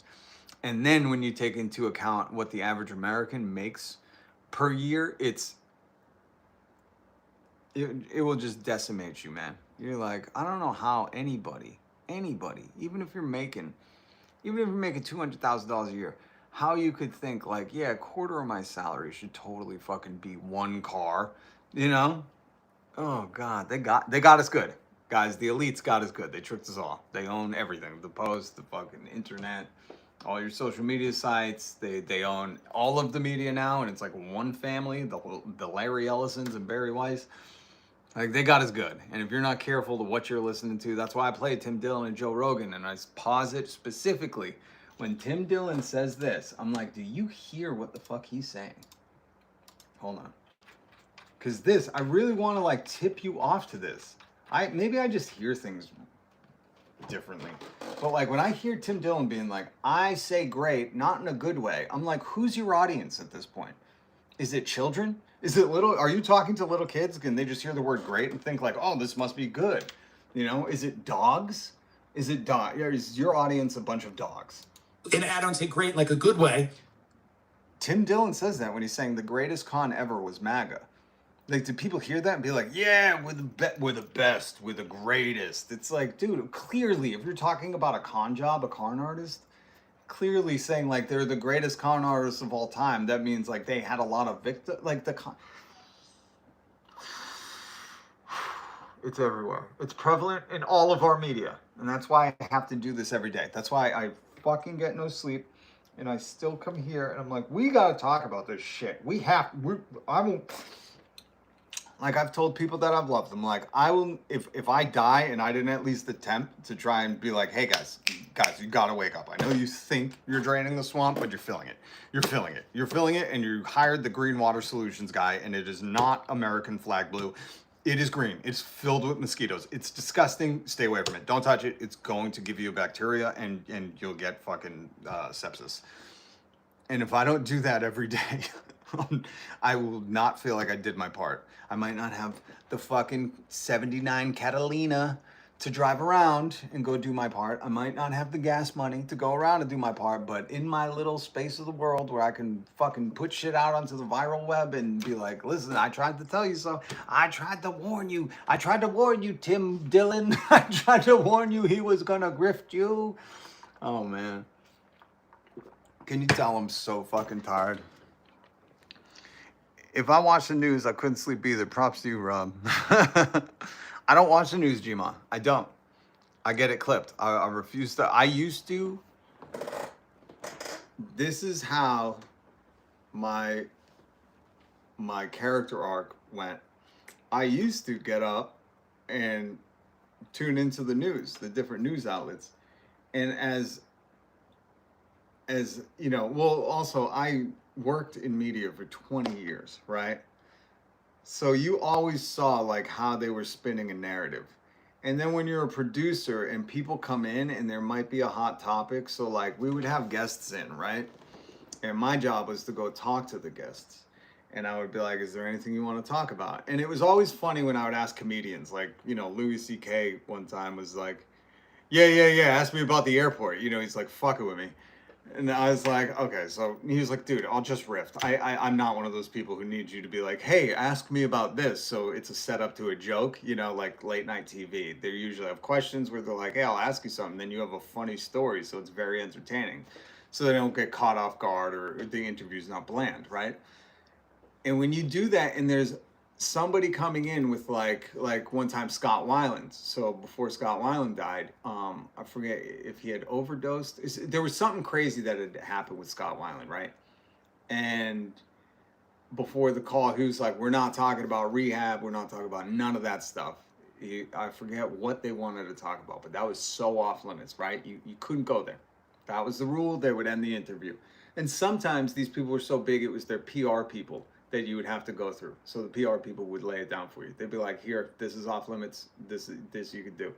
Speaker 1: And then when you take into account what the average American makes per year, it will just decimate you, man. You're like, I don't know how anybody, even if you're making $200,000 a year, how you could think like, yeah, a quarter of my salary should totally fucking be one car, you know? Oh God, they got us good. Guys, the elites got us good. They tricked us all. They own everything. The Post, the fucking internet, all your social media sites. They own all of the media now, and it's like one family, the Larry Ellisons and Barry Weiss. Like, they got us good. And if you're not careful to what you're listening to, that's why I play Tim Dillon and Joe Rogan, and I pause it specifically. When Tim Dillon says this, I'm like, do you hear what the fuck he's saying? Hold on. Because this, I really want to like tip you off to this. Maybe I just hear things differently. But like when I hear Tim Dillon being like, I say great, not in a good way, I'm like, who's your audience at this point? Is it children? Is it are you talking to little kids? Can they just hear the word great and think like, oh, this must be good? You know, is it dogs? Is your audience a bunch of dogs?
Speaker 2: And I don't say great like a good way.
Speaker 1: Tim Dillon says that when he's saying the greatest con ever was MAGA. Like, do people hear that and be like, yeah, we're the best, we're the greatest? It's like, dude, clearly, if you're talking about a con job, a con artist, clearly saying like they're the greatest con artists of all time, that means like they had a lot of it's everywhere. It's prevalent in all of our media. And that's why I have to do this every day. That's why I fucking get no sleep. And I still come here and I'm like, we got to talk about this shit. I won't. Like I've told people that I've loved them, like I will, if I die and I didn't at least attempt to try and be like, hey guys, you gotta wake up. I know you think you're draining the swamp, but you're filling it. You're filling it, and you hired the Green Water Solutions guy, and it is not American flag blue. It is green. It's filled with mosquitoes. It's disgusting. Stay away from it. Don't touch it. It's going to give you bacteria, and you'll get fucking sepsis. And if I don't do that every day, I will not feel like I did my part. I might not have the fucking 79 Catalina to drive around and go do my part. I might not have the gas money to go around and do my part, but in my little space of the world where I can fucking put shit out onto the viral web and be like, listen, I tried to tell you so. I tried to warn you. I tried to warn you, Tim Dillon. I tried to warn you he was gonna grift you. Oh, man. Can you tell I'm so fucking tired? If I watch the news, I couldn't sleep either. Props to you, Rob. I don't watch the news, Gma. I don't. I get it clipped. I refuse to. I used to. This is how my character arc went. I used to get up and tune into the news, the different news outlets. And as you know, well, also I worked in media for 20 years, right? So you always saw like how they were spinning a narrative. And then when you're a producer and people come in and there might be a hot topic, so like we would have guests in, right? And my job was to go talk to the guests. And I would be like, is there anything you want to talk about? And it was always funny when I would ask comedians, like, you know, Louis C.K. one time was like, yeah, ask me about the airport. You know, he's like, fuck it with me. And I was like, okay, so he was like, dude, I'll just riff. I'm not one of those people who needs you to be like, hey, ask me about this. So it's a setup to a joke, you know, like late night TV. They usually have questions where they're like, hey, I'll ask you something. Then you have a funny story, so it's very entertaining. So they don't get caught off guard or the interview's not bland, right? And when you do that and there's somebody coming in with like one time Scott Weiland. So before Scott Weiland died, I forget if he had overdosed. There was something crazy that had happened with Scott Weiland, right? And before the call, he was like, we're not talking about rehab. We're not talking about none of that stuff. I forget what they wanted to talk about, but that was so off limits, right? You couldn't go there. That was the rule. They would end the interview. And sometimes these people were so big, it was their PR people that you would have to go through. So the PR people would lay it down for you. They'd be like, here, this is off limits. This you could do.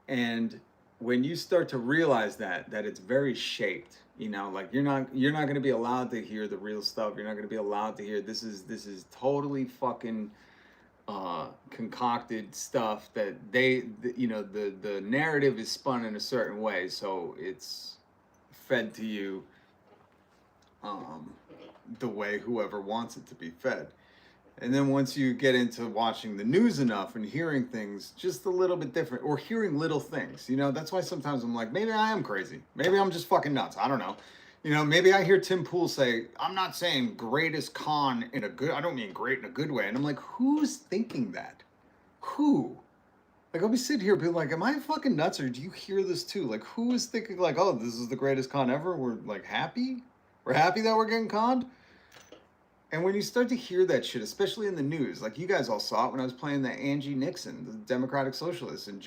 Speaker 1: And when you start to realize that it's very shaped, you know, like you're not going to be allowed to hear the real stuff. You're not going to be allowed to hear this is totally fucking concocted stuff that the narrative is spun in a certain way. So it's fed to you the way whoever wants it to be fed. And then once you get into watching the news enough and hearing things just a little bit different, or hearing little things, you know, that's why sometimes I'm like, maybe I am crazy. Maybe I'm just fucking nuts. I don't know. You know, maybe I hear Tim Pool say, I'm not saying greatest con in a good, I don't mean great in a good way. And I'm like, who's thinking that? Who? Like, I'll be sitting here being like, am I fucking nuts, or do you hear this too? Like, who is thinking like, oh, this is the greatest con ever? We're like happy? We're happy that we're getting conned? And when you start to hear that shit, especially in the news, like you guys all saw it when I was playing that Angie Nixon, the Democratic Socialist in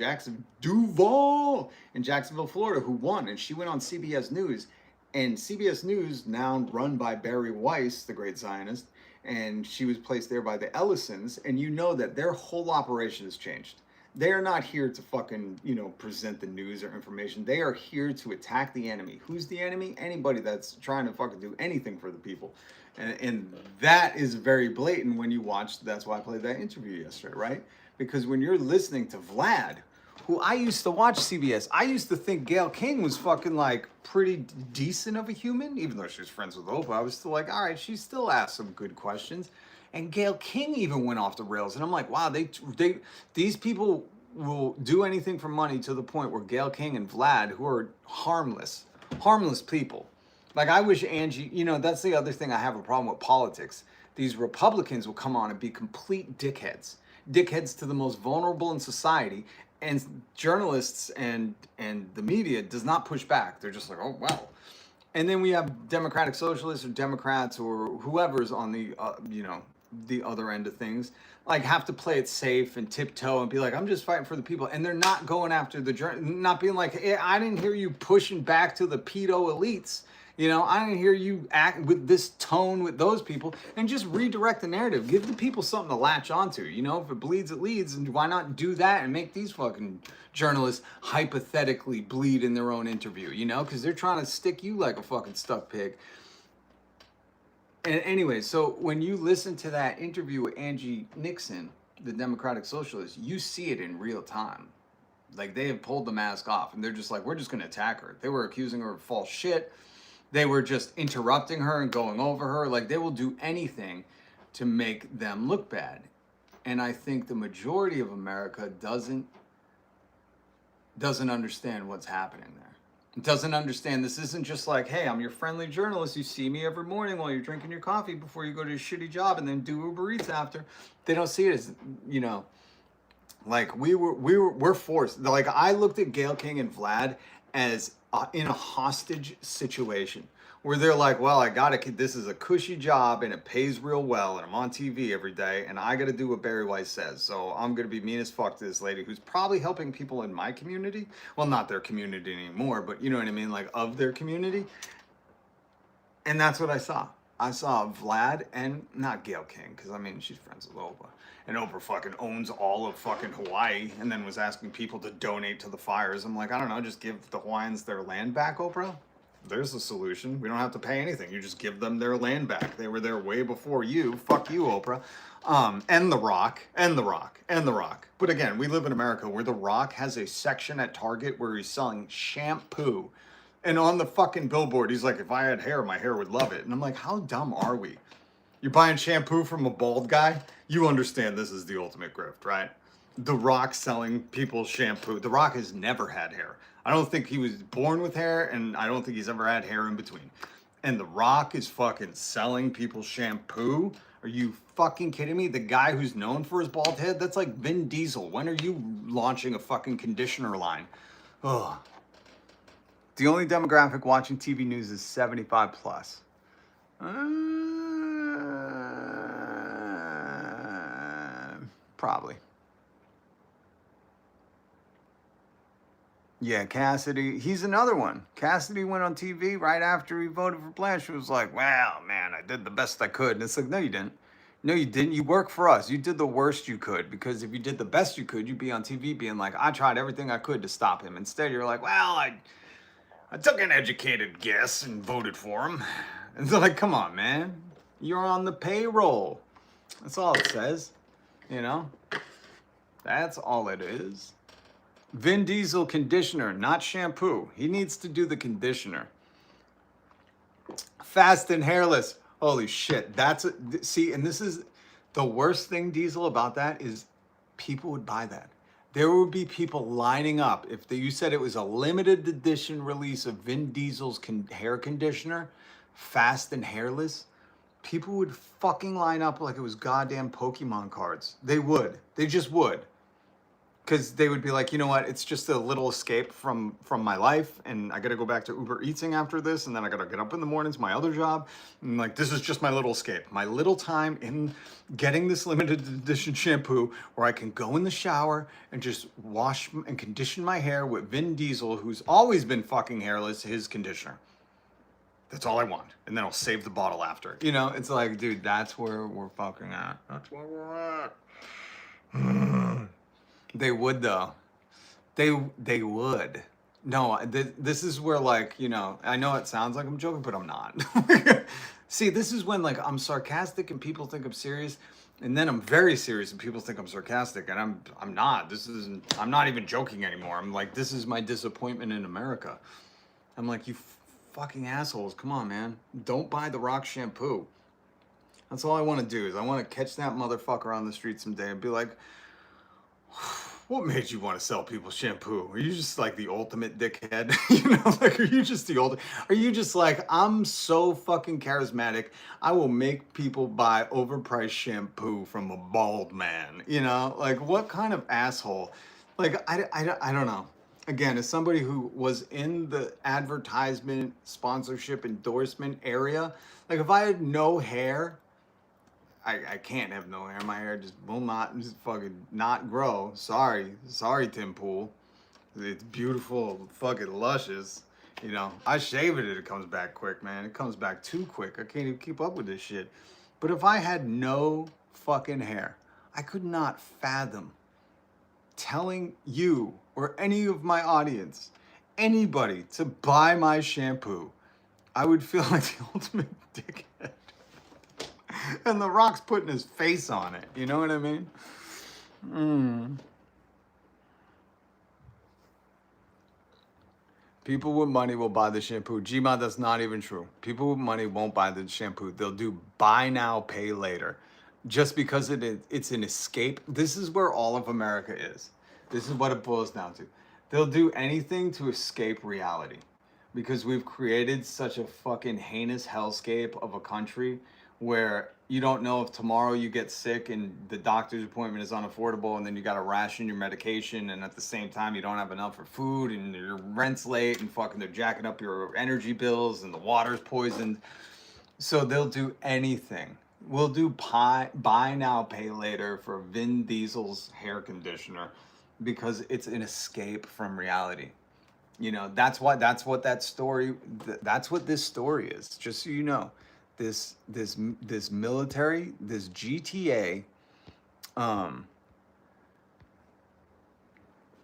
Speaker 1: Duval in Jacksonville, Florida, who won. And she went on CBS News. And CBS News, now run by Barry Weiss, the great Zionist, and she was placed there by the Ellisons. And you know that their whole operation has changed. They are not here to fucking, present the news or information. They are here to attack the enemy. Who's the enemy? Anybody that's trying to fucking do anything for the people. And that is very blatant when you watch. That's why I played that interview yesterday, right? Because when you're listening to Vlad, who I used to watch CBS, I used to think Gayle King was fucking like pretty decent of a human, even though she was friends with Oprah. I was still like, all right, she still asked some good questions. And Gayle King even went off the rails. And I'm like, wow, these people will do anything for money to the point where Gayle King and Vlad, who are harmless people. Like, I wish Angie, that's the other thing I have a problem with politics. These Republicans will come on and be complete dickheads. Dickheads to the most vulnerable in society. And journalists and the media does not push back. They're just like, oh, well. And then we have Democratic Socialists or Democrats or whoever's on the, the other end of things, like have to play it safe and tiptoe and be like, I'm just fighting for the people. And they're not going after not being like, hey, I didn't hear you pushing back to the pedo elites. I didn't hear you act with this tone with those people, and just redirect the narrative. Give the people something to latch onto. If it bleeds, it leads. And why not do that and make these fucking journalists hypothetically bleed in their own interview, because they're trying to stick you like a fucking stuck pig. And anyway, so when you listen to that interview with Angie Nixon, the Democratic Socialist, you see it in real time. Like, they have pulled the mask off, and they're just like, we're just going to attack her. They were accusing her of false shit. They were just interrupting her and going over her. Like, they will do anything to make them look bad. And I think the majority of America doesn't understand what's happening there. It doesn't understand this isn't just like, hey, I'm your friendly journalist. You see me every morning while you're drinking your coffee before you go to your shitty job and then do Uber Eats after. They don't see it as, like we're forced. Like, I looked at Gayle King and Vlad as in a hostage situation where they're like, well, this is a cushy job and it pays real well and I'm on TV every day and I got to do what Barry Weiss says. So I'm going to be mean as fuck to this lady who's probably helping people in my community. Well, not their community anymore, but you know what I mean? Like, of their community. And that's what I saw. I saw Vlad and not Gayle King, because she's friends with Oprah. And Oprah fucking owns all of fucking Hawaii and then was asking people to donate to the fires. I'm like, I don't know, just give the Hawaiians their land back, Oprah. There's a solution. We don't have to pay anything. You just give them their land back. They were there way before you. Fuck you, Oprah. And The Rock. But again, we live in America where The Rock has a section at Target where he's selling shampoo. And on the fucking billboard, he's like, if I had hair, my hair would love it. And I'm like, how dumb are we? You're buying shampoo from a bald guy? You understand this is the ultimate grift, right? The Rock selling people shampoo. The Rock has never had hair. I don't think he was born with hair, and I don't think he's ever had hair in between. And The Rock is fucking selling people shampoo? Are you fucking kidding me? The guy who's known for his bald head? That's like Vin Diesel. When are you launching a fucking conditioner line? Ugh. The only demographic watching TV news is 75 plus. Probably. Yeah, Cassidy. He's another one. Cassidy went on TV right after he voted for Blanche. He was like, well, man, I did the best I could. And it's like, no, you didn't. No, you didn't. You worked for us. You did the worst you could, because if you did the best you could, you'd be on TV being like, I tried everything I could to stop him. Instead, you're like, well, I took an educated guess and voted for him. And it's like, come on, man. You're on the payroll. That's all it says. That's all it is. Vin Diesel conditioner, not shampoo. He needs to do the conditioner. Fast and hairless. Holy shit. See, and this is the worst thing, Diesel, about that is people would buy that. There would be people lining up. If you said it was a limited edition release of Vin Diesel's hair conditioner, fast and hairless, people would fucking line up like it was goddamn Pokemon cards. They would. They just would. Because they would be like, you know what, it's just a little escape from my life, and I got to go back to Uber Eating after this, and then I got to get up in the mornings, my other job, and like, this is just my little escape. My little time in getting this limited edition shampoo where I can go in the shower and just wash and condition my hair with Vin Diesel, who's always been fucking hairless, his conditioner. That's all I want. And then I'll save the bottle after. It's like, dude, that's where we're fucking at. That's where we're at. They would though. They would. No, this is where like, you know, I know it sounds like I'm joking, but I'm not. See, this is when like I'm sarcastic and people think I'm serious, and then I'm very serious and people think I'm sarcastic, and I'm not. I'm not even joking anymore. I'm like, this is my disappointment in America. I'm like, you fucking assholes, come on, man. Don't buy the Rock shampoo. That's all I want to do is I want to catch that motherfucker on the street someday and be like, what made you want to sell people shampoo? Are you just like the ultimate dickhead? You know, like, are you just the ultimate? Are you just like, I'm so fucking charismatic, I will make people buy overpriced shampoo from a bald man? You know, like, what kind of asshole? Like, I don't know. Again, as somebody who was in the advertisement, sponsorship, endorsement area, like, if I had no hair, I can't have no hair. My hair just will not just fucking not grow. Sorry, Tim Pool. It's beautiful, fucking luscious. You know, I shave it, it comes back quick, man. It comes back too quick. I can't even keep up with this shit. But if I had no fucking hair, I could not fathom telling you or any of my audience, anybody, to buy my shampoo. I would feel like the ultimate dickhead. And The Rock's putting his face on it. You know what I mean? People with money will buy the shampoo. Gma, that's not even true. People with money won't buy the shampoo. They'll do buy now, pay later. Just because it's an escape. This is where all of America is. This is what it boils down to. They'll do anything to escape reality. Because we've created such a fucking heinous hellscape of a country where you don't know if tomorrow you get sick and the doctor's appointment is unaffordable, and then you got to ration your medication, and at the same time you don't have enough for food, and your rent's late, and fucking they're jacking up your energy bills, and the water's poisoned. So they'll do anything. We'll do buy now, pay later for Vin Diesel's hair conditioner because it's an escape from reality. You know, that's what this story is. Just so you know, this military, this GTA, the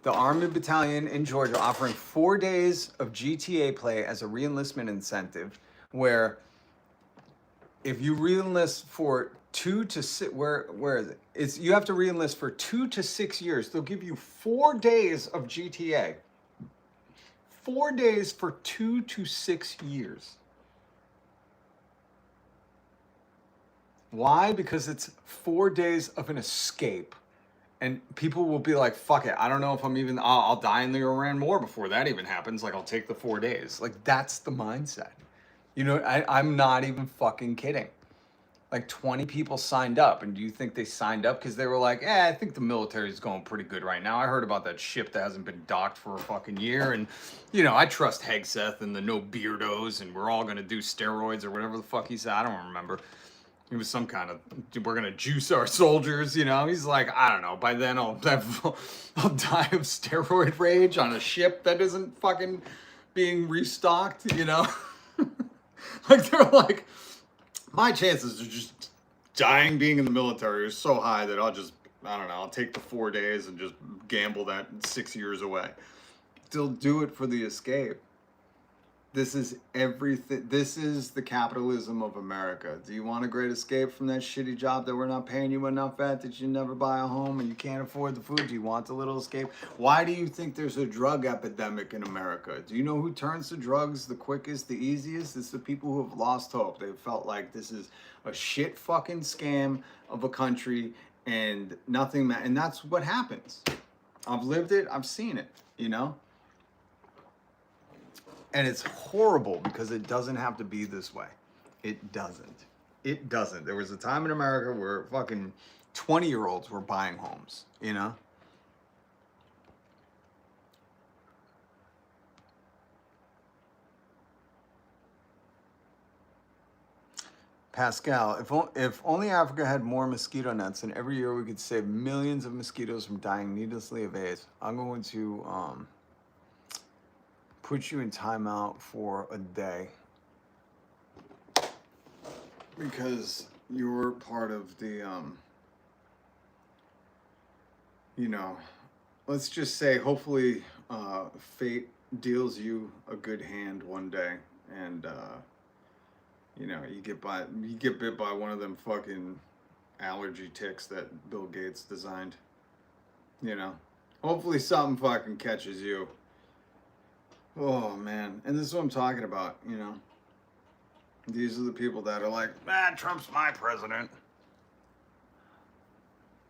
Speaker 1: Army Battalion in Georgia offering 4 days of GTA play as a reenlistment incentive, where if you reenlist for 2 to 6, where is it? You have to reenlist for 2 to 6 years. They'll give you 4 days of GTA. 4 days for 2 to 6 years. Why? Because it's 4 days of an escape. And people will be like, fuck it, I don't know if I'm even, I'll die in the Iran war before that even happens. Like, I'll take the 4 days. Like, that's the mindset. You know, I'm not even fucking kidding. Like 20 people signed up. And do you think they signed up because they were like, I think the military is going pretty good right now. I heard about that ship that hasn't been docked for a fucking year. And, you know, I trust Hegseth and the no beardos, and we're all going to do steroids or whatever the fuck he said. I don't remember. It was some kind of, we're going to juice our soldiers, you know. He's like, I don't know. By then I'll die of steroid rage on a ship that isn't fucking being restocked, you know. Like, they're like, my chances of just dying being in the military are so high that I'll take the 4 days and just gamble that 6 years away. Still do it for the escape. This is everything. This is the capitalism of America. Do you want a great escape from that shitty job that we're not paying you enough at, that you never buy a home and you can't afford the food? Do you want the little escape? Why do you think there's a drug epidemic in America? Do you know who turns to drugs the quickest, the easiest? It's the people who have lost hope. They've felt like this is a shit fucking scam of a country and nothing. And that's what happens. I've lived it. I've seen it, you know? And it's horrible because it doesn't have to be this way. It doesn't. It doesn't. There was a time in America where fucking 20-year-olds were buying homes, you know? Pascal, if only Africa had more mosquito nets, and every year we could save millions of mosquitoes from dying needlessly of AIDS. I'm going to put you in timeout for a day because you're part of the, you know, let's just say, hopefully, fate deals you a good hand one day, and you know, you get bit by one of them fucking allergy ticks that Bill Gates designed. You know, hopefully something fucking catches you. Oh man, and this is what I'm talking about. You know, these are the people that are like, man, Trump's my president.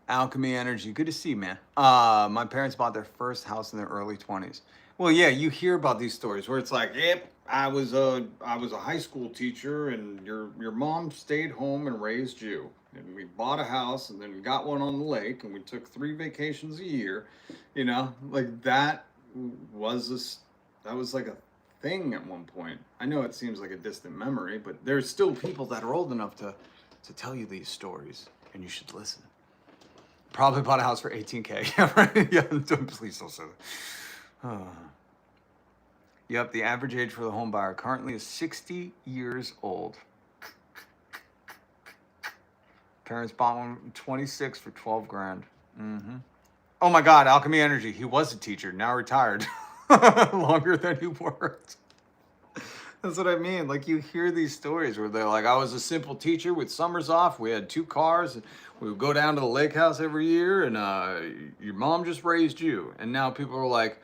Speaker 1: Alchemy Energy, good to see you, man. My parents bought their first house in their early 20s. Well, yeah, you hear about these stories where it's like, yep, I was a high school teacher, and your mom stayed home and raised you, and we bought a house, and then we got one on the lake, and we took 3 vacations a year. You know, like that was like a thing at one point. I know it seems like a distant memory, but there's still people that are old enough to tell you these stories, and you should listen. Probably bought a house for $18K. Yeah, right? Yeah, please don't say that. Oh. Yep, the average age for the home buyer currently is 60 years old. Parents bought one 26 for 12 grand. Mm-hmm. Oh my God, Alchemy Energy. He was a teacher, now retired. Longer than he worked. That's what I mean. Like, you hear these stories where they're like, I was a simple teacher with summers off. We had 2 cars. And we would go down to the lake house every year, and your mom just raised you. And now people are like,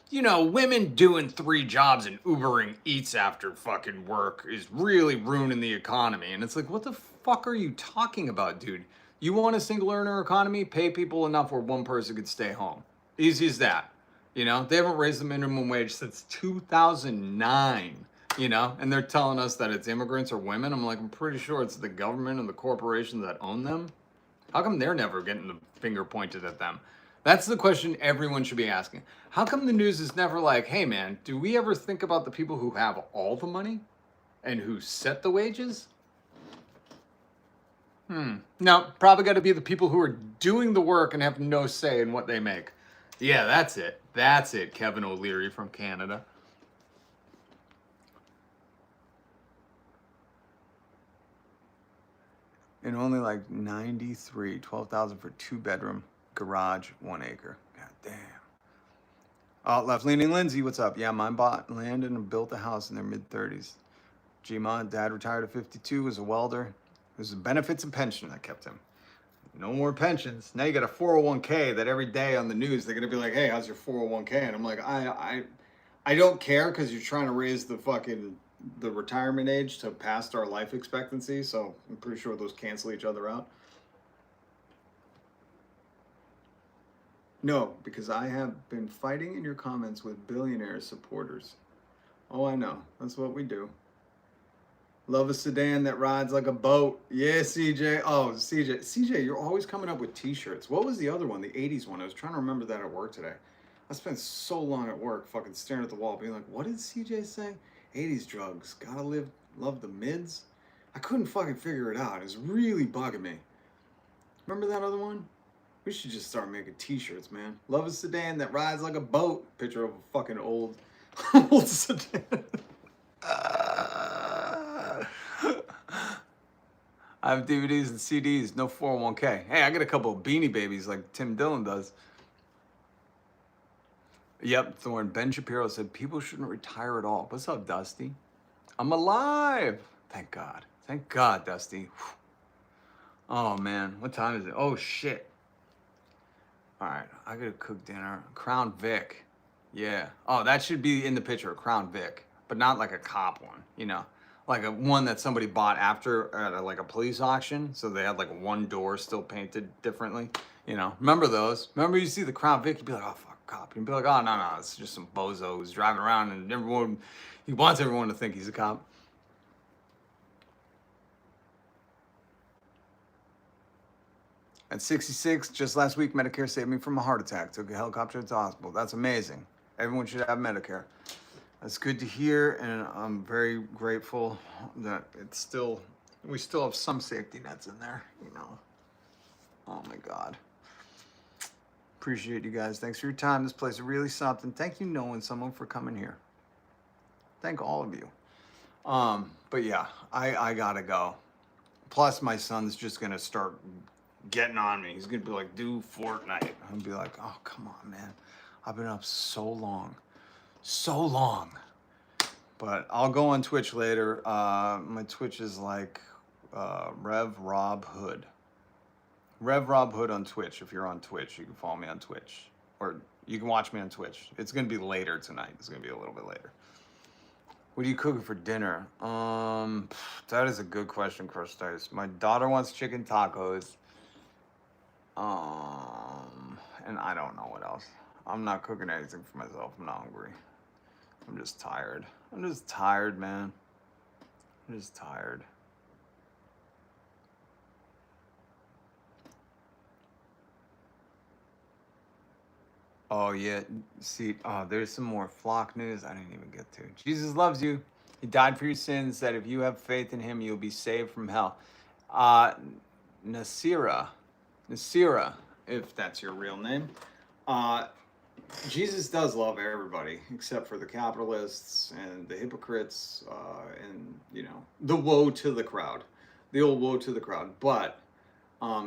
Speaker 1: you know, women doing 3 jobs and Ubering Eats after fucking work is really ruining the economy. And it's like, what the fuck are you talking about, dude? You want a single earner economy? Pay people enough where one person could stay home. Easy as that. You know, they haven't raised the minimum wage since 2009. You know, and they're telling us that it's immigrants or women. I'm like, I'm pretty sure it's the government and the corporations that own them. How come they're never getting the finger pointed at them? That's the question everyone should be asking. How come the news is never like, hey man, do we ever think about the people who have all the money and who set the wages? No, probably got to be the people who are doing the work and have no say in what they make. Yeah, that's it. That's it, Kevin O'Leary from Canada. And only like 93, 12,000 for 2-bedroom garage, 1 acre. God damn. Oh, left leaning Lindsay, what's up? Yeah, mine bought land and built a house in their mid-30s. Gma, dad retired at 52, was a welder. It was the benefits and pension that kept him. No more pensions. Now you got a 401k that every day on the news they're gonna be like, hey, how's your 401k? And I'm like, I don't care, because you're trying to raise the retirement age to past our life expectancy, so I'm pretty sure those cancel each other out. No, because I have been fighting in your comments with billionaire supporters. Oh, I know. That's what we do. Love a sedan that rides like a boat. Yeah, CJ. Oh, CJ, you're always coming up with t-shirts. What was the other one? The 80s one. I was trying to remember that at work today. I spent so long at work fucking staring at the wall being like, what did CJ say? 80s drugs. Gotta love the mids. I couldn't fucking figure it out. It was really bugging me. Remember that other one? We should just start making t-shirts, man. Love a sedan that rides like a boat. Picture of a fucking old sedan. I have DVDs and CDs, no 401k. Hey, I got a couple of Beanie Babies like Tim Dillon does. Yep, Thorne. Ben Shapiro said people shouldn't retire at all. What's up, Dusty? I'm alive. Thank God. Thank God, Dusty. Oh, man. What time is it? Oh, shit. All right. I got to cook dinner. Crown Vic. Yeah. Oh, that should be in the picture, a Crown Vic. But not like a cop one, you know. Like a one that somebody bought after at like a police auction. So they had like one door still painted differently. You know. Remember those? Remember you see the Crown Vic, you'd be like, oh, fuck. Cop. You'd be like, oh, no, it's just some bozo who's driving around and he wants everyone to think he's a cop. At 66, just last week, Medicare saved me from a heart attack. Took a helicopter to the hospital. That's amazing. Everyone should have Medicare. That's good to hear, and I'm very grateful that we still have some safety nets in there, you know. Oh my God. Appreciate you guys. Thanks for your time. This place is really something. Thank you, knowing someone, for coming here. Thank all of you. But yeah, I gotta go. Plus, my son's just gonna start getting on me. He's gonna be like, do Fortnite. I'm gonna be like, oh, come on, man. I've been up so long. So long. But I'll go on Twitch later. My Twitch is like Rev Rob Hood. Rev Rob Hood on Twitch. If you're on Twitch, you can follow me on Twitch. Or you can watch me on Twitch. It's gonna be later tonight. It's gonna be a little bit later. What are you cooking for dinner? That is a good question, Crush Dice. My daughter wants chicken tacos. And I don't know what else. I'm not cooking anything for myself. I'm not hungry. I'm just tired. I'm just tired, man. I'm just tired. Oh, yeah. See, there's some more flock news I didn't even get to. Jesus loves you. He died for your sins, that if you have faith in him, you'll be saved from hell. Nasira, if that's your real name. Jesus does love everybody, except for the capitalists and the hypocrites, and, you know, the woe to the crowd. The old woe to the crowd. But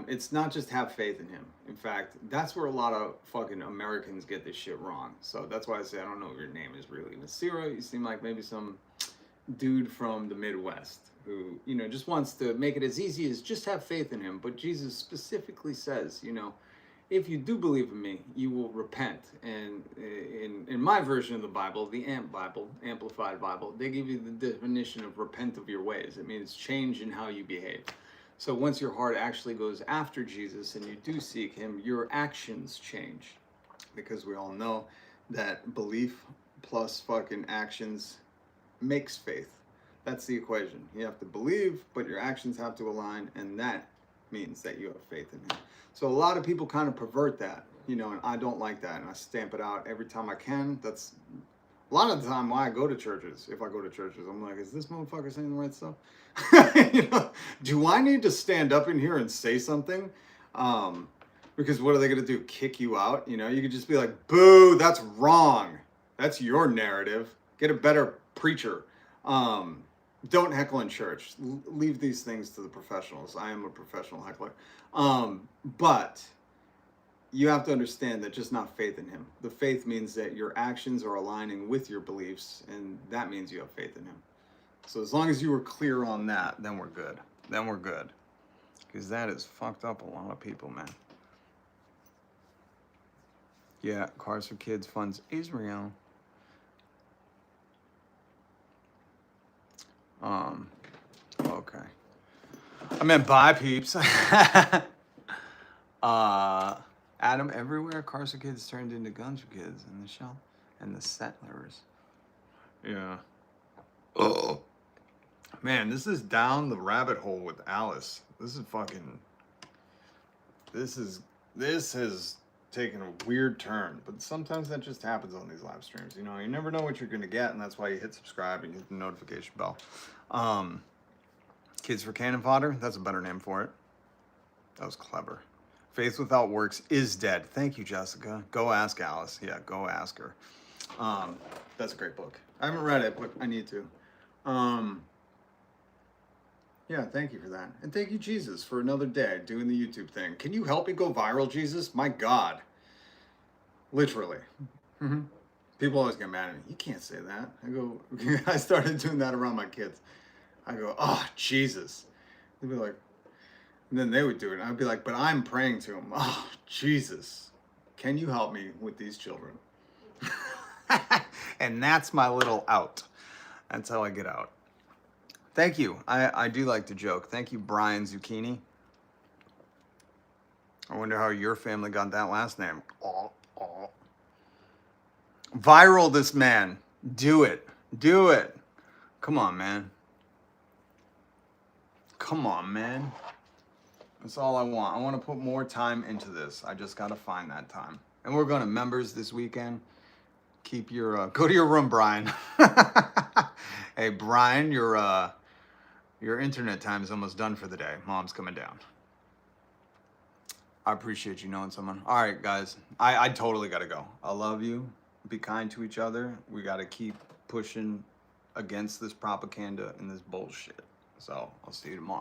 Speaker 1: it's not just have faith in him. In fact, that's where a lot of fucking Americans get this shit wrong. So that's why I say I don't know what your name is really. Nasira, you seem like maybe some dude from the Midwest who, you know, just wants to make it as easy as just have faith in him. But Jesus specifically says, you know, if you do believe in me, you will repent. And in my version of the Bible, the Amplified Bible, they give you the definition of repent of your ways. It means change in how you behave. So once your heart actually goes after Jesus and you do seek him, your actions change. Because we all know that belief plus fucking actions makes faith. That's the equation. You have to believe, but your actions have to align, and that means that you have faith in him. So a lot of people kind of pervert that, you know, and I don't like that, and I stamp it out every time I can. That's a lot of the time why I go to churches. If I go to churches, I'm like, is this motherfucker saying the right stuff? You know, do I need to stand up in here and say something? Because what are they going to do? Kick you out? You know, you could just be like, boo, that's wrong. That's your narrative. Get a better preacher. Don't heckle in church. Leave these things to the professionals. I am a professional heckler. But you have to understand that just not faith in him. The faith means that your actions are aligning with your beliefs, and that means you have faith in him. So as long as you were clear on that, then we're good. Then we're good. Because that has fucked up a lot of people, man. Yeah, Cars for Kids funds Israel. Okay. I meant bye, peeps. Adam, everywhere Cars for Kids turned into Guns for Kids in the show. And the settlers. Yeah. Oh. Man, this is down the rabbit hole with Alice. This is fucking... This has taken a weird turn. But sometimes that just happens on these live streams. You know, you never know what you're going to get, and that's why you hit subscribe and you hit the notification bell. Kids for Cannon Fodder, that's a better name for it. That was clever. Faith Without Works is Dead. Thank you, Jessica. Go ask Alice. Yeah, go ask her. That's a great book. I haven't read it, but I need to. Yeah, thank you for that. And thank you, Jesus, for another day doing the YouTube thing. Can you help me go viral, Jesus? My God. Literally. Mm-hmm. People always get mad at me. You can't say that. I go, I started doing that around my kids. I go, oh, Jesus. They'd be like, and then they would do it. And I'd be like, but I'm praying to him. Oh, Jesus. Can you help me with these children? And that's my little out. That's how I get out. Thank you. I do like to joke. Thank you, Brian Zucchini. I wonder how your family got that last name. Viral this man. Do it. Do it. Come on, man. Come on, man. That's all I want. I want to put more time into this. I just got to find that time. And we're going to members this weekend. Keep your, go to your room, Brian. Hey, Brian, your internet time is almost done for the day. Mom's coming down. I appreciate you knowing someone. All right, guys. I totally got to go. I love you. Be kind to each other. We got to keep pushing against this propaganda and this bullshit. So I'll see you tomorrow.